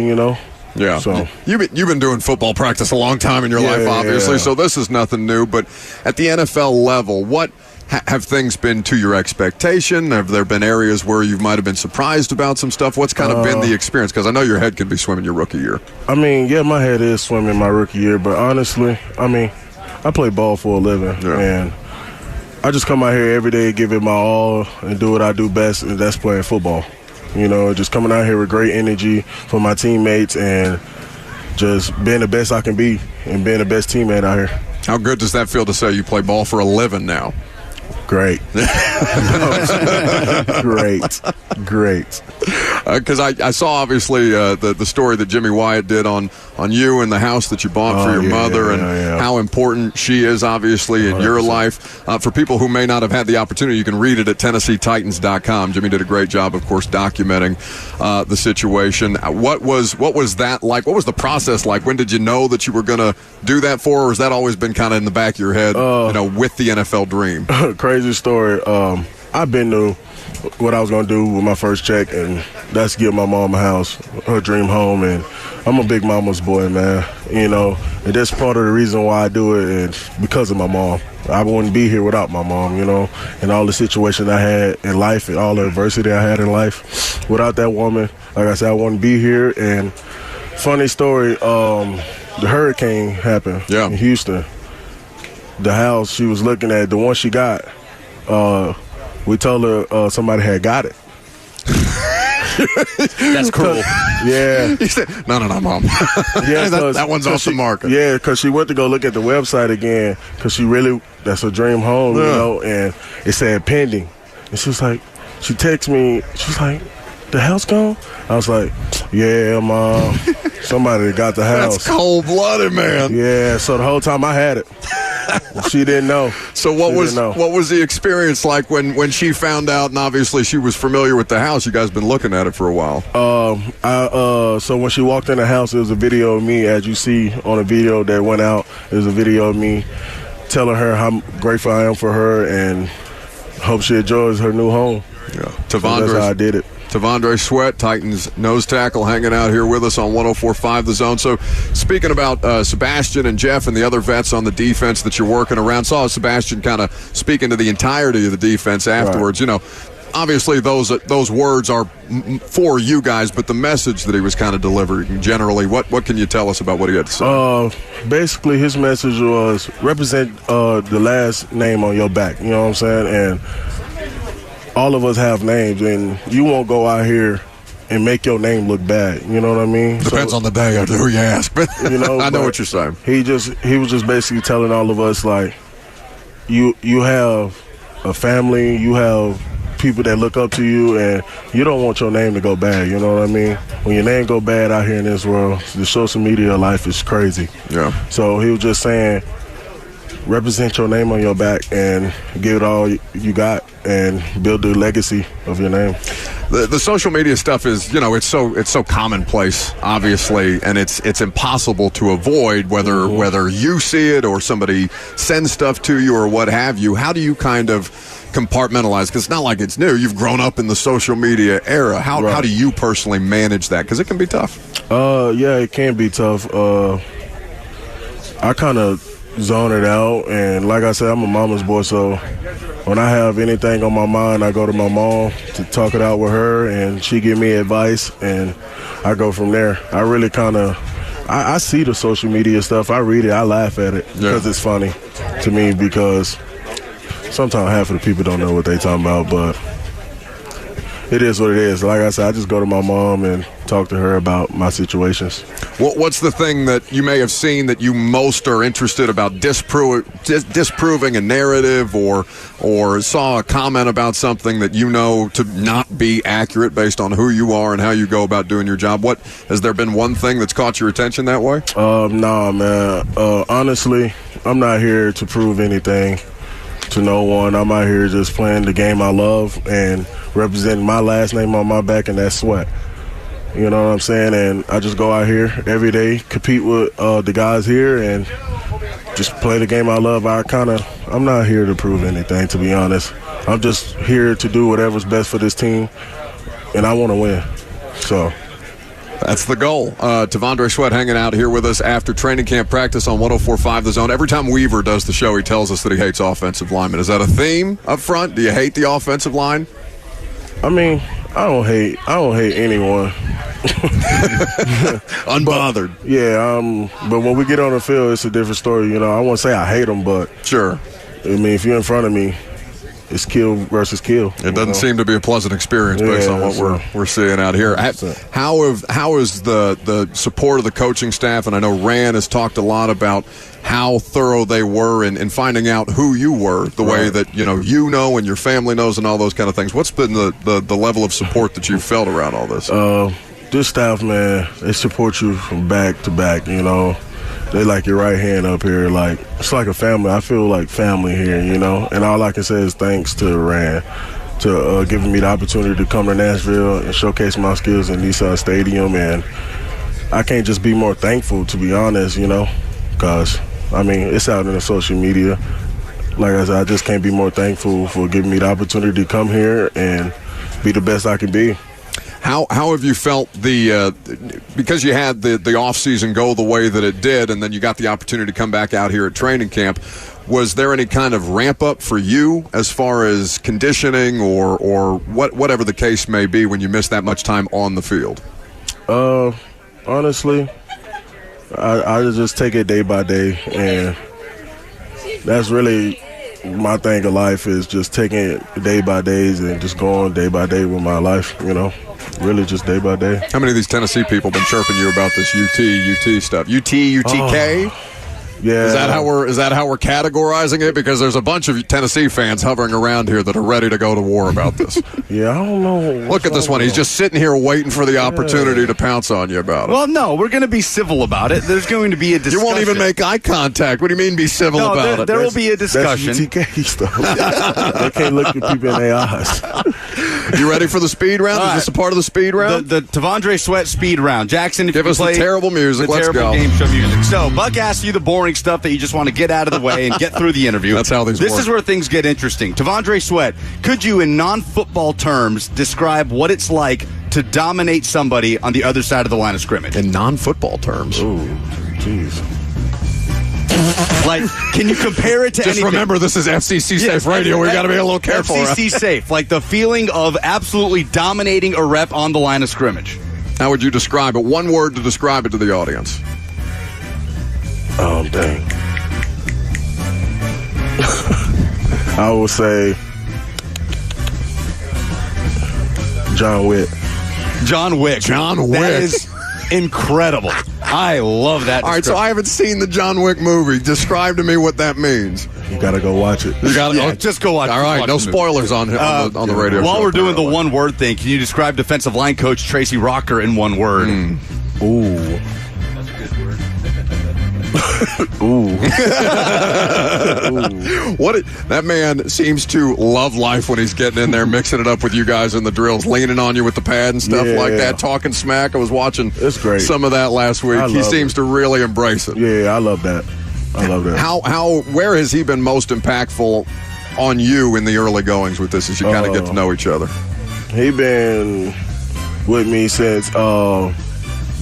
Yeah, so you've been doing football practice a long time in your life, obviously. So this is nothing new. But at the NFL level, what have things been to your expectation? Have there been areas where you might have been surprised about some stuff? What's kind of been the experience? Because I know your head can be swimming your rookie year. I mean, my head is swimming my rookie year. But honestly, I mean, I play ball for a living, and I just come out here every day, give it my all, and do what I do best, and that's playing football. Just coming out here with great energy for my teammates and just being the best I can be and being the best teammate out here. How good does that feel to say you play ball for a living now? Great. Great. Because I saw, obviously, the story that Jimmy Wyatt did on you and the house that you bought for your mother and how important she is, obviously, in your life. For people who may not have had the opportunity, you can read it at TennesseeTitans.com. Jimmy did a great job, of course, documenting the situation. What was that like? What was the process like? When did you know that you were going to do that for, or has that always been kind of in the back of your head, with the NFL dream? Crazy story. I've been to what I was going to do with my first check, and that's give my mom a house, her dream home. And I'm a big mama's boy, man, and that's part of the reason why I do it, and because of my mom. I wouldn't be here without my mom, and all the situation I had in life and all the adversity I had in life. Without that woman, like I said, I wouldn't be here. And funny story, the hurricane happened in Houston. The house she was looking at, the one she got, we told her somebody had got it. That's cool. Yeah. He said, no, Mom. Yeah, that one's off the market. Yeah, because she went to go look at the website again because that's her dream home, and it said pending. And she was like, she texted me, she was like, the house gone? I was like, yeah, Mom. Somebody got the house. That's cold-blooded, man. Yeah, so the whole time I had it. She didn't know. So what was the experience like when she found out, and obviously she was familiar with the house? You guys been looking at it for a while. So when she walked in the house, there was a video of me, as you see on a video that went out. There's a video of me telling her how grateful I am for her and hope she enjoys her new home. Yeah, so that's how I did it. Tavondre Sweat, Titans nose tackle, hanging out here with us on 104.5 The Zone. So speaking about Sebastian and Jeff and the other vets on the defense that you're working around, saw Sebastian kind of speaking to the entirety of the defense afterwards. Right. Obviously those words are for you guys, but the message that he was kind of delivering generally, what can you tell us about what he had to say? Basically, his message was represent the last name on your back. You know what I'm saying? And all of us have names, and you won't go out here and make your name look bad. You know what I mean? Depends on the day or who you ask, but I know what you're saying. He was just basically telling all of us, like, you have a family, you have people that look up to you, and you don't want your name to go bad. You know what I mean? When your name go bad out here in this world, the social media life is crazy. Yeah. So he was just saying, represent your name on your back and give it all you got and build the legacy of your name. The social media stuff is, it's so commonplace, obviously, and it's impossible to avoid whether you see it or somebody sends stuff to you or what have you. How do you kind of compartmentalize? Because it's not like it's new. You've grown up in the social media era. How do you personally manage that? Because it can be tough. Yeah, it can be tough. I kind of zone it out, and like I said, I'm a mama's boy, so when I have anything on my mind, I go to my mom to talk it out with her, and she give me advice, and I go from there. I really kind of I see the social media stuff. I read it. I laugh at it because it's funny to me, because sometimes half of the people don't know what they talking about, but it is what it is. Like I said, I just go to my mom and talk to her about my situations. What's the thing that you may have seen that you most are interested about disproving a narrative, or saw a comment about something that you know to not be accurate based on who you are and how you go about doing your job? Has there been one thing that's caught your attention that way? Nah, man. Honestly, I'm not here to prove anything to no one. I'm out here just playing the game I love and representing my last name on my back, and that's Sweat. You know what I'm saying? And I just go out here every day, compete with the guys here, and just play the game I love. I'm not here to prove anything, to be honest. I'm just here to do whatever's best for this team, and I want to win. So that's the goal. T'Vondre Sweat hanging out here with us after training camp practice on 104.5 The Zone. Every time Weaver does the show, he tells us that he hates offensive linemen. Is that a theme up front? Do you hate the offensive line? I mean, I don't hate anyone. Unbothered. But when we get on the field, it's a different story. I won't say I hate them, but sure. I mean, if you're in front of me, it's kill versus kill. It doesn't seem to be a pleasant experience based on what we're seeing out here. How is the support of the coaching staff? And I know Rand has talked a lot about how thorough they were in finding out who you were, the way that you know and your family knows and all those kind of things. What's been the level of support that you've felt around all this? This staff, man, they support you from back to back. They like your right hand up here. Like, it's like a family. I feel like family here, And all I can say is thanks to Rand to giving me the opportunity to come to Nashville and showcase my skills in Nissan Stadium. And I can't just be more thankful, to be honest, because, I mean, it's out in the social media. Like I said, I just can't be more thankful for giving me the opportunity to come here and be the best I can be. How have you felt because you had the off season go the way that it did, and then you got the opportunity to come back out here at training camp? Was there any kind of ramp up for you as far as conditioning or whatever the case may be when you miss that much time on the field? Honestly, I just take it day by day, and that's really my thing of life, is just taking it day by days and just going day by day with my life, Really just day by day. How many of these Tennessee people been chirping you about this UT stuff? UTK? Yeah. Is that how we're categorizing it? Because there's a bunch of Tennessee fans hovering around here that are ready to go to war about this. Yeah, I don't know. Look at this one. He's just sitting here waiting for the opportunity to pounce on you about it. Well, no, we're going to be civil about it. There's going to be a discussion. You won't even make eye contact. What do you mean be civil about it? There will be a discussion. That's UTK stuff. They can't look at people in their eyes. You ready for the speed round? Is this a part of the speed round? The T'Vondre Sweat speed round. Jackson, if give you us play the terrible music. The Let's terrible go. Game show music. So, Buck asks you the boring stuff that you just want to get out of the way and get through the interview. That's how these work. This is where things get interesting. T'Vondre Sweat, could you, in non-football terms, describe what it's like to dominate somebody on the other side of the line of scrimmage? In non-football terms? Ooh, jeez. Like, can you compare it to Just anything? remember, this is FCC safe radio. We got to be a little careful. FCC safe. Like the feeling of absolutely dominating a rep on the line of scrimmage. How would you describe it? One word to describe it to the audience. Dang. I would say John Wick. John Wick. That is incredible. I love that. All right, so I haven't seen the John Wick movie. Describe to me what that means. You got to go watch it. You got to just go watch it. All right, no spoilers on the radio. While show, we're doing the one-word thing, can you describe defensive line coach Tracy Rocker in one word? Ooh. Ooh. That man seems to love life when he's getting in there, mixing it up with you guys in the drills, leaning on you with the pad and stuff like that, talking smack. I was watching some of that last week. He seems to really embrace it. Yeah, I love that. Where has he been most impactful on you in the early goings with this as you kind of get to know each other? He been with me since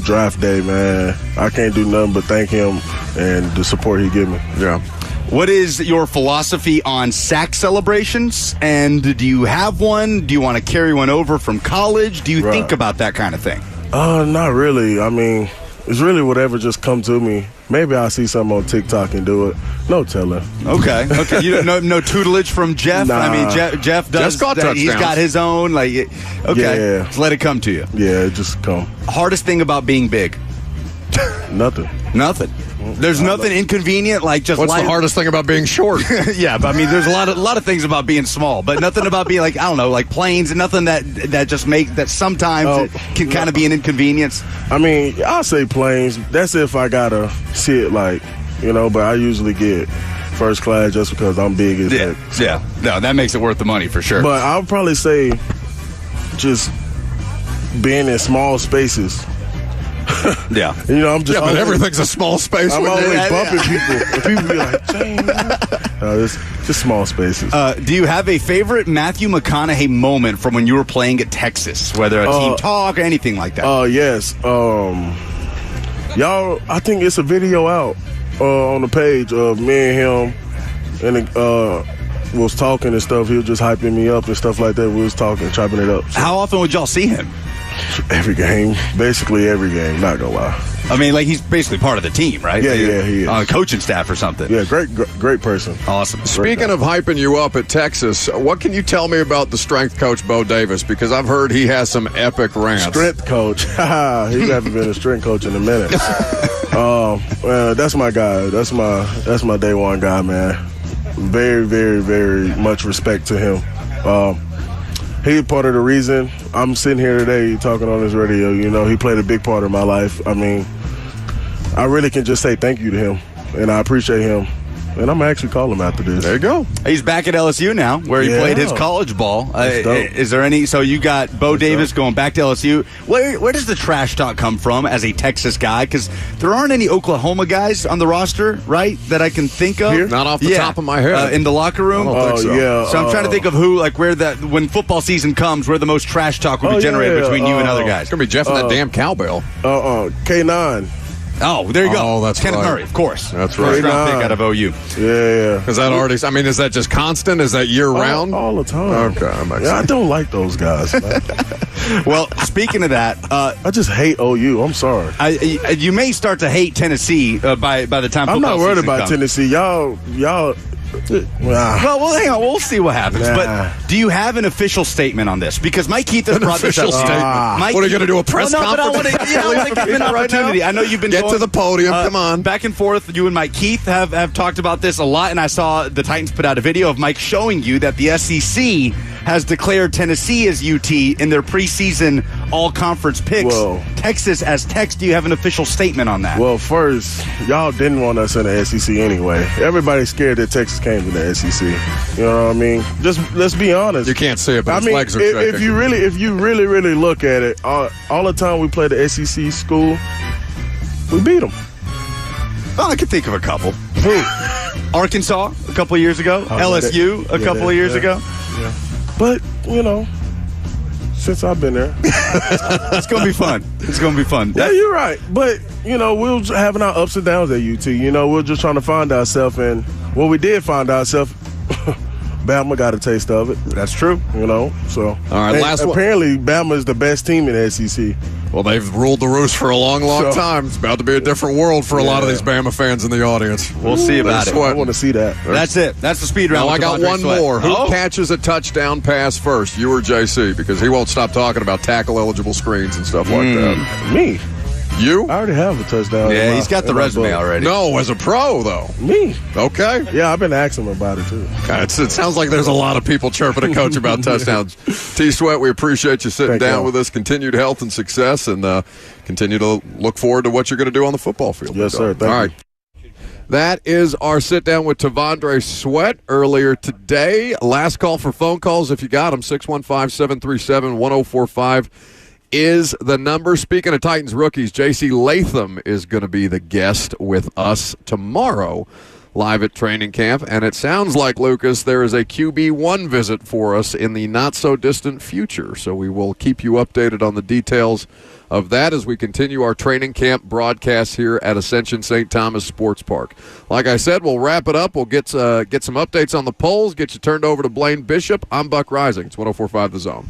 draft day, man. I can't do nothing but thank him and the support he gave me. Yeah. What is your philosophy on sack celebrations? And do you have one? Do you want to carry one over from college? Do you think about that kind of thing? Not really. I mean, it's really whatever just come to me. Maybe I'll see something on TikTok and do it. No telling. Okay. You don't no tutelage from Jeff? Nah. I mean, Jeff does that. He's got his own. Just let it come to you. Yeah, it just come. Hardest thing about being big? Nothing. There's nothing inconvenient like just. What's the hardest thing about being short? Yeah, but I mean, there's a lot of things about being small, but nothing about being like, I don't know, like planes, and nothing that just make that sometimes it can kind of be an inconvenience. I mean, I'll say planes. That's if I gotta see it, but I usually get first class just because I'm big as that. So. Yeah, no, that makes it worth the money for sure. But I'll probably say just being in small spaces. Yeah. I'm just. Yeah, but everything's a small space. I'm always bumping people. And people be like, James. No, it's just small spaces. Do you have a favorite Matthew McConaughey moment from when you were playing at Texas, whether a team talk or anything like that? Yes. Y'all, I think it's a video out on the page of me and him, and was talking and stuff. He was just hyping me up and stuff like that. We was talking, chopping it up. So. How often would y'all see him? Every game, basically every game. Not gonna lie. I mean, like he's basically part of the team, right? Yeah, he is. On a coaching staff or something. Yeah, great person. Awesome. Speaking of hyping you up at Texas, what can you tell me about the strength coach, Bo Davis? Because I've heard he has some epic rants. Strength coach. He hasn't been a strength coach in a minute. That's my guy. That's my day one guy, man. Very, very, very much respect to him. He's part of the reason I'm sitting here today talking on this radio. He played a big part of my life. I mean, I really can just say thank you to him, and I appreciate him. And I'm actually calling him after this. There you go. He's back at LSU now, where he played his college ball. Is there any? So you got Bo Davis going back to LSU. Where does the trash talk come from as a Texas guy? Because there aren't any Oklahoma guys on the roster, right? That I can think of. Here? Not off the top of my head. In the locker room. I don't think so. Yeah. So I'm trying to think of who, when football season comes, where the most trash talk will be generated between you and other guys. It's gonna be Jeff and that damn cowbell. K9. Oh, there you go. Oh, that's Kenneth right. Murray, of course. That's right. First round pick out of OU. Yeah. Is that already? I mean, is that just constant? Is that year round? All the time. Okay, I don't like those guys. Man. Well, speaking of that, I just hate OU. I'm sorry. You may start to hate Tennessee by the time. I'm not worried about comes. Tennessee. Y'all. Well, hang on. We'll see what happens. Nah. But do you have an official statement on this? Because Mike Keith has brought this up. Official statement. Mike, what are you going to do? A press conference? But I want to give him an opportunity. I know you've been get to the podium. Come on, back and forth. You and Mike Keith have talked about this a lot, and I saw the Titans put out a video of Mike showing you that the SEC has declared Tennessee as UT in their preseason all-conference picks. Whoa. Texas as Tex. Do you have an official statement on that? Well, first, y'all didn't want us in the SEC anyway. Everybody's scared that Texas came to the SEC. You know what I mean? Just let's be honest. You can't see it, but his legs are shaking. If you really look at it, all the time we play the SEC school, we beat them. Oh, I can think of a couple. Who? Arkansas a couple of years ago. LSU a couple of years ago. Yeah. But, since I've been there. It's going to be fun. It's going to be fun. Yeah, you're right. But, we're having our ups and downs at UT. We're just trying to find ourselves. And when we did find ourselves, Bama got a taste of it. That's true. So. All right, last one. Apparently, Bama is the best team in the SEC. Well, they've ruled the roost for a long time. It's about to be a different world for a lot of these Bama fans in the audience. We'll see about it. I want to see that. That's it. That's the speed round. Now, I got one more. Who Oh. catches a touchdown pass first, you or JC? Because he won't stop talking about tackle-eligible screens and stuff like that. Me. You? I already have a touchdown. Yeah, he's got the resume already. No, as a pro, though. Me. Okay. Yeah, I've been asking him about it, too. Okay. It sounds like there's a lot of people chirping a coach about touchdowns. T-Sweat, we appreciate you sitting down with us. Continued health and success, and continue to look forward to what you're going to do on the football field. Yes, sir. Thank you. That is our sit-down with Tavondre Sweat earlier today. Last call for phone calls if you got them. 615-737-1045 is the number. Speaking of Titans rookies, J.C. Latham is going to be the guest with us tomorrow live at training camp. And it sounds like, Lucas, there is a QB1 visit for us in the not-so-distant future. So we will keep you updated on the details of that as we continue our training camp broadcast here at Ascension St. Thomas Sports Park. Like I said, we'll wrap it up. We'll get some updates on the polls, get you turned over to Blaine Bishop. I'm Buck Rising. It's 104.5 The Zone.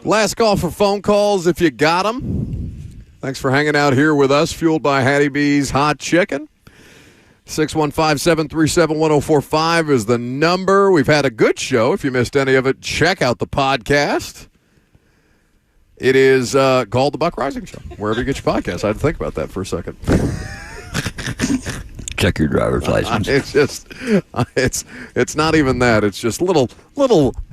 Last call for phone calls if you got them. Thanks for hanging out here with us, fueled by Hattie B's Hot Chicken. 615-737-1045 is the number. We've had a good show. If you missed any of it, check out the podcast. It is called The Buck Rising Show, wherever you get your podcast. I had to think about that for a second. Check your driver's license. It's just, it's not even that. It's just little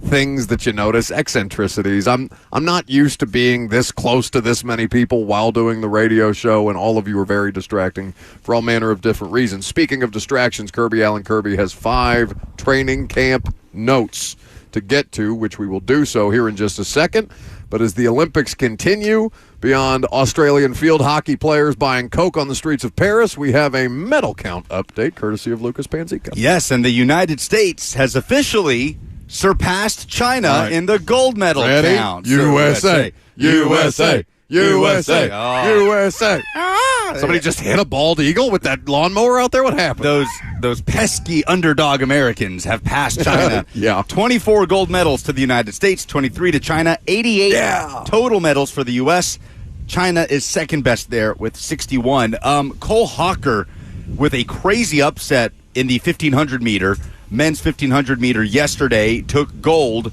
things that you notice, eccentricities. I'm not used to being this close to this many people while doing the radio show, and all of you are very distracting for all manner of different reasons. Speaking of distractions, Kirby Allen Kirby has 5 training camp notes to get to, which we will do so here in just a second. But as the Olympics continue, beyond Australian field hockey players buying Coke on the streets of Paris, we have a medal count update courtesy of Lucas Panzica. Yes, and the United States has officially surpassed China in the gold medal count. USA, USA, USA, USA. Somebody just hit a bald eagle with that lawnmower out there? What happened? Those pesky underdog Americans have passed China. 24 gold medals to the United States, 23 to China, 88 total medals for the U.S. China is second best there with 61. Cole Hawker with a crazy upset in the 1,500 meter, men's 1,500 meter yesterday, took gold.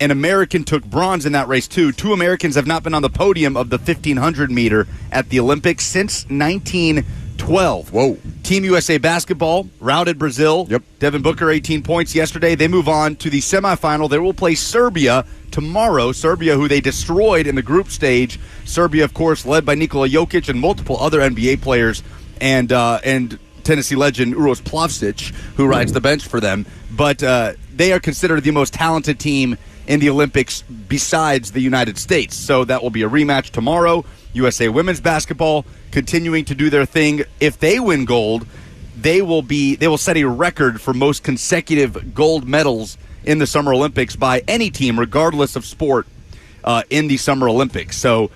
An American took bronze in that race, too. 2 Americans have not been on the podium of the 1,500 meter at the Olympics since 1912. Whoa. Team USA basketball routed Brazil. Yep. Devin Booker, 18 points yesterday. They move on to the semifinal. They will play Serbia tomorrow. Serbia, who they destroyed in the group stage. Serbia, of course, led by Nikola Jokic and multiple other NBA players, and Tennessee legend Uros Plavsic, who rides the bench for them. But they are considered the most talented team in the Olympics besides the United States. So that will be a rematch tomorrow. USA women's basketball continuing to do their thing. If they win gold, they will set a record for most consecutive gold medals in the Summer Olympics by any team, regardless of sport, in the Summer Olympics. So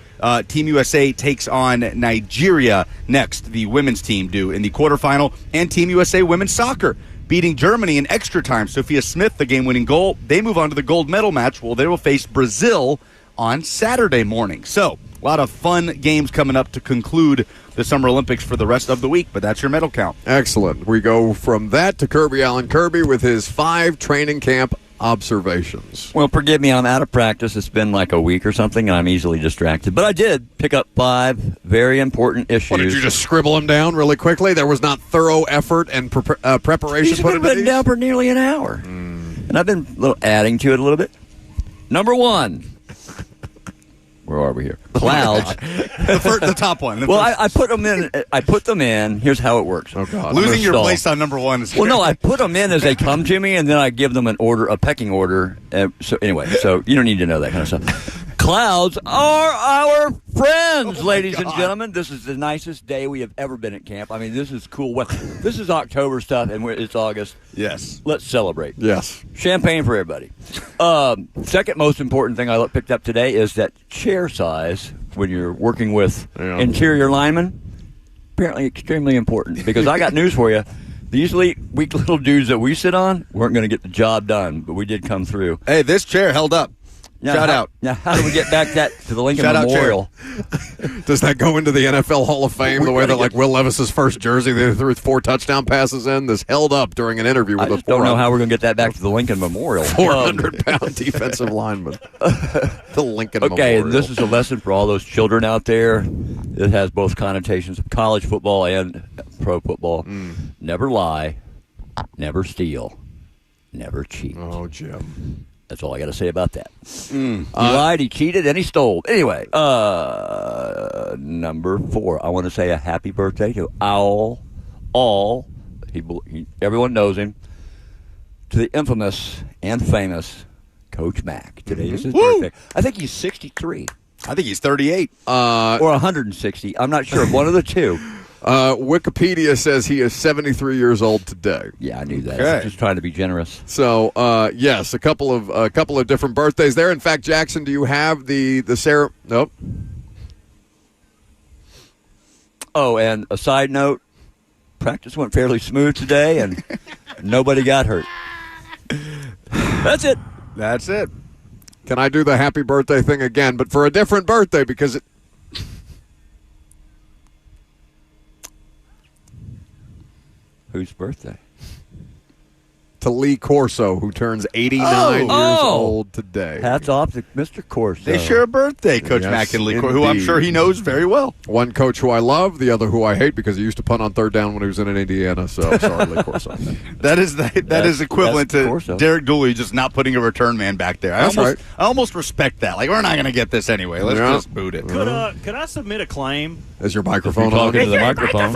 Team USA takes on Nigeria next, the women's team do in the quarterfinal, and Team USA women's soccer beating Germany in extra time. Sophia Smith, the game-winning goal. They move on to the gold medal match. Well, they will face Brazil on Saturday morning. So, a lot of fun games coming up to conclude the Summer Olympics for the rest of the week, but that's your medal count. Excellent. We go from that to Kirby Allen Kirby with his 5 training camp observations. Well, forgive me, I'm out of practice. It's been like a week or something, and I'm easily distracted. But I did pick up 5 very important issues. What, did you just scribble them down really quickly? There was not thorough effort and preparation These put have been into written down for nearly an hour. And I've been adding to it a little bit. Number 1. Where are we here? Clouds. the top one. Well, I put them in. I put them in. Here's how it works. Oh, God. Losing your place on number 1 is well, no, I put them in as they come to me, and then I give them an order, a pecking order. So anyway, so you don't need to know that kind of stuff. Clouds are our friends, ladies and gentlemen. This is the nicest day we have ever been at camp. I mean, this is cool weather. This is October stuff, and it's August. Yes. Let's celebrate. Yes. Champagne for everybody. Second most important thing I picked up today is that chair size when you're working with interior linemen. Apparently extremely important, because I got news for you. These weak little dudes that we sit on weren't going to get the job done, but we did come through. Hey, this chair held up. Now, Shout out. Now, how do we get back to the Lincoln Shout Memorial? Does that go into the NFL Hall of Fame the way that, like, Will Levis's first jersey, they threw 4 touchdown passes in? This held up during an interview with I just don't know how we're going to get that back to the Lincoln Memorial. 400-pound defensive lineman. The Lincoln Memorial. Okay, and this is a lesson for all those children out there. It has both connotations of college football and pro football. Never lie, never steal, never cheat. Oh, Jim. That's all I got to say about that. He lied, he cheated, and he stole. Anyway, number 4. I want to say a happy birthday to everyone knows him, to the infamous and famous Coach Mack. Today is his birthday. I think he's 63. I think he's 38. Or 160. I'm not sure. One of the two. Wikipedia says he is 73 years old today. Yeah, I knew that. I was just trying to be generous. So, yes, a couple of different birthdays there. In fact, Jackson, do you have the Sarah? Nope. Oh, and a side note, practice went fairly smooth today, and nobody got hurt. That's it. That's it. Can I do the happy birthday thing again, but for a different birthday because it. Whose birthday? To Lee Corso, who turns 89 years old today. Hats off to Mr. Corso. They share a birthday, Coach Mack and Lee Corso, who I'm sure he knows very well. One coach who I love, the other who I hate because he used to punt on third down when he was in Indiana. So sorry, Lee Corso. That is equivalent to Corso. Derek Dooley just not putting a return man back there. I That's almost respect that. Like, we're not going to get this anyway. Let's just boot it. Could I submit a claim? Is your microphone You're on? talking to the microphone.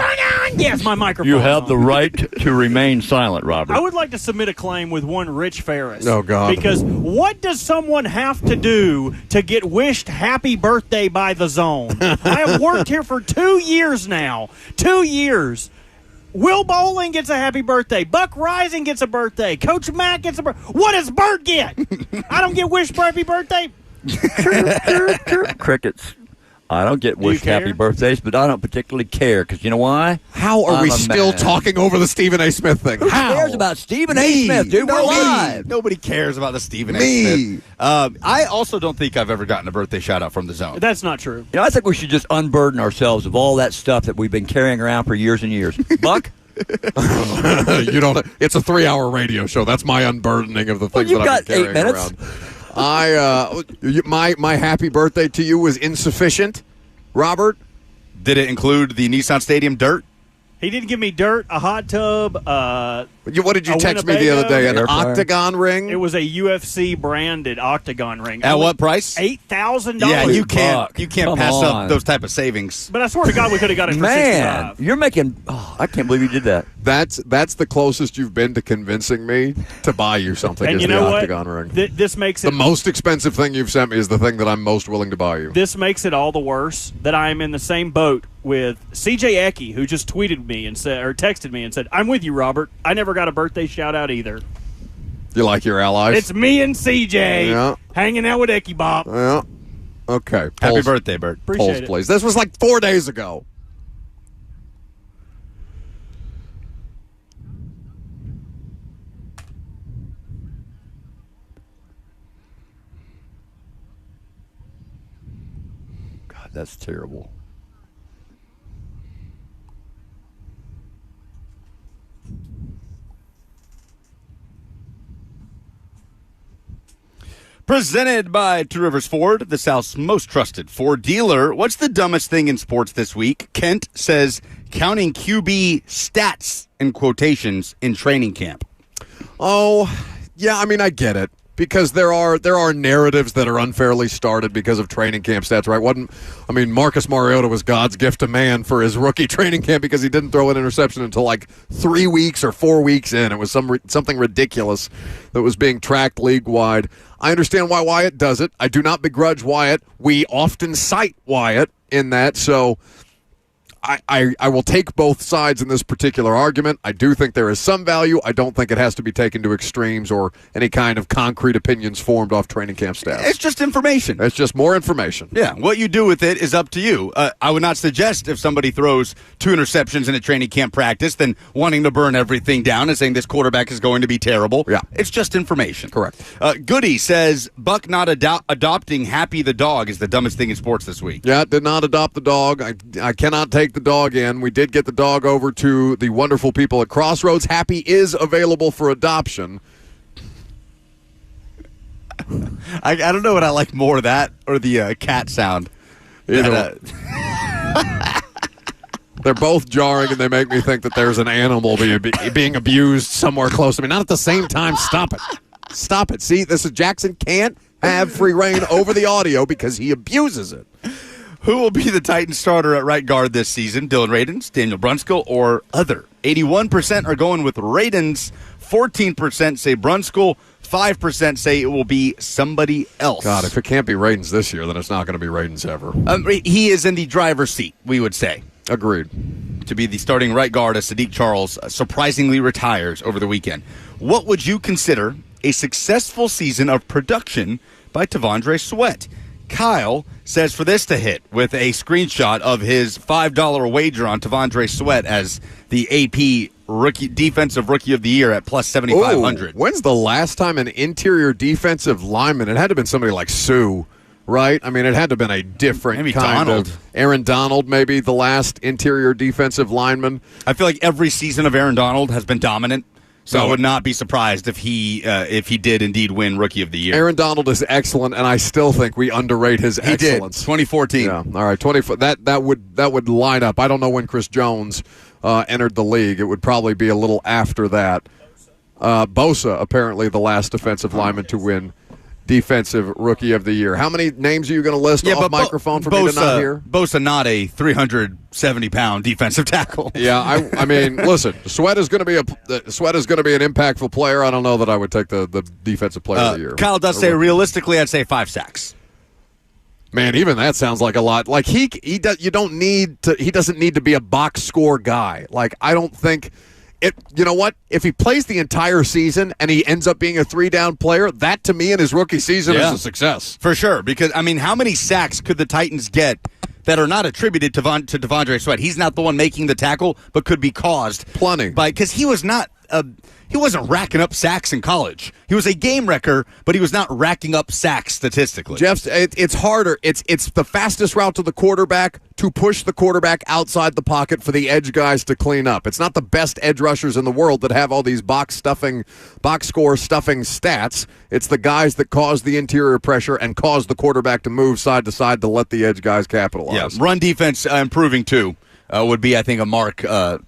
Yes, my microphone. You have the right to remain silent, Robert. I would like to submit a claim with one Rich Ferris. Oh, God. Because what does someone have to do to get wished happy birthday by the Zone? I have worked here for 2 years now. 2 years. Will Bowling gets a happy birthday. Buck Rising gets a birthday. Coach Mack gets a birthday. What does Bert get? I don't get wished for happy birthday? Crickets. I don't get wished happy birthdays, but I don't particularly care because you know why? How are we still talking over the Stephen A. Smith thing? Who cares about Stephen A. Smith, dude? We're live. Nobody cares about the Stephen A. Smith. I also don't think I've ever gotten a birthday shout out from the Zone. That's not true. You know, I think we should just unburden ourselves of all that stuff that we've been carrying around for years and years. Buck? You don't. It's a 3-hour radio show. That's my unburdening of the things that I've been carrying around. My happy birthday to you was insufficient, Robert. Did it include the Nissan Stadium dirt? He didn't give me dirt, a hot tub. What did you text me the other day? An octagon ring? It was a UFC branded octagon ring. At what price? $8,000. Yeah, you can't pass up those type of savings. But I swear to God, we could have got it for $65. You're making. Oh, I can't believe you did that. That's the closest you've been to convincing me to buy you something. And is you the know octagon what? ring. This makes it the most expensive thing you've sent me is the thing that I'm most willing to buy you. This makes it all the worse that I am in the same boat with CJ Ecke, who just tweeted me and said, or texted me and said, "I'm with you, Robert. I never got a birthday shout out either." You like your allies? It's me and CJ hanging out with Ecke Bop. Yeah. Okay. Happy birthday, Bert. Appreciate it. Please. This was like 4 days ago. God, that's terrible. Presented by Two Rivers Ford, the South's most trusted Ford dealer. What's the dumbest thing in sports this week? Kent says counting QB stats in quotations in training camp. Oh, yeah, I mean, I get it. Because there are narratives that are unfairly started because of training camp stats, right? Marcus Mariota was God's gift to man for his rookie training camp because he didn't throw an interception until like 3 weeks or 4 weeks in. It was something ridiculous that was being tracked league-wide. I understand why Wyatt does it. I do not begrudge Wyatt. We often cite Wyatt in that, so I will take both sides in this particular argument. I do think there is some value. I don't think it has to be taken to extremes or any kind of concrete opinions formed off training camp stats. It's just information. It's just more information. Yeah, what you do with it is up to you. I would not suggest if somebody throws 2 interceptions in a training camp practice then wanting to burn everything down and saying this quarterback is going to be terrible. Yeah. It's just information. Correct. Goody says Buck not adopting Happy the dog is the dumbest thing in sports this week. Yeah, did not adopt the dog. I cannot take the dog in. We did get the dog over to the wonderful people at Crossroads. Happy is available for adoption. I don't know what I like more, that or the cat sound. They're both jarring, and they make me think that there's an animal being abused somewhere close to me. Not at the same time. Stop it. Stop it. See, this is Jackson can't have free reign over the audio because he abuses it. Who will be the Titan starter at right guard this season? Dylan Radins, Daniel Brunskill, or other? 81% are going with Radins. 14% say Brunskill. 5% say it will be somebody else. God, if it can't be Radins this year, then it's not going to be Radins ever. He is in the driver's seat, we would say. Agreed. To be the starting right guard as Sadiq Charles surprisingly retires over the weekend. What would you consider a successful season of production by Tavondre Sweat? Kyle says for this to hit with a screenshot of his $5 wager on Tavondre Sweat as the AP defensive rookie of the year at plus 7,500. When's the last time an interior defensive lineman? It had to have been somebody like Sue, right? I mean, it had to have been a different maybe kind Donald. of Aaron Donald, maybe the last interior defensive lineman. I feel like every season of Aaron Donald has been dominant. So I would not be surprised if he did indeed win Rookie of the Year. Aaron Donald is excellent, and I still think we underrate his excellence. Did. 2014. Yeah. All right, 24. That would line up. I don't know when Chris Jones entered the league. It would probably be a little after that. Bosa, apparently the last defensive lineman to win Defensive Rookie of the Year. How many names are you going to list off microphone for me to not hear? Bosa, not a 370-pound defensive tackle. Yeah, I mean, listen, Sweat is going to be an impactful player. I don't know that I would take the defensive player of the year. Kyle does say realistically, I'd say 5 sacks. Man, even that sounds like a lot. Like he doesn't need to be a box score guy. Like I don't think. You know what? If he plays the entire season and he ends up being a 3-down player, that to me in his rookie season is a success. For sure. Because, I mean, how many sacks could the Titans get that are not attributed to Devondre Sweat? He's not the one making the tackle, but could be caused. Plenty. Because he was not he wasn't racking up sacks in college. He was a game wrecker, but he was not racking up sacks statistically. Jeff, it's harder. It's the fastest route to the quarterback to push the quarterback outside the pocket for the edge guys to clean up. It's not the best edge rushers in the world that have all these box score stuffing stats. It's the guys that cause the interior pressure and cause the quarterback to move side to side to let the edge guys capitalize. Yeah, run defense improving too would be, I think, a mark. A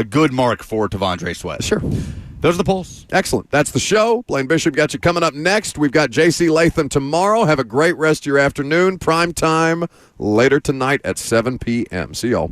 good mark for Devondre Sweat. Sure. Those are the polls. Excellent. That's the show. Blaine Bishop got you coming up next. We've got J.C. Latham tomorrow. Have a great rest of your afternoon. Prime time later tonight at 7 p.m. See y'all.